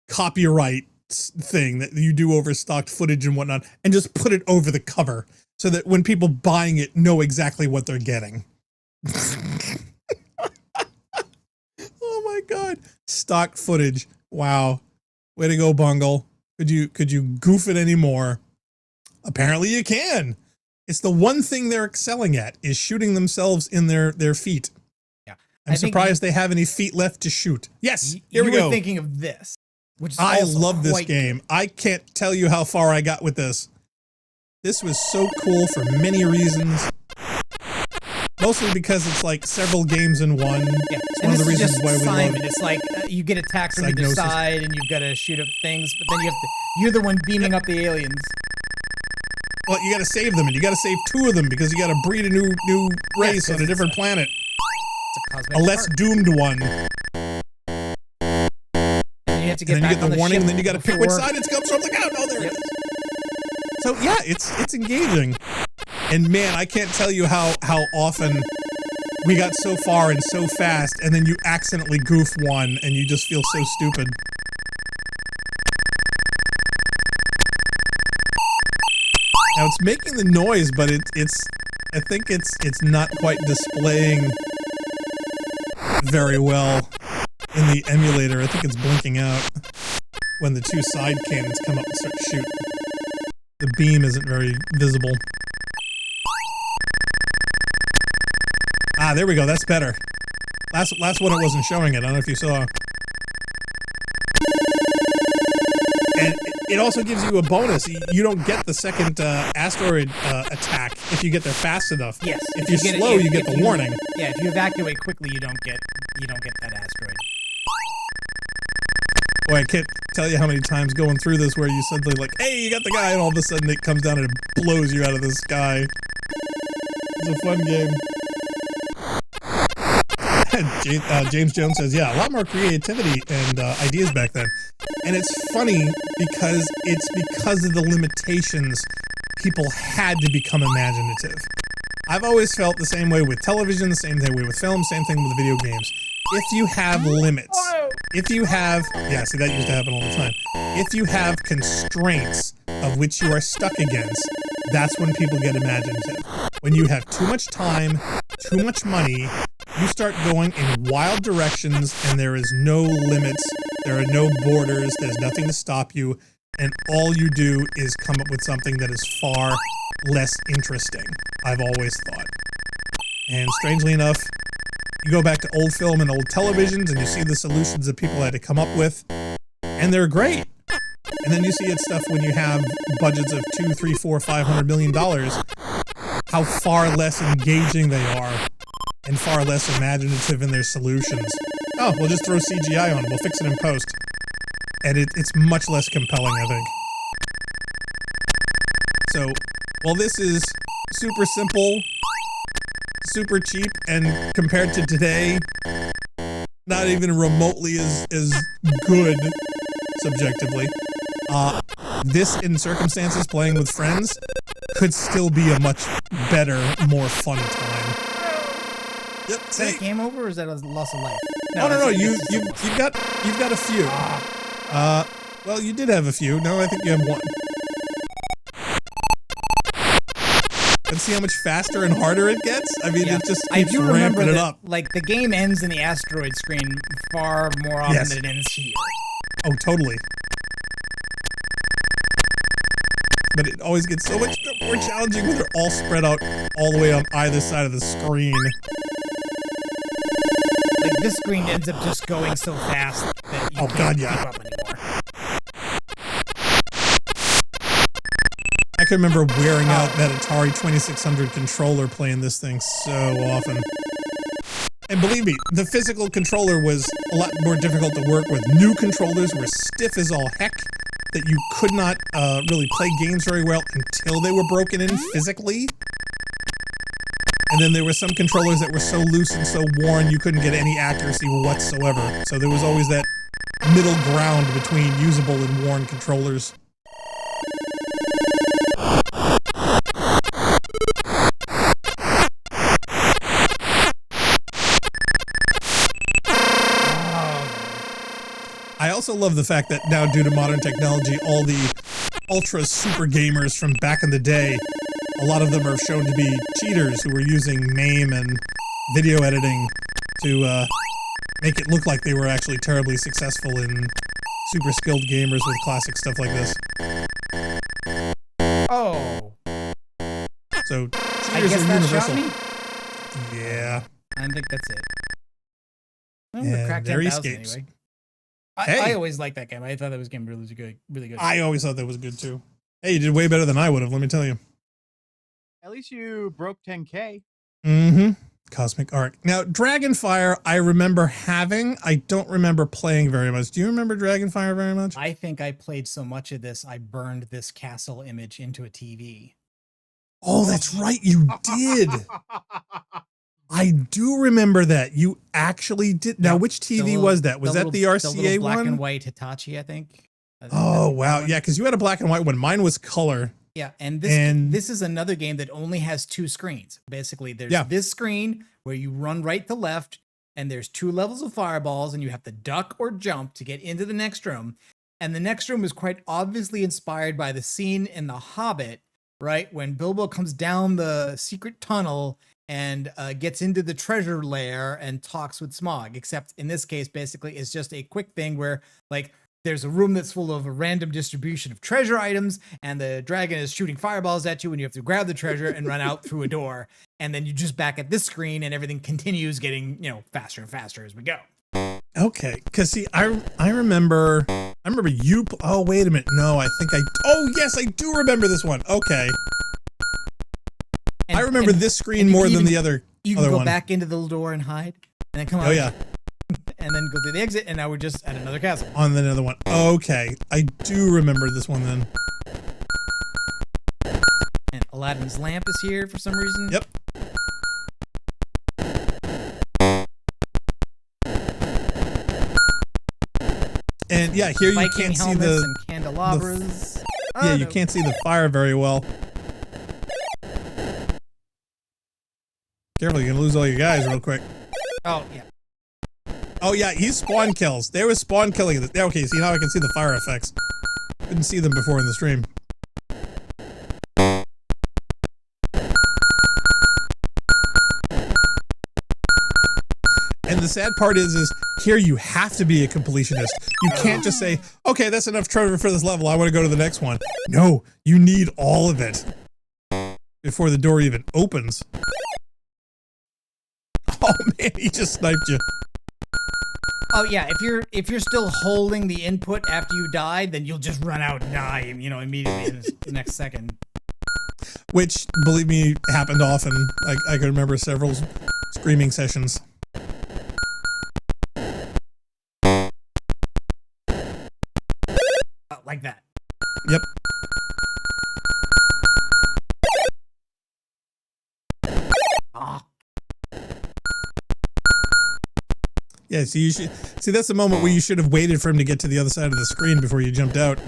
copyright thing that you do over stocked footage and whatnot, and just put it over the cover so that when people buying it know exactly what they're getting. Oh my God. Stock footage. Wow. Way to go, Bungle. Could you goof it anymore? Apparently you can. It's the one thing they're excelling at, is shooting themselves in their feet. Yeah. I'm surprised they have any feet left to shoot. Yes. Here we go. You were thinking of this, which is I love this game. I can't tell you how far I got with this. This was so cool for many reasons. Mostly because it's like several games in one. Yeah. It's one of the reasons why we love it. It's like you get attacked from either side and you've got to shoot up things, but then you're the one beaming up the aliens. Well, you got to save them, and you got to save 2 of them because you got to breed a new race on a different planet. A less doomed one. You have to get and then back you get the warning, and then you got to pick which side it comes from. Like, oh no, there it is. So yeah, it's engaging. And man, I can't tell you how often we got so far and so fast, and then you accidentally goof one, and you just feel so stupid. Now it's making the noise, but I think it's not quite displaying very well in the emulator. I think it's blinking out when the 2 side cannons come up and start to shoot. The beam isn't very visible. Ah, there we go. That's better. Last one it wasn't showing it. I don't know if you saw. And it also gives you a bonus. You don't get the second asteroid attack if you get there fast enough. Yes. If you're slow, you get the warning. Yeah, if you evacuate quickly, you don't get that asteroid. Boy, I can't tell you how many times going through this where you suddenly like, hey, you got the guy, and all of a sudden it comes down and it blows you out of the sky. It's a fun game. James Jones says, yeah, a lot more creativity and ideas back then. And it's funny because of the limitations people had to become imaginative. I've always felt the same way with television, the same way with film, same thing with video games. If you have limits, if you have, yeah, see, that used to happen all the time. If you have constraints of which you are stuck against, that's when people get imaginative. When you have too much time, too much money, you start going in wild directions and there is no limits There are no borders. There's nothing to stop you. And all you do is come up with something that is far less interesting, I've always thought. And strangely enough, you go back to old film and old televisions and you see the solutions that people had to come up with, and they're great. And then you see it stuff when you have budgets of $200, $300, $400, $500 million, how far less engaging they are and far less imaginative in their solutions. Oh, we'll just throw CGI on it. We'll fix it in post. And it's much less compelling, I think. So, while this is super simple, super cheap, and compared to today, not even remotely as good, subjectively, this, in circumstances, playing with friends, could still be a much better, more fun time. Yep. Is that a game over, or is that a loss of life? No. You've got a few. Well, you did have a few. No, I think you have one. And see how much faster and harder it gets? I mean, it just keeps ramping it up. Like, the game ends in the asteroid screen far more often than it ends here. Oh, totally. But it always gets so much more challenging when they're all spread out all the way on either side of the screen. Like, this screen ends up just going so fast that you can't keep up anymore. I can remember wearing out that Atari 2600 controller playing this thing so often. And believe me, the physical controller was a lot more difficult to work with. New controllers were stiff as all heck, that you could not really play games very well until they were broken in physically. And then there were some controllers that were so loose and so worn you couldn't get any accuracy whatsoever. So there was always that middle ground between usable and worn controllers. I also love the fact that now, due to modern technology, all the ultra super gamers from back in the day, a lot of them are shown to be cheaters who were using MAME and video editing to make it look like they were actually terribly successful in super skilled gamers with classic stuff like this. Oh. So, I cheaters guess are that universal. shot me? Yeah. I think that's it. Well, And we cracked there he 10,000 escapes. anyway. Hey. I always liked that game. I thought that was game really good. Really good. I always thought that was good too. Hey, you did way better than I would have, let me tell you. At least you broke 10K. Mm-hmm. Cosmic Arc. Now, Dragonfire, I remember having. I don't remember playing very much. Do you remember Dragonfire very much? I think I played so much of this, I burned this castle image into a TV. Oh, that's right. You did. I do remember that. You actually did. Now, which TV was that? Was that the RCA the little black one? and white Hitachi, I think. Oh, wow. Yeah, because you had a black and white one. Mine was color. Yeah, and this is another game that only has two screens. Basically, there's this screen where you run right to left, and there's two levels of fireballs, and you have to duck or jump to get into the next room. And the next room is quite obviously inspired by the scene in The Hobbit, right? When Bilbo comes down the secret tunnel and gets into the treasure lair and talks with Smaug. Except in this case, basically, it's just a quick thing where, like, there's a room that's full of a random distribution of treasure items, and the dragon is shooting fireballs at you, and you have to grab the treasure and run out through a door. And then you just back at this screen, and everything continues getting, faster and faster as we go. Okay, because see, I remember you. Oh, wait a minute. No, oh, yes, I do remember this one. Okay. I remember this screen more than the other. You can go back into the little door and hide, and then come out. Oh, yeah. And then go through the exit, and now we're just at another castle. On another one. Okay. I do remember this one then. And Aladdin's lamp is here for some reason. Yep. And yeah, here you can't see the and candelabras. You can't see the fire very well. Careful, you're gonna lose all your guys real quick. Oh, yeah. Oh, yeah, he's spawn kills. There was spawn killing. Okay, see, now I can see the fire effects. Couldn't see them before in the stream. And the sad part is here you have to be a completionist. You can't just say, okay, that's enough treasure for this level. I want to go to the next one. No, you need all of it before the door even opens. Oh man, he just sniped you. Oh yeah, if you're still holding the input after you died, then you'll just run out and die, immediately in the next second. Which, believe me, happened often. I can remember several screaming sessions. Like that. Yep. Ah. Yeah, so you should see that's the moment where you should have waited for him to get to the other side of the screen before you jumped out.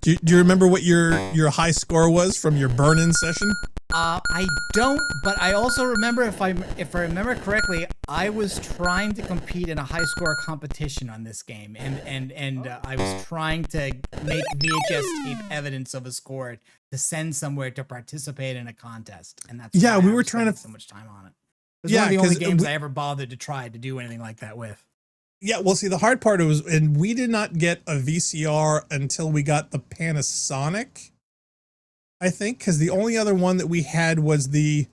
Do you remember what your high score was from your burn-in session? I don't, but I also remember, if I remember correctly, I was trying to compete in a high score competition on this game, and I was trying to make VHS tape evidence of a score to send somewhere to participate in a contest, and that's yeah, why we I were was trying to spending so much time on it. It was one of the only games I ever bothered to try to do anything like that with. Yeah, well, see, the hard part was, and we did not get a VCR until we got the Panasonic, I think, because the only other one that we had was the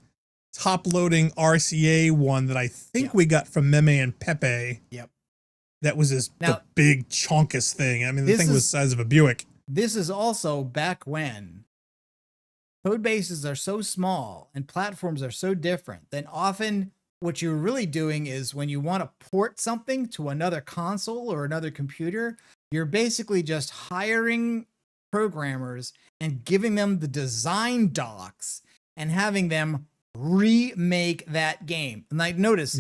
top-loading RCA one that I think we got from Meme and Pepe. Yep. That was the big chonkus thing. I mean, the thing was the size of a Buick. This is also back when code bases are so small and platforms are so different, then often what you're really doing is when you want to port something to another console or another computer, you're basically just hiring programmers and giving them the design docs and having them remake that game. And like, notice,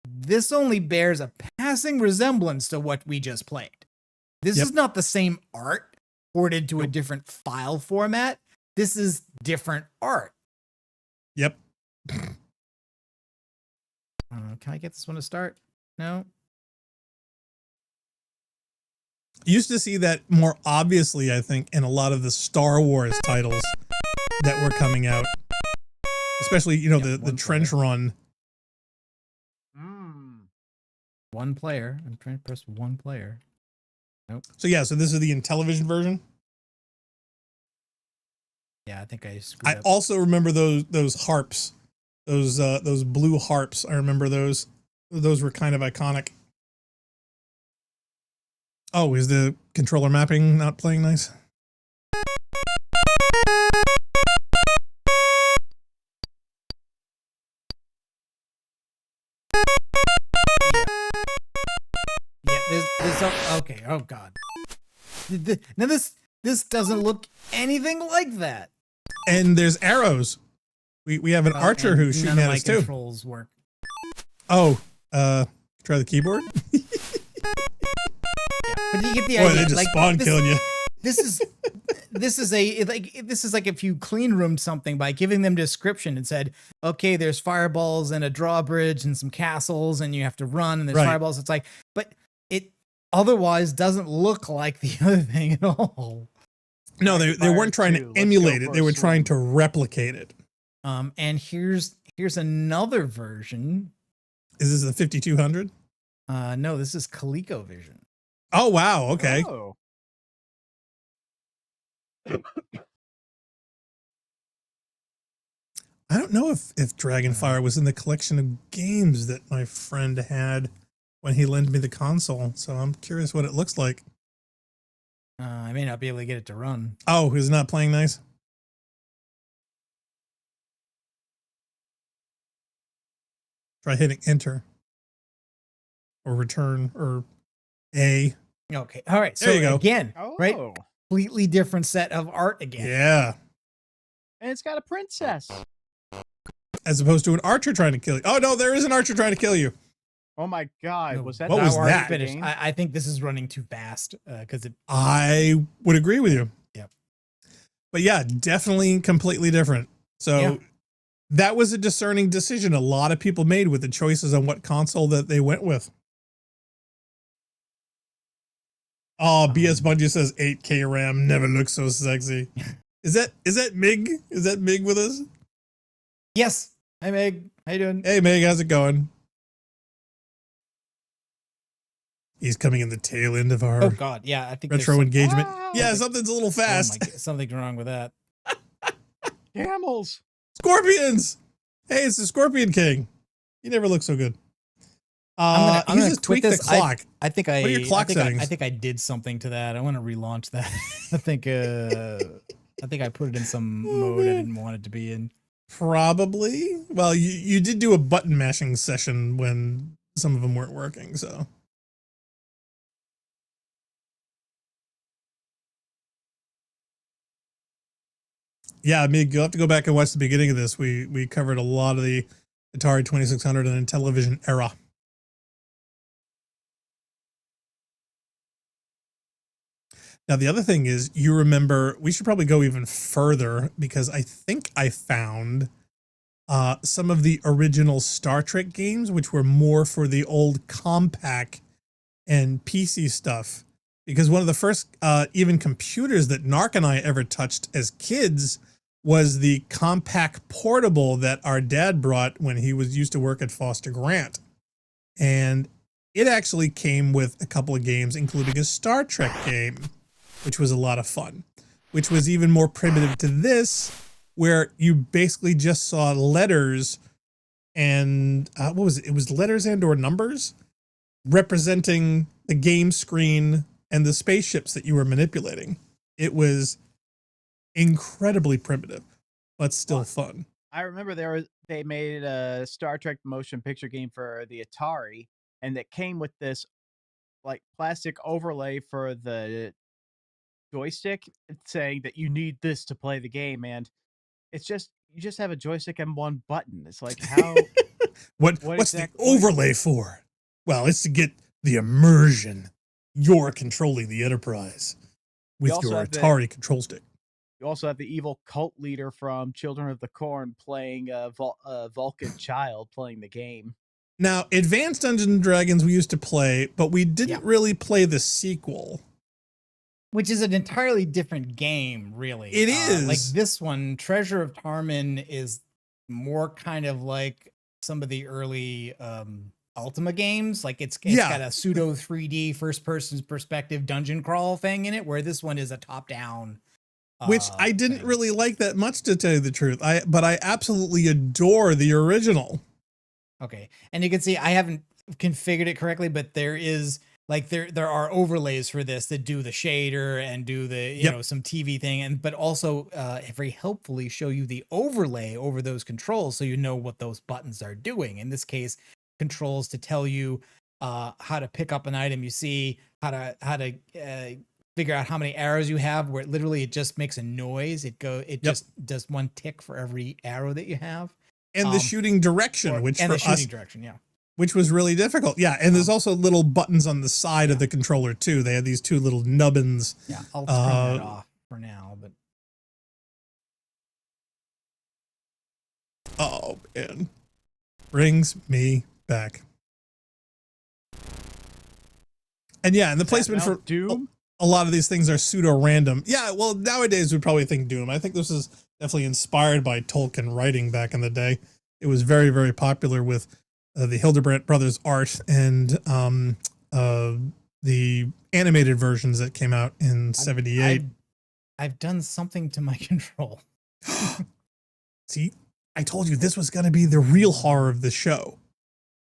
this only bears a passing resemblance to what we just played. This is not the same art ported to a different file format. This is different art. Yep. Can I get this one to start? No. You used to see that more obviously, I think, in a lot of the Star Wars titles that were coming out, especially the Trench Run. One player. I'm trying to press one player. Nope. So yeah, so this is the Intellivision version. Yeah, I think I screwed up. I also remember those harps. Those blue harps. I remember those. Those were kind of iconic. Oh, is the controller mapping not playing nice? Yeah, this okay. Oh God. Now this doesn't look anything like that. And there's arrows. We have an archer who's shooting at us too. Controls work. Oh, try the keyboard. Yeah, but you get the Boy, idea. they just spawn killing you. This is like if you clean roomed something by giving them description and said, okay, there's fireballs and a drawbridge and some castles and you have to run and there's fireballs. It's like, but it otherwise doesn't look like the other thing at all. No, they weren't trying to emulate it. They were trying to replicate it. And here's another version. Is this the 5200? No, this is ColecoVision. Oh wow, okay. Oh. I don't know if Dragonfire was in the collection of games that my friend had when he lent me the console, so I'm curious what it looks like. I may not be able to get it to run. Oh, is it not playing nice? Try hitting enter or return or A. Okay. All right. So there you go. Again, right? Completely different set of art again. Yeah. And it's got a princess. As opposed to an archer trying to kill you. Oh no, there is an archer trying to kill you. Oh my God. No, Was that what was that? Finished. I think this is running too fast because I would agree with you. Yep. But yeah, definitely completely different. So that was a discerning decision a lot of people made with the choices on what console that they went with. Oh, BS Bungie says 8K RAM never looks so sexy. Is that Mig? Is that Mig with us? Yes. Hey Meg, how you doing? Hey Meg, how's it going? He's coming in the tail end of our Oh God, yeah, I think retro engagement. Wow. Yeah, something's a little fast. Something's wrong with that. Camels. Scorpions. Hey, it's the Scorpion King. You never look so good. I'm he gonna just quit tweak the this. clock. I think What are your clock settings? I think I did something to that. I want to relaunch that. I think I put it in some mode I didn't want it to be in. Probably. Well, you did do a button mashing session when some of them weren't working, so. Yeah, I mean, you'll have to go back and watch the beginning of this. We covered a lot of the Atari 2600 and Intellivision era. Now, the other thing is, you remember, we should probably go even further because I think I found some of the original Star Trek games, which were more for the old Compaq and PC stuff. Because one of the first even computers that Narc and I ever touched as kids was the Compaq Portable that our dad brought when he was used to work at Foster Grant. And it actually came with a couple of games, including a Star Trek game, which was a lot of fun, which was even more primitive to this, where you basically just saw letters and what was it? It was letters and or numbers representing the game screen and the spaceships that you were manipulating. It was incredibly primitive, but still fun. I remember they made a Star Trek motion picture game for the Atari, and that came with this like plastic overlay for the joystick saying that you need this to play the game, and it's just you just have a joystick and one button. It's like how what's exactly the overlay for? Well, it's to get the immersion. You're controlling the Enterprise with your Atari control stick. You also have the evil cult leader from Children of the Corn playing a Vulcan child playing the game. Now, Advanced Dungeons and Dragons we used to play, but we didn't really play the sequel. Which is an entirely different game, really. It is. Like this one, Treasure of Tarman, is more kind of like some of the early Ultima games. Like it's got a pseudo 3D first person perspective dungeon crawl thing in it, where this one is a top down. Which I didn't really like that much, to tell you the truth. But I absolutely adore the original. Okay, and you can see I haven't configured it correctly, but there is like there are overlays for this that do the shader and do the you know some TV thing, and but also very helpfully show you the overlay over those controls, so you know what those buttons are doing. In this case, controls to tell you how to pick up an item you see, how to figure out how many arrows you have, where it just makes a noise. It just does one tick for every arrow that you have. And the shooting direction, which was really difficult. Yeah, and there's also little buttons on the side of the controller too. They had these two little nubbins. Yeah, I'll turn that off for now. But oh man, brings me back. And yeah, and the placement for Doom. A lot of these things are pseudo random. Yeah, well, nowadays we'd probably think Doom. I think this is definitely inspired by Tolkien writing back in the day. It was very, very popular with the Hildebrandt brothers art and the animated versions that came out in '78. I've done something to my control. See, I told you this was going to be the real horror of the show.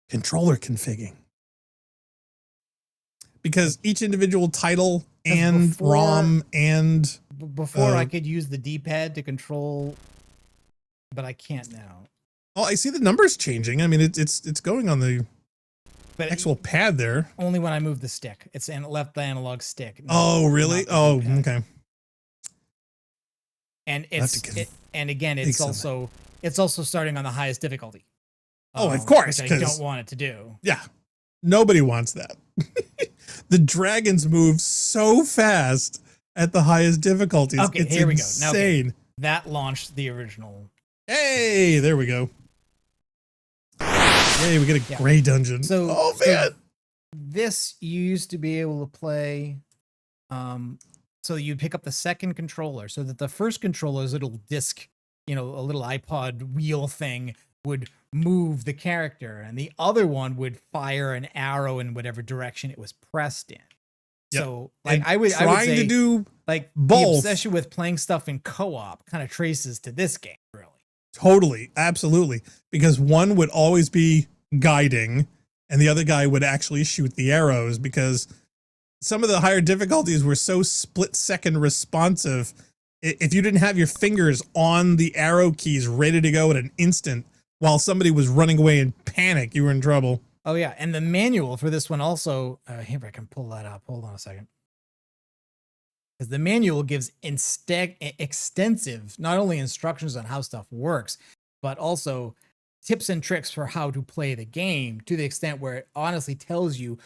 Controller configuring. Because each individual title and ROM and... Before I could use the D-pad to control, but I can't now. Oh, I see the numbers changing. I mean, it's going on the actual pad there. Only when I move the stick. It's left the analog stick. Oh, really? Oh, okay. And it's also starting on the highest difficulty. Oh, of course. Which I don't want it to do. Yeah. Nobody wants that. The dragons move so fast at the highest difficulties. Okay, it's here we insane. go. Now, okay, that launched the original. Hey, there we go. Yay, we get a gray dungeon. Oh man. This you used to be able to play so you pick up the second controller, so that the first controller's little disc, a little iPod wheel thing would move the character, and the other one would fire an arrow in whatever direction it was pressed in. Yep. So like I would say to do like both. The obsession with playing stuff in co-op kind of traces to this game, really. Totally, absolutely, because one would always be guiding and the other guy would actually shoot the arrows, because some of the higher difficulties were so split-second responsive. If you didn't have your fingers on the arrow keys ready to go at an instant while somebody was running away in panic, you were in trouble. Oh, yeah. And the manual for this one also, here, I can pull that up. Hold on a second. Because the manual gives extensive, not only instructions on how stuff works, but also tips and tricks for how to play the game, to the extent where it honestly tells you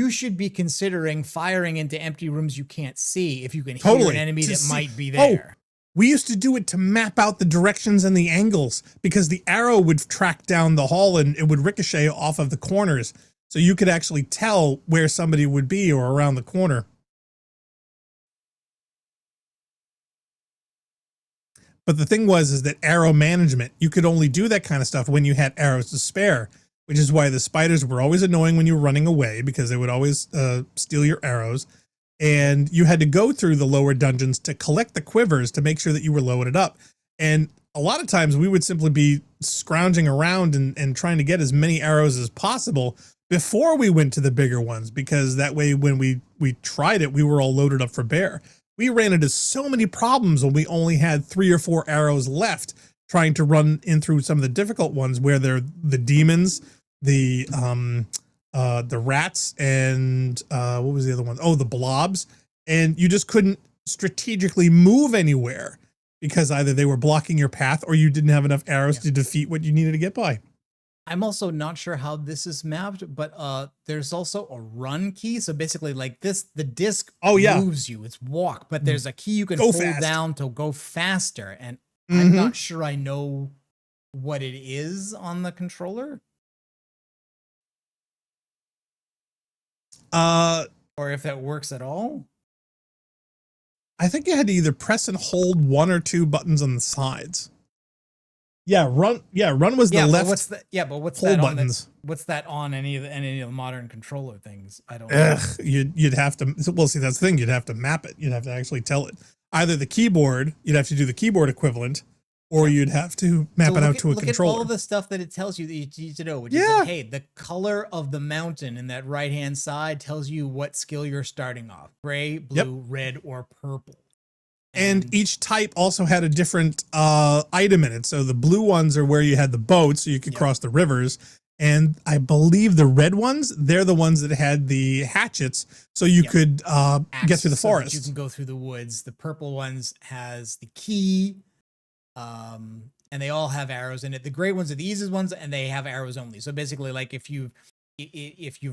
should be considering firing into empty rooms you can't see if you can hear an enemy that might be there. We used to do it to map out the directions and the angles, because the arrow would track down the hall and it would ricochet off of the corners. So you could actually tell where somebody would be or around the corner. But the thing is that arrow management, you could only do that kind of stuff when you had arrows to spare, which is why the spiders were always annoying when you were running away, because they would always steal your arrows. And you had to go through the lower dungeons to collect the quivers to make sure that you were loaded up. And a lot of times we would simply be scrounging around and trying to get as many arrows as possible before we went to the bigger ones, because that way when we tried it, we were all loaded up for bear. We ran into so many problems when we only had 3 or 4 arrows left, trying to run in through some of the difficult ones where they're the demons, the rats, and what was the other one? Oh, the blobs. And you just couldn't strategically move anywhere because either they were blocking your path or you didn't have enough arrows to defeat what you needed to get by. I'm also not sure how this is mapped, but there's also a run key. So basically like this, the disc moves you, it's walk, but there's a key you can hold down to go faster. And I'm not sure I know what it is on the controller. Or if that works at all. I think you had to either press and hold 1 or 2 buttons on the sides. Run was the left. What's that buttons. What's that on any of the modern controller things? I don't know. You'd have to, well, see, that's the thing. You'd have to map it. You'd have to actually tell it. Either the keyboard, you'd have to do the keyboard equivalent, or you'd have to map it out to a controller. Look at all the stuff that it tells you that you need to know, which is that, hey, the color of the mountain in that right-hand side tells you what skill you're starting off. Gray, blue, red, or purple. And each type also had a different item in it. So the blue ones are where you had the boats, so you could cross the rivers. And I believe the red ones, they're the ones that had the hatchets, so you could get through the forest. You can go through the woods. The purple ones has the key, and they all have arrows in it. The gray ones are the easiest ones, and they have arrows only. So basically, like if you've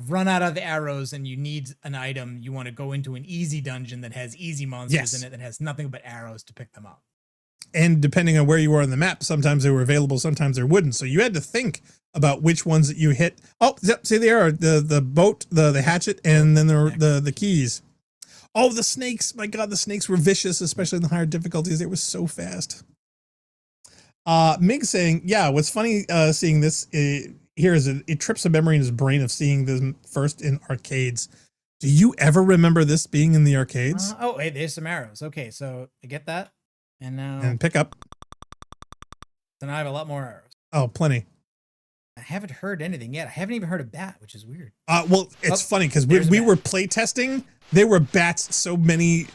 run out of arrows and you need an item, you want to go into an easy dungeon that has easy monsters in it that has nothing but arrows to pick them up. And depending on where you were on the map, sometimes they were available, sometimes they wouldn't. So you had to think about which ones that you hit. Oh, see the arrow, the boat, the hatchet, and then the keys. Oh, the snakes! My God, the snakes were vicious, especially in the higher difficulties. They were so fast. Mig saying, yeah, what's funny seeing this here is it trips a memory in his brain of seeing them first in arcades. Do you ever remember this being in the arcades? Oh, hey, there's some arrows. Okay, so I get that. And now... And pick up. So now I have a lot more arrows. Oh, plenty. I haven't heard anything yet. I haven't even heard a bat, which is weird. Well, it's funny because we were play testing. There were bats so many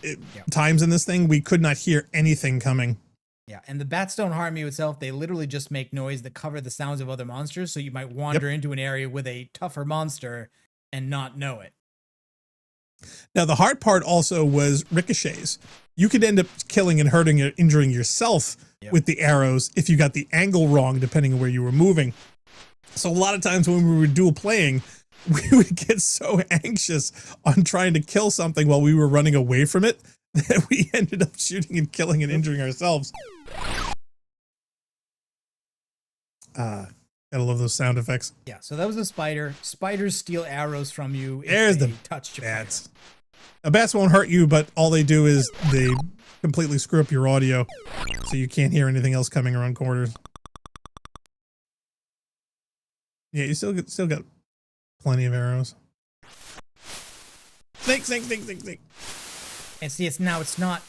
times in this thing, we could not hear anything coming. Yeah, and the bats don't harm you itself. They literally just make noise that cover the sounds of other monsters, so you might wander into an area with a tougher monster and not know it. Now, the hard part also was ricochets. You could end up killing and hurting or injuring yourself with the arrows if you got the angle wrong, depending on where you were moving. So a lot of times when we were dual playing, we would get so anxious on trying to kill something while we were running away from it that we ended up shooting and killing and injuring ourselves. Gotta love those sound effects. Yeah, so that was a spider. Spiders steal arrows from you if There's they the touched your bats. Bats won't hurt you, but all they do is they completely screw up your audio, so you can't hear anything else coming around corners. Yeah, you still got plenty of arrows. Snake, snake, snake, snake, snake. And see, it's not.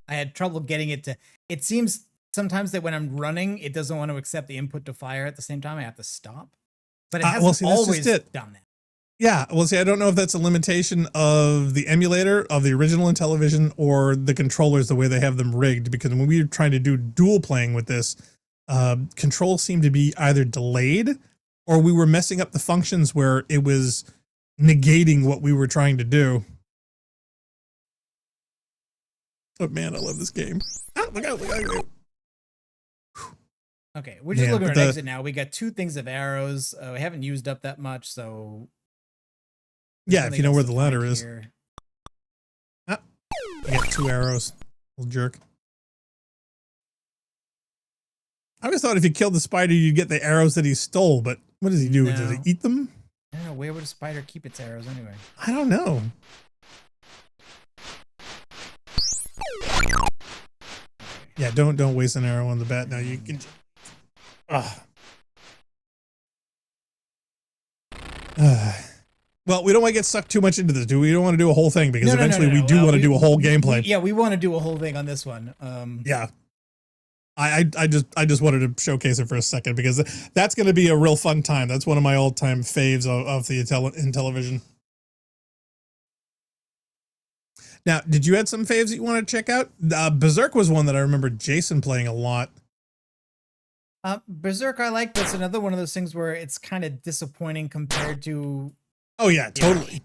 I had trouble getting it to. It seems sometimes that when I'm running, it doesn't want to accept the input to fire at the same time. I have to stop. But it hasn't always done that. Yeah, well, see, I don't know if that's a limitation of the emulator of the original Intellivision or the controllers, the way they have them rigged. Because when we were trying to do dual playing with this, controls seemed to be either delayed or we were messing up the functions where it was negating what we were trying to do. Oh man, I love this game. Ah, look out, look out, look out. Okay, we're just looking at an exit now. We got 2 things of arrows. We haven't used up that much, so... Yeah, if you know where the ladder is. Ah, I got 2 arrows. Little jerk. I always thought if you killed the spider, you'd get the arrows that he stole, but what does he do? No. Does he eat them? I don't know. Where would a spider keep its arrows anyway? I don't know. Yeah, don't waste an arrow on the bat. Now you can. Well, we don't want to get sucked too much into this, do we? We don't want to do a whole thing because eventually we do want to do a whole gameplay. Yeah, we want to do a whole thing on this one. Yeah. I just wanted to showcase it for a second because that's going to be a real fun time. That's one of my all-time faves of the Intellivision. Now, did you have some faves that you want to check out? Berserk was one that I remember Jason playing a lot. Berserk I like. That's another one of those things where it's kind of disappointing compared to... Oh, yeah, totally.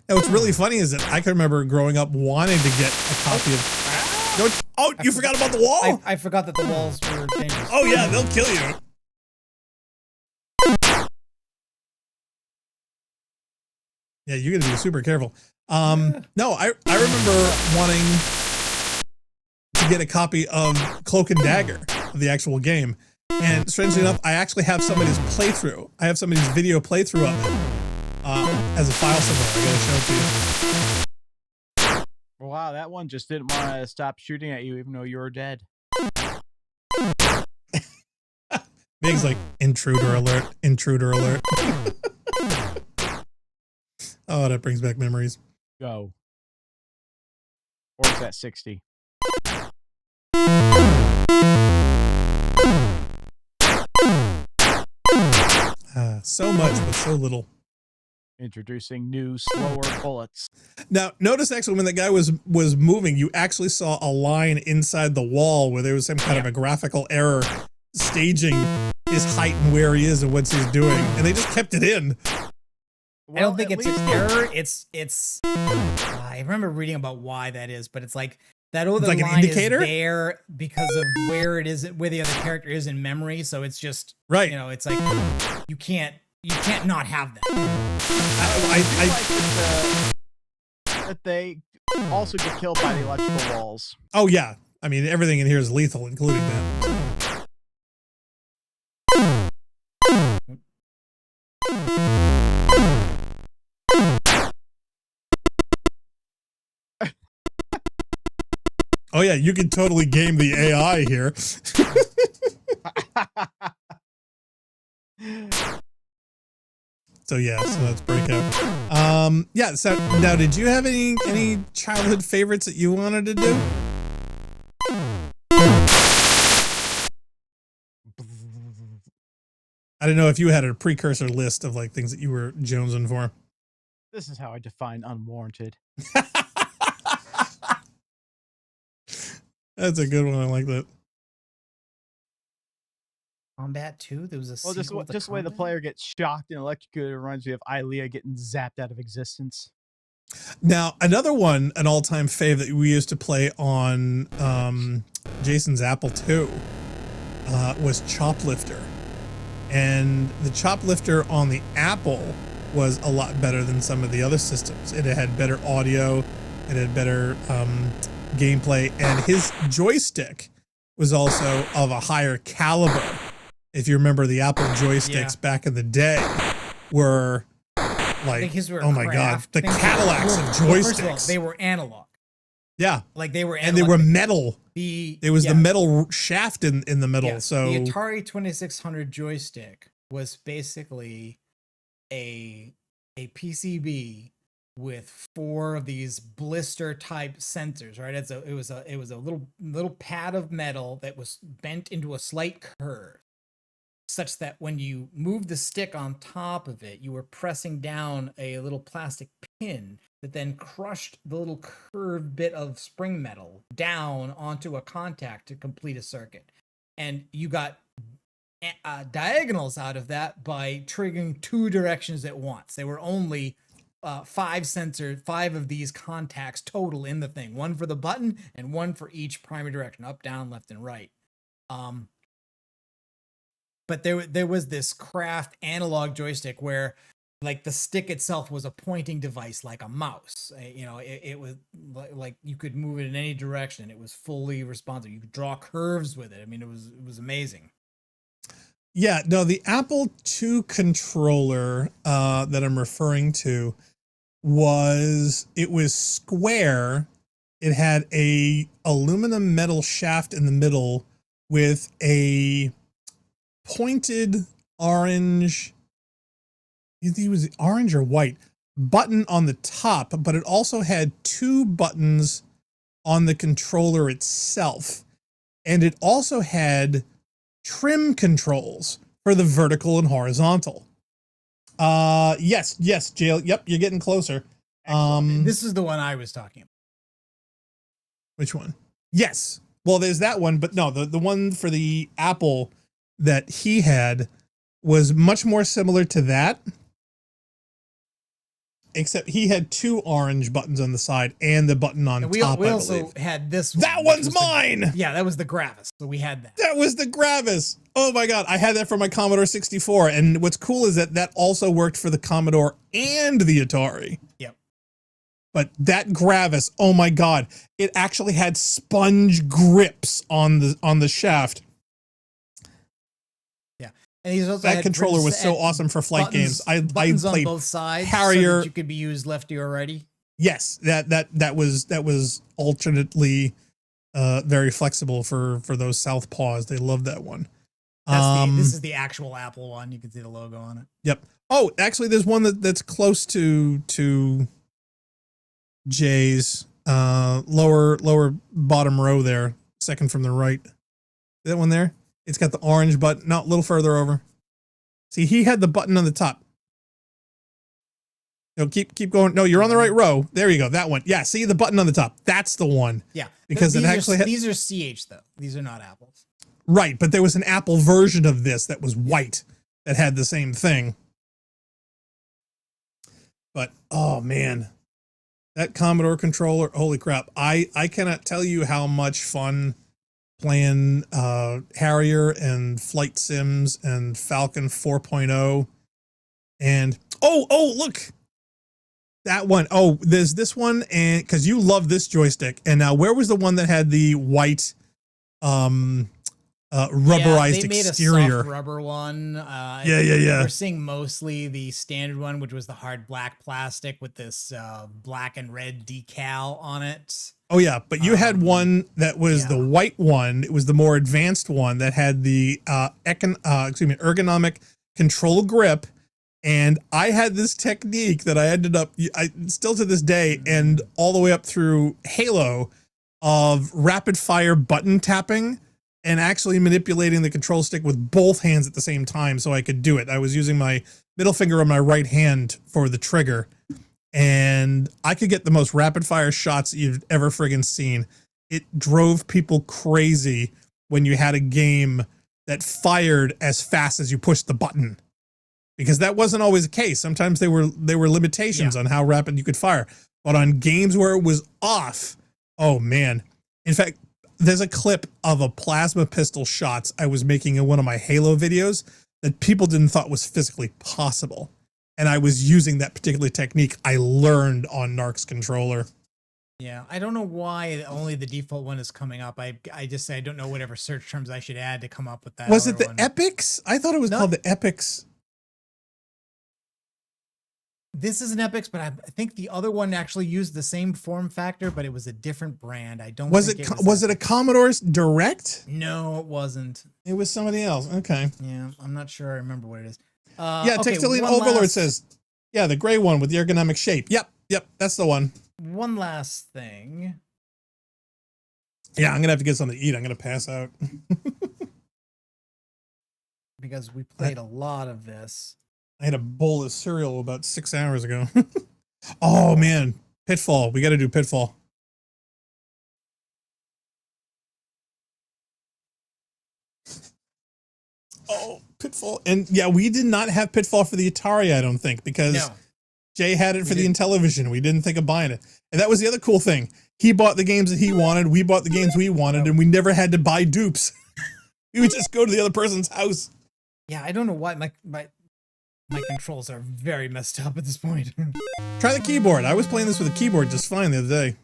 Now, what's really funny is that I can remember growing up wanting to get a copy of... Oh, you forgot about the wall? I forgot that the walls were dangerous. Oh, yeah, they'll kill you. Yeah, you got to be super careful. No, I remember wanting to get a copy of Cloak and Dagger, the actual game. And strangely enough, I actually have somebody's playthrough. I have somebody's video playthrough of it as a file somewhere. I got to show it to you. Wow, that one just didn't want to stop shooting at you even though you were dead. Big's like, intruder alert, intruder alert. Oh, that brings back memories. Go. Or is that 60? So much, but so little. Introducing new, slower bullets. Now, notice actually when the guy was moving, you actually saw a line inside the wall where there was some kind of a graphical error staging his height and where he is and what he's doing, and they just kept it in. I don't think it's an error. It's. I remember reading about why that is, but it's like that other like line is indicator? there because of where it is, where the other character is in memory. So it's just right. You know, it's like you can't not have that. That they also get killed by the electrical walls. Oh yeah, I mean everything in here is lethal, including that. Oh yeah, you can totally game the AI here. So yeah, so that's Breakout. Yeah, so now did you have any childhood favorites that you wanted to do? I don't know if you had a precursor list of like things that you were jonesing for. This is how I define unwarranted. That's a good one. I like that. Combat 2? There was a Well, just the way the player gets shocked and electrocuted reminds me of Ilea getting zapped out of existence. Now, another one, an all-time fave that we used to play on Jason's Apple II was Choplifter. And the Choplifter on the Apple was a lot better than some of the other systems. It had better audio, it had better gameplay, and his joystick was also of a higher caliber. if you remember the Apple joysticks back in the day, were like, oh my God, the Cadillacs of joysticks. First of all, they were analog. Yeah. Like they were analog. And they were metal. There was the metal shaft in the middle. Yeah. So the Atari 2600 joystick was basically a PCB with 4 of these blister type sensors, right? It was a little pad of metal that was bent into a slight curve, such that when you moved the stick on top of it, you were pressing down a little plastic pin that then crushed the little curved bit of spring metal down onto a contact to complete a circuit. And you got diagonals out of that by triggering 2 directions at once. There were only 5 of these contacts total in the thing, 1 for the button and 1 for each primary direction, up, down, left, and right. But there was this craft analog joystick where like the stick itself was a pointing device like a mouse. It was like you could move it in any direction. It was fully responsive. You could draw curves with it. I mean, it was amazing. Yeah, no, the Apple II controller that I'm referring to was square. It had a aluminum metal shaft in the middle with a pointed orange, it was orange or white button on the top, but it also had 2 buttons on the controller itself. And it also had trim controls for the vertical and horizontal. Yes, Jail. Yep, you're getting closer. This is the one I was talking about. Which one? Yes. Well, there's that one, but no, the one for the Apple that he had was much more similar to that, except he had 2 orange buttons on the side and the button on top. We also had this one. That one's mine. That was the Gravis. So we had that. That was the Gravis. Oh my God. I had that for my Commodore 64. And what's cool is that also worked for the Commodore and the Atari. Yep. But that Gravis, oh my God, it actually had sponge grips on the shaft. And he's also that controller was so awesome for flight games. I played on both sides, Harrier. so that you could be used lefty or righty. Yes, that was alternately very flexible for those southpaws. They loved that one. This is the actual Apple one. You can see the logo on it. Yep. Oh, actually, there's one that's close to Jay's lower bottom row there, second from the right. That one there. It's got the orange button. No, a little further over. See, he had the button on the top. No, keep going. No, you're on the right row. There you go. That one. Yeah, see the button on the top. That's the one. Yeah. Because it actually these are CH though. These are not Apples. Right, but there was an Apple version of this that was white that had the same thing. But oh man, that Commodore controller, holy crap. I cannot tell you how much fun playing Harrier and Flight Sims and Falcon 4.0 and look, that one. Oh, there's this one, and because you love this joystick. And now, where was the one that had the white rubberized they made exterior? A soft rubber one. Yeah. We're seeing mostly the standard one, which was the hard black plastic with this black and red decal on it. Oh yeah, but you had one that was the white one. It was the more advanced one that had the ergonomic control grip. And I had this technique that I ended up, still to this day, and all the way up through Halo, of rapid fire button tapping and actually manipulating the control stick with both hands at the same time so I could do it. I was using my middle finger on my right hand for the trigger, and I could get the most rapid fire shots that you've ever friggin' seen. It drove people crazy when you had a game that fired as fast as you pushed the button, because that wasn't always the case. Sometimes there were limitations on how rapid you could fire, but on games where it was off, oh man. In fact, there's a clip of a plasma pistol shots I was making in one of my Halo videos that people didn't thought was physically possible. And I was using that particular technique I learned on Narc's controller. Yeah, I don't know why only the default one is coming up. I just say I don't know whatever search terms I should add to come up with that. Was it the one. Epics? I thought it was called the Epics. This is an Epics, but I think the other one actually used the same form factor, but it was a different brand. I don't. Was it a Commodore's Direct? No, it wasn't. It was somebody else. Okay. Yeah, I'm not sure. I remember what it is. Yeah, Textilian Overlord says, yeah, the gray one with the ergonomic shape. Yep, that's the one. One last thing. Yeah, I'm gonna have to get something to eat. I'm gonna pass out. Because we played a lot of this. I had a bowl of cereal about 6 hours ago. Oh man, Pitfall. We got to do Pitfall. Oh, Pitfall. And yeah, we did not have Pitfall for the Atari, I don't think, because Jay had it for the Intellivision. We didn't think of buying it. And that was the other cool thing. He bought the games that he wanted. We bought the games we wanted, and we never had to buy dupes. We would just go to the other person's house. Yeah, I don't know why my controls are very messed up at this point. Try the keyboard. I was playing this with a keyboard just fine the other day.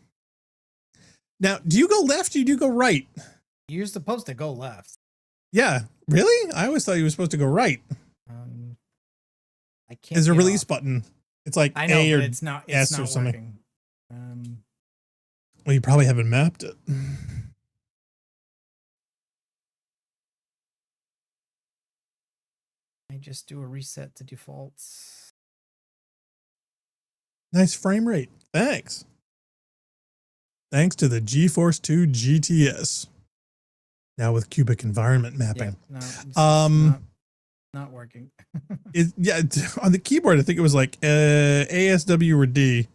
Now, do you go left or do you go right? You're supposed to go left. Yeah. Really? I always thought you were supposed to go right. I can't. There's a release button. It's like I know, A or but it's not S or something. Working. Well, you probably haven't mapped it. I just do a reset to defaults. Nice frame rate. Thanks. Thanks to the GeForce 2 GTS. Now with cubic environment mapping. Yeah, no, not working. On the keyboard, I think it was like ASW or D,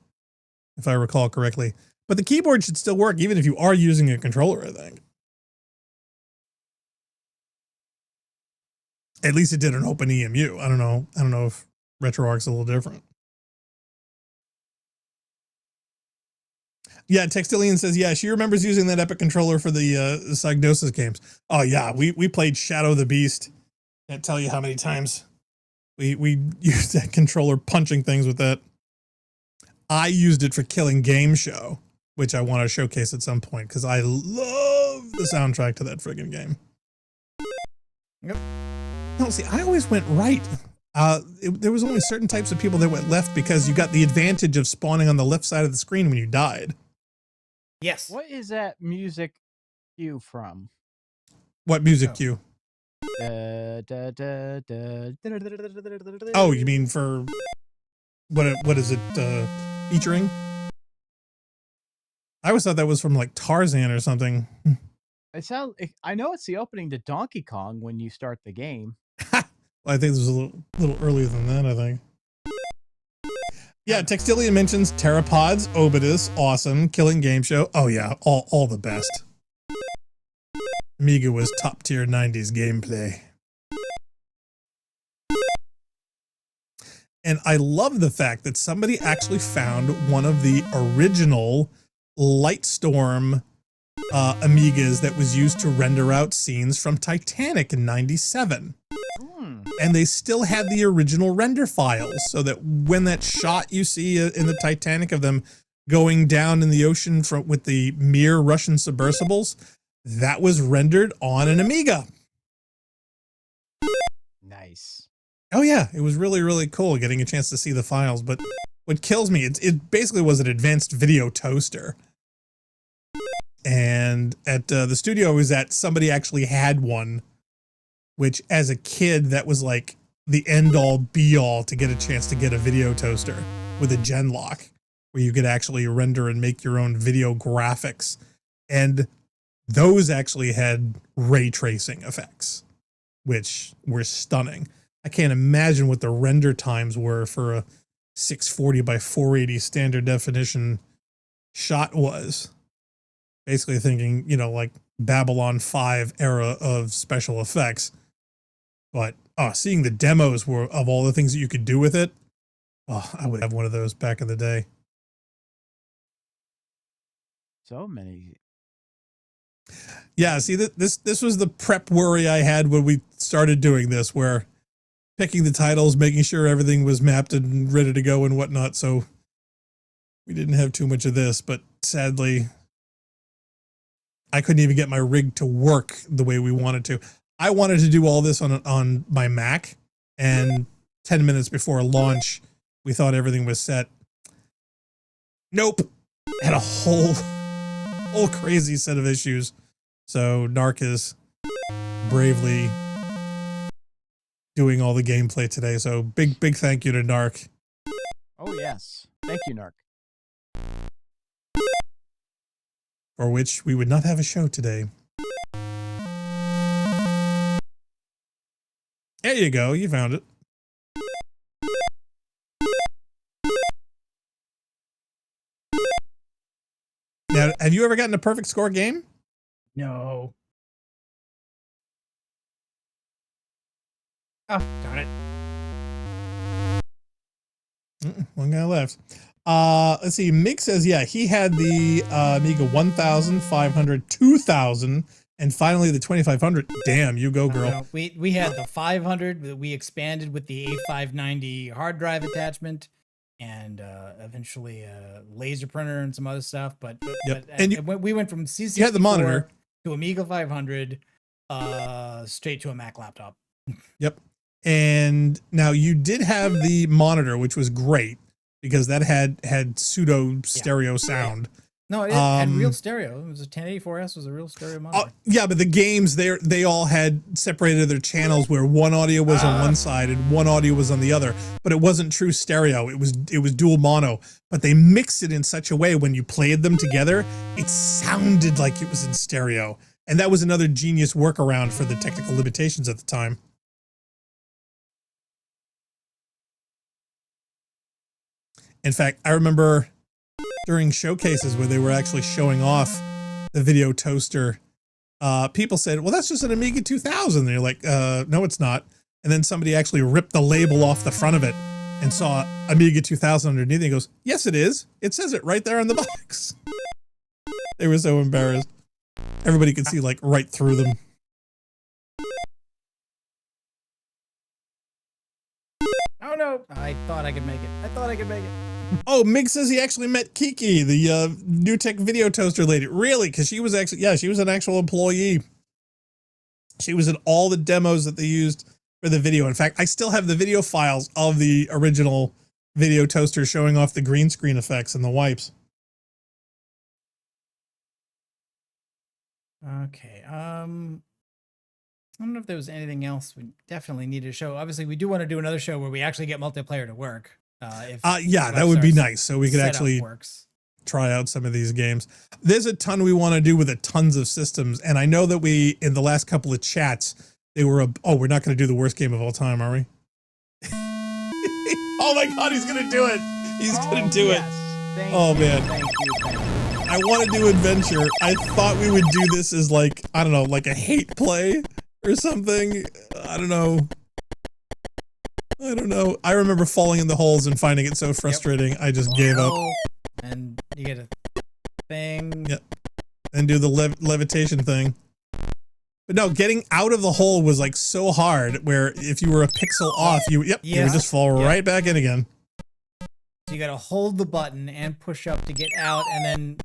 if I recall correctly. But the keyboard should still work even if you are using a controller, I think. At least it did an open EMU. I don't know if RetroArch's a little different. Yeah, Textilian says, yeah, she remembers using that Epic controller for the Psygnosis games. Oh yeah, we played Shadow the Beast. Can't tell you how many times we used that controller punching things with that. I used it for Killing Game Show, which I want to showcase at some point because I love the soundtrack to that friggin' game. Yep. No, see, I always went right. There was only certain types of people that went left because you got the advantage of spawning on the left side of the screen when you died. Yes. What is that music cue from? What music cue? Oh, you mean for what is it featuring? I always thought that was from like Tarzan or something. I know it's the opening to Donkey Kong when you start the game. Well, I think this was a little earlier than that, I think. Yeah, Textilian mentions Pteropods, Obidus, awesome, Killing Game Show. Oh yeah, all the best. Amiga was top tier 90s gameplay. And I love the fact that somebody actually found one of the original Lightstorm Amigas that was used to render out scenes from Titanic in '97. And they still had the original render files so that when that shot you see in the Titanic of them going down in the ocean with the Mir Russian submersibles, that was rendered on an Amiga. Nice. Oh yeah, it was really, really cool getting a chance to see the files. But what kills me, it basically was an advanced video toaster. And at the studio I was at, somebody actually had one, which as a kid, that was like the end all be all to get a chance to get a video toaster with a Genlock where you could actually render and make your own video graphics. And those actually had ray tracing effects, which were stunning. I can't imagine what the render times were for a 640 by 480 standard definition shot was. Basically thinking, like Babylon 5 era of special effects. But seeing the demos of all the things that you could do with it, I would have one of those back in the day. So many. Yeah, see, this was the prep worry I had when we started doing this, where picking the titles, making sure everything was mapped and ready to go and whatnot. So we didn't have too much of this, but sadly. I couldn't even get my rig to work the way we wanted to. I wanted to do all this on my Mac, and 10 minutes before launch, we thought everything was set. Nope. Had a whole crazy set of issues. So Narc is bravely doing all the gameplay today. So big thank you to Narc. Oh yes, thank you, Narc. For which we would not have a show today. There you go. You found it. Now, have you ever gotten a perfect score game? No. Oh, darn it. One guy left. Let's see. Mick says, yeah, he had the Amiga 1000, 500, 2000, and finally the 2500. Damn, you go, girl. No, we had the 500 that we expanded with the A590 hard drive attachment, and eventually a laser printer and some other stuff. But and we went from C64 you had the monitor to Amiga 500 straight to a Mac laptop. Yep. And now you did have the monitor, which was great because that had pseudo stereo sound. No, it had real stereo. It was a 1084S was a real stereo monitor. Yeah, but the games they all had separated their channels where one audio was on one side and one audio was on the other, but it wasn't true stereo. It was dual mono, but they mixed it in such a way when you played them together, it sounded like it was in stereo. And that was another genius workaround for the technical limitations at the time. In fact, I remember during showcases where they were actually showing off the video toaster, people said, well, that's just an Amiga 2000. And you're like, no, it's not. And then somebody actually ripped the label off the front of it and saw Amiga 2000 underneath. And he goes, yes, it is. It says it right there on the box. They were so embarrassed. Everybody could see like right through them. Oh no, I thought I could make it. Oh, Mig says he actually met Kiki, the New Tech video toaster lady. Really? Because she was actually, yeah, she was an actual employee. She was in all the demos that they used for the video. In fact, I still have the video files of the original video toaster showing off the green screen effects and the wipes. Okay. I don't know if there was anything else we definitely needed to show. Obviously, we do want to do another show where we actually get multiplayer to work. Yeah, that would be nice. So we could actually try out some of these games. There's a ton we want to do with a tons of systems. And I know that we, in the last couple of chats, they were, we're not going to do the worst game of all time, are we? Oh my God, he's going to do it. He's going to do it. Oh man. Thank you. I want to do adventure. I thought we would do this as like, I don't know, like a hate play or something. I don't know. I remember falling in the holes and finding it so frustrating. Yep. I just gave up. And you get a thing. Yep. And do the levitation thing. But no, getting out of the hole was like so hard where if you were a pixel off, you would just fall right back in again. So you got to hold the button and push up to get out and then.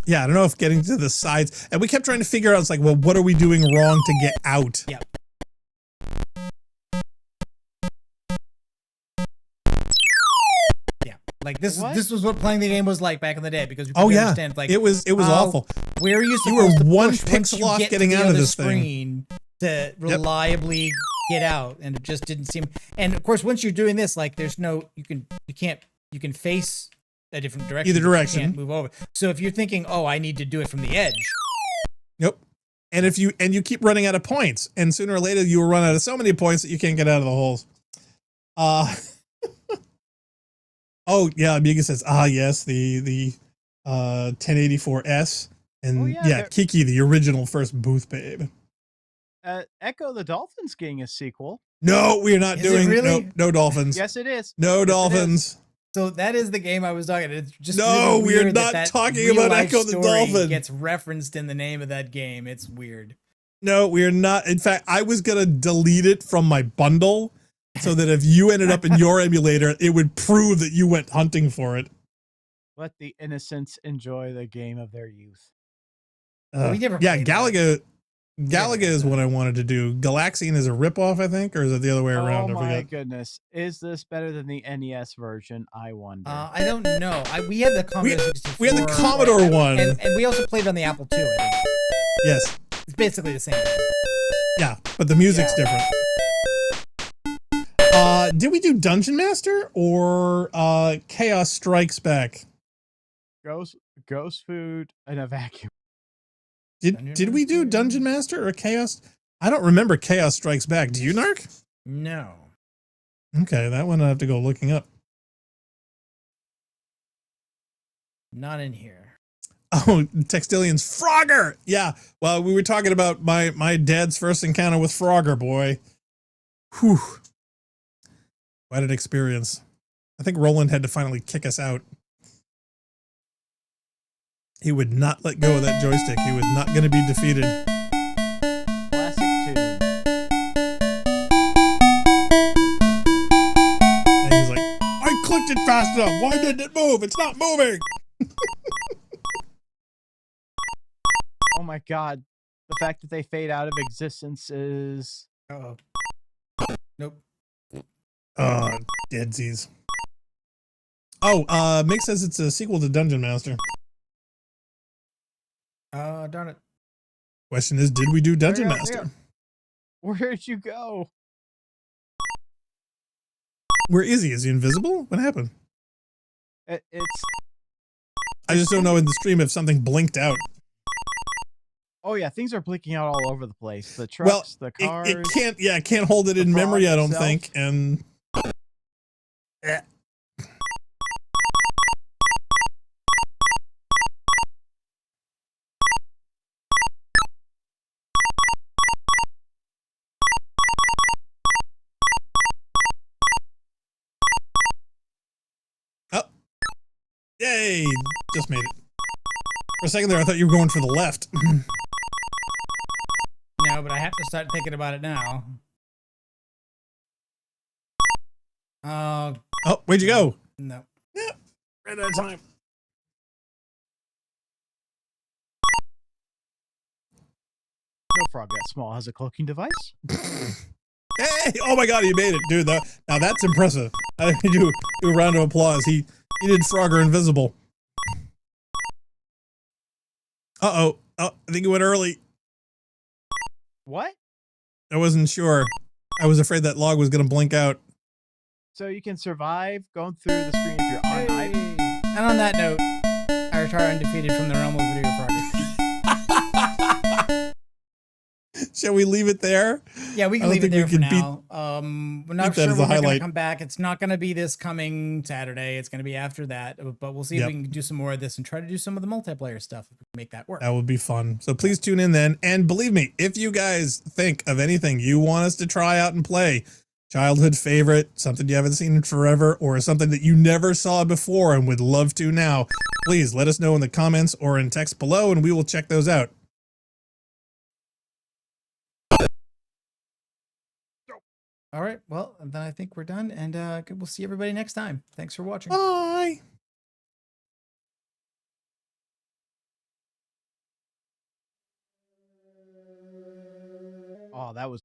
Yeah, I don't know if getting to the sides, and we kept trying to figure out, it's like, well, what are we doing wrong to get out? Yeah. Yeah, like this was what playing the game was like back in the day because we couldn't understand. Like it was awful. Where are you supposed to one push pixel off getting out of this screen to reliably get out, and it just didn't seem. And of course, once you're doing this, like there's no you can face a different direction. Either direction. You can't move over. So if you're thinking, oh, I need to do it from the edge. Yep. And if you keep running out of points, and sooner or later you will run out of so many points that you can't get out of the holes. Oh yeah, Amiga says, yes, the 1084S and Kiki, the original first booth babe. Echo the Dolphins getting a sequel. No, we are not doing no dolphins. Yes, it is. No dolphins. So that is the game I was talking about. It's just no, really we are not talking about Echo the Dolphin. Gets referenced in the name of that game. It's weird. No, we are not. In fact, I was going to delete it from my bundle so that if you ended up in your emulator, it would prove that you went hunting for it. Let the innocents enjoy the game of their youth. We never yeah, played Galaga. that. Galaga is what I wanted to do. Galaxian is a ripoff, I think, or is it the other way around? Oh I my forget. goodness. Is this better than the NES version? I wonder. I don't know. We had the Commodore 64. We had the Commodore one. And we also played on the Apple II, I think. Yes. It's basically the same. Yeah, but the music's different. Did we do Dungeon Master or Chaos Strikes Back? Ghost food in a vacuum. Did we do Dungeon Master or Chaos? I don't remember Chaos Strikes Back. Do you, Narc? No. Okay, that one I have to go looking up. Not in here. Oh, Textilian's Frogger. Yeah. Well, we were talking about my dad's first encounter with Frogger, boy. Whew. What an experience. I think Roland had to finally kick us out. He would not let go of that joystick. He was not going to be defeated. Classic tune. And he's like, I clicked it fast enough. Why didn't it move? It's not moving. Oh my god. The fact that they fade out of existence is... Uh-oh. Nope. Oh, deadsies. Oh, Mick says it's a sequel to Dungeon Master. Darn it. Question is, did we do Dungeon Master? Where'd you go? Where is he? Is he invisible? What happened? It's... I just don't know in the stream if something blinked out. Oh yeah, things are blinking out all over the place. The trucks, the cars. It can't hold it in memory, I don't think. And oh, yay! Just made it. For a second there, I thought you were going for the left. No, but I have to start thinking about it now. Oh, where'd you go? No. Yeah, ran out of time. No frog that small has a cloaking device. Hey! Oh my God, he made it, dude. Now that's impressive. I think we do a round of applause. He did Frogger invisible. Oh, I think he went early. What? I wasn't sure. I was afraid that log was going to blink out. So you can survive going through the screen if you're on item. And on that note, I retire undefeated from the realm of video progress. Shall we leave it there? Yeah, we can leave it there for now. We're not sure when we're going to come back. It's not going to be this coming Saturday. It's going to be after that. But we'll see if we can do some more of this and try to do some of the multiplayer stuff if we can make that work. That would be fun. So please tune in then. And believe me, if you guys think of anything you want us to try out and play, childhood favorite, something you haven't seen in forever, or something that you never saw before and would love to now, please let us know in the comments or in text below, and we will check those out. All right. Well, then I think we're done, and we'll see everybody next time. Thanks for watching. Bye. Oh, that was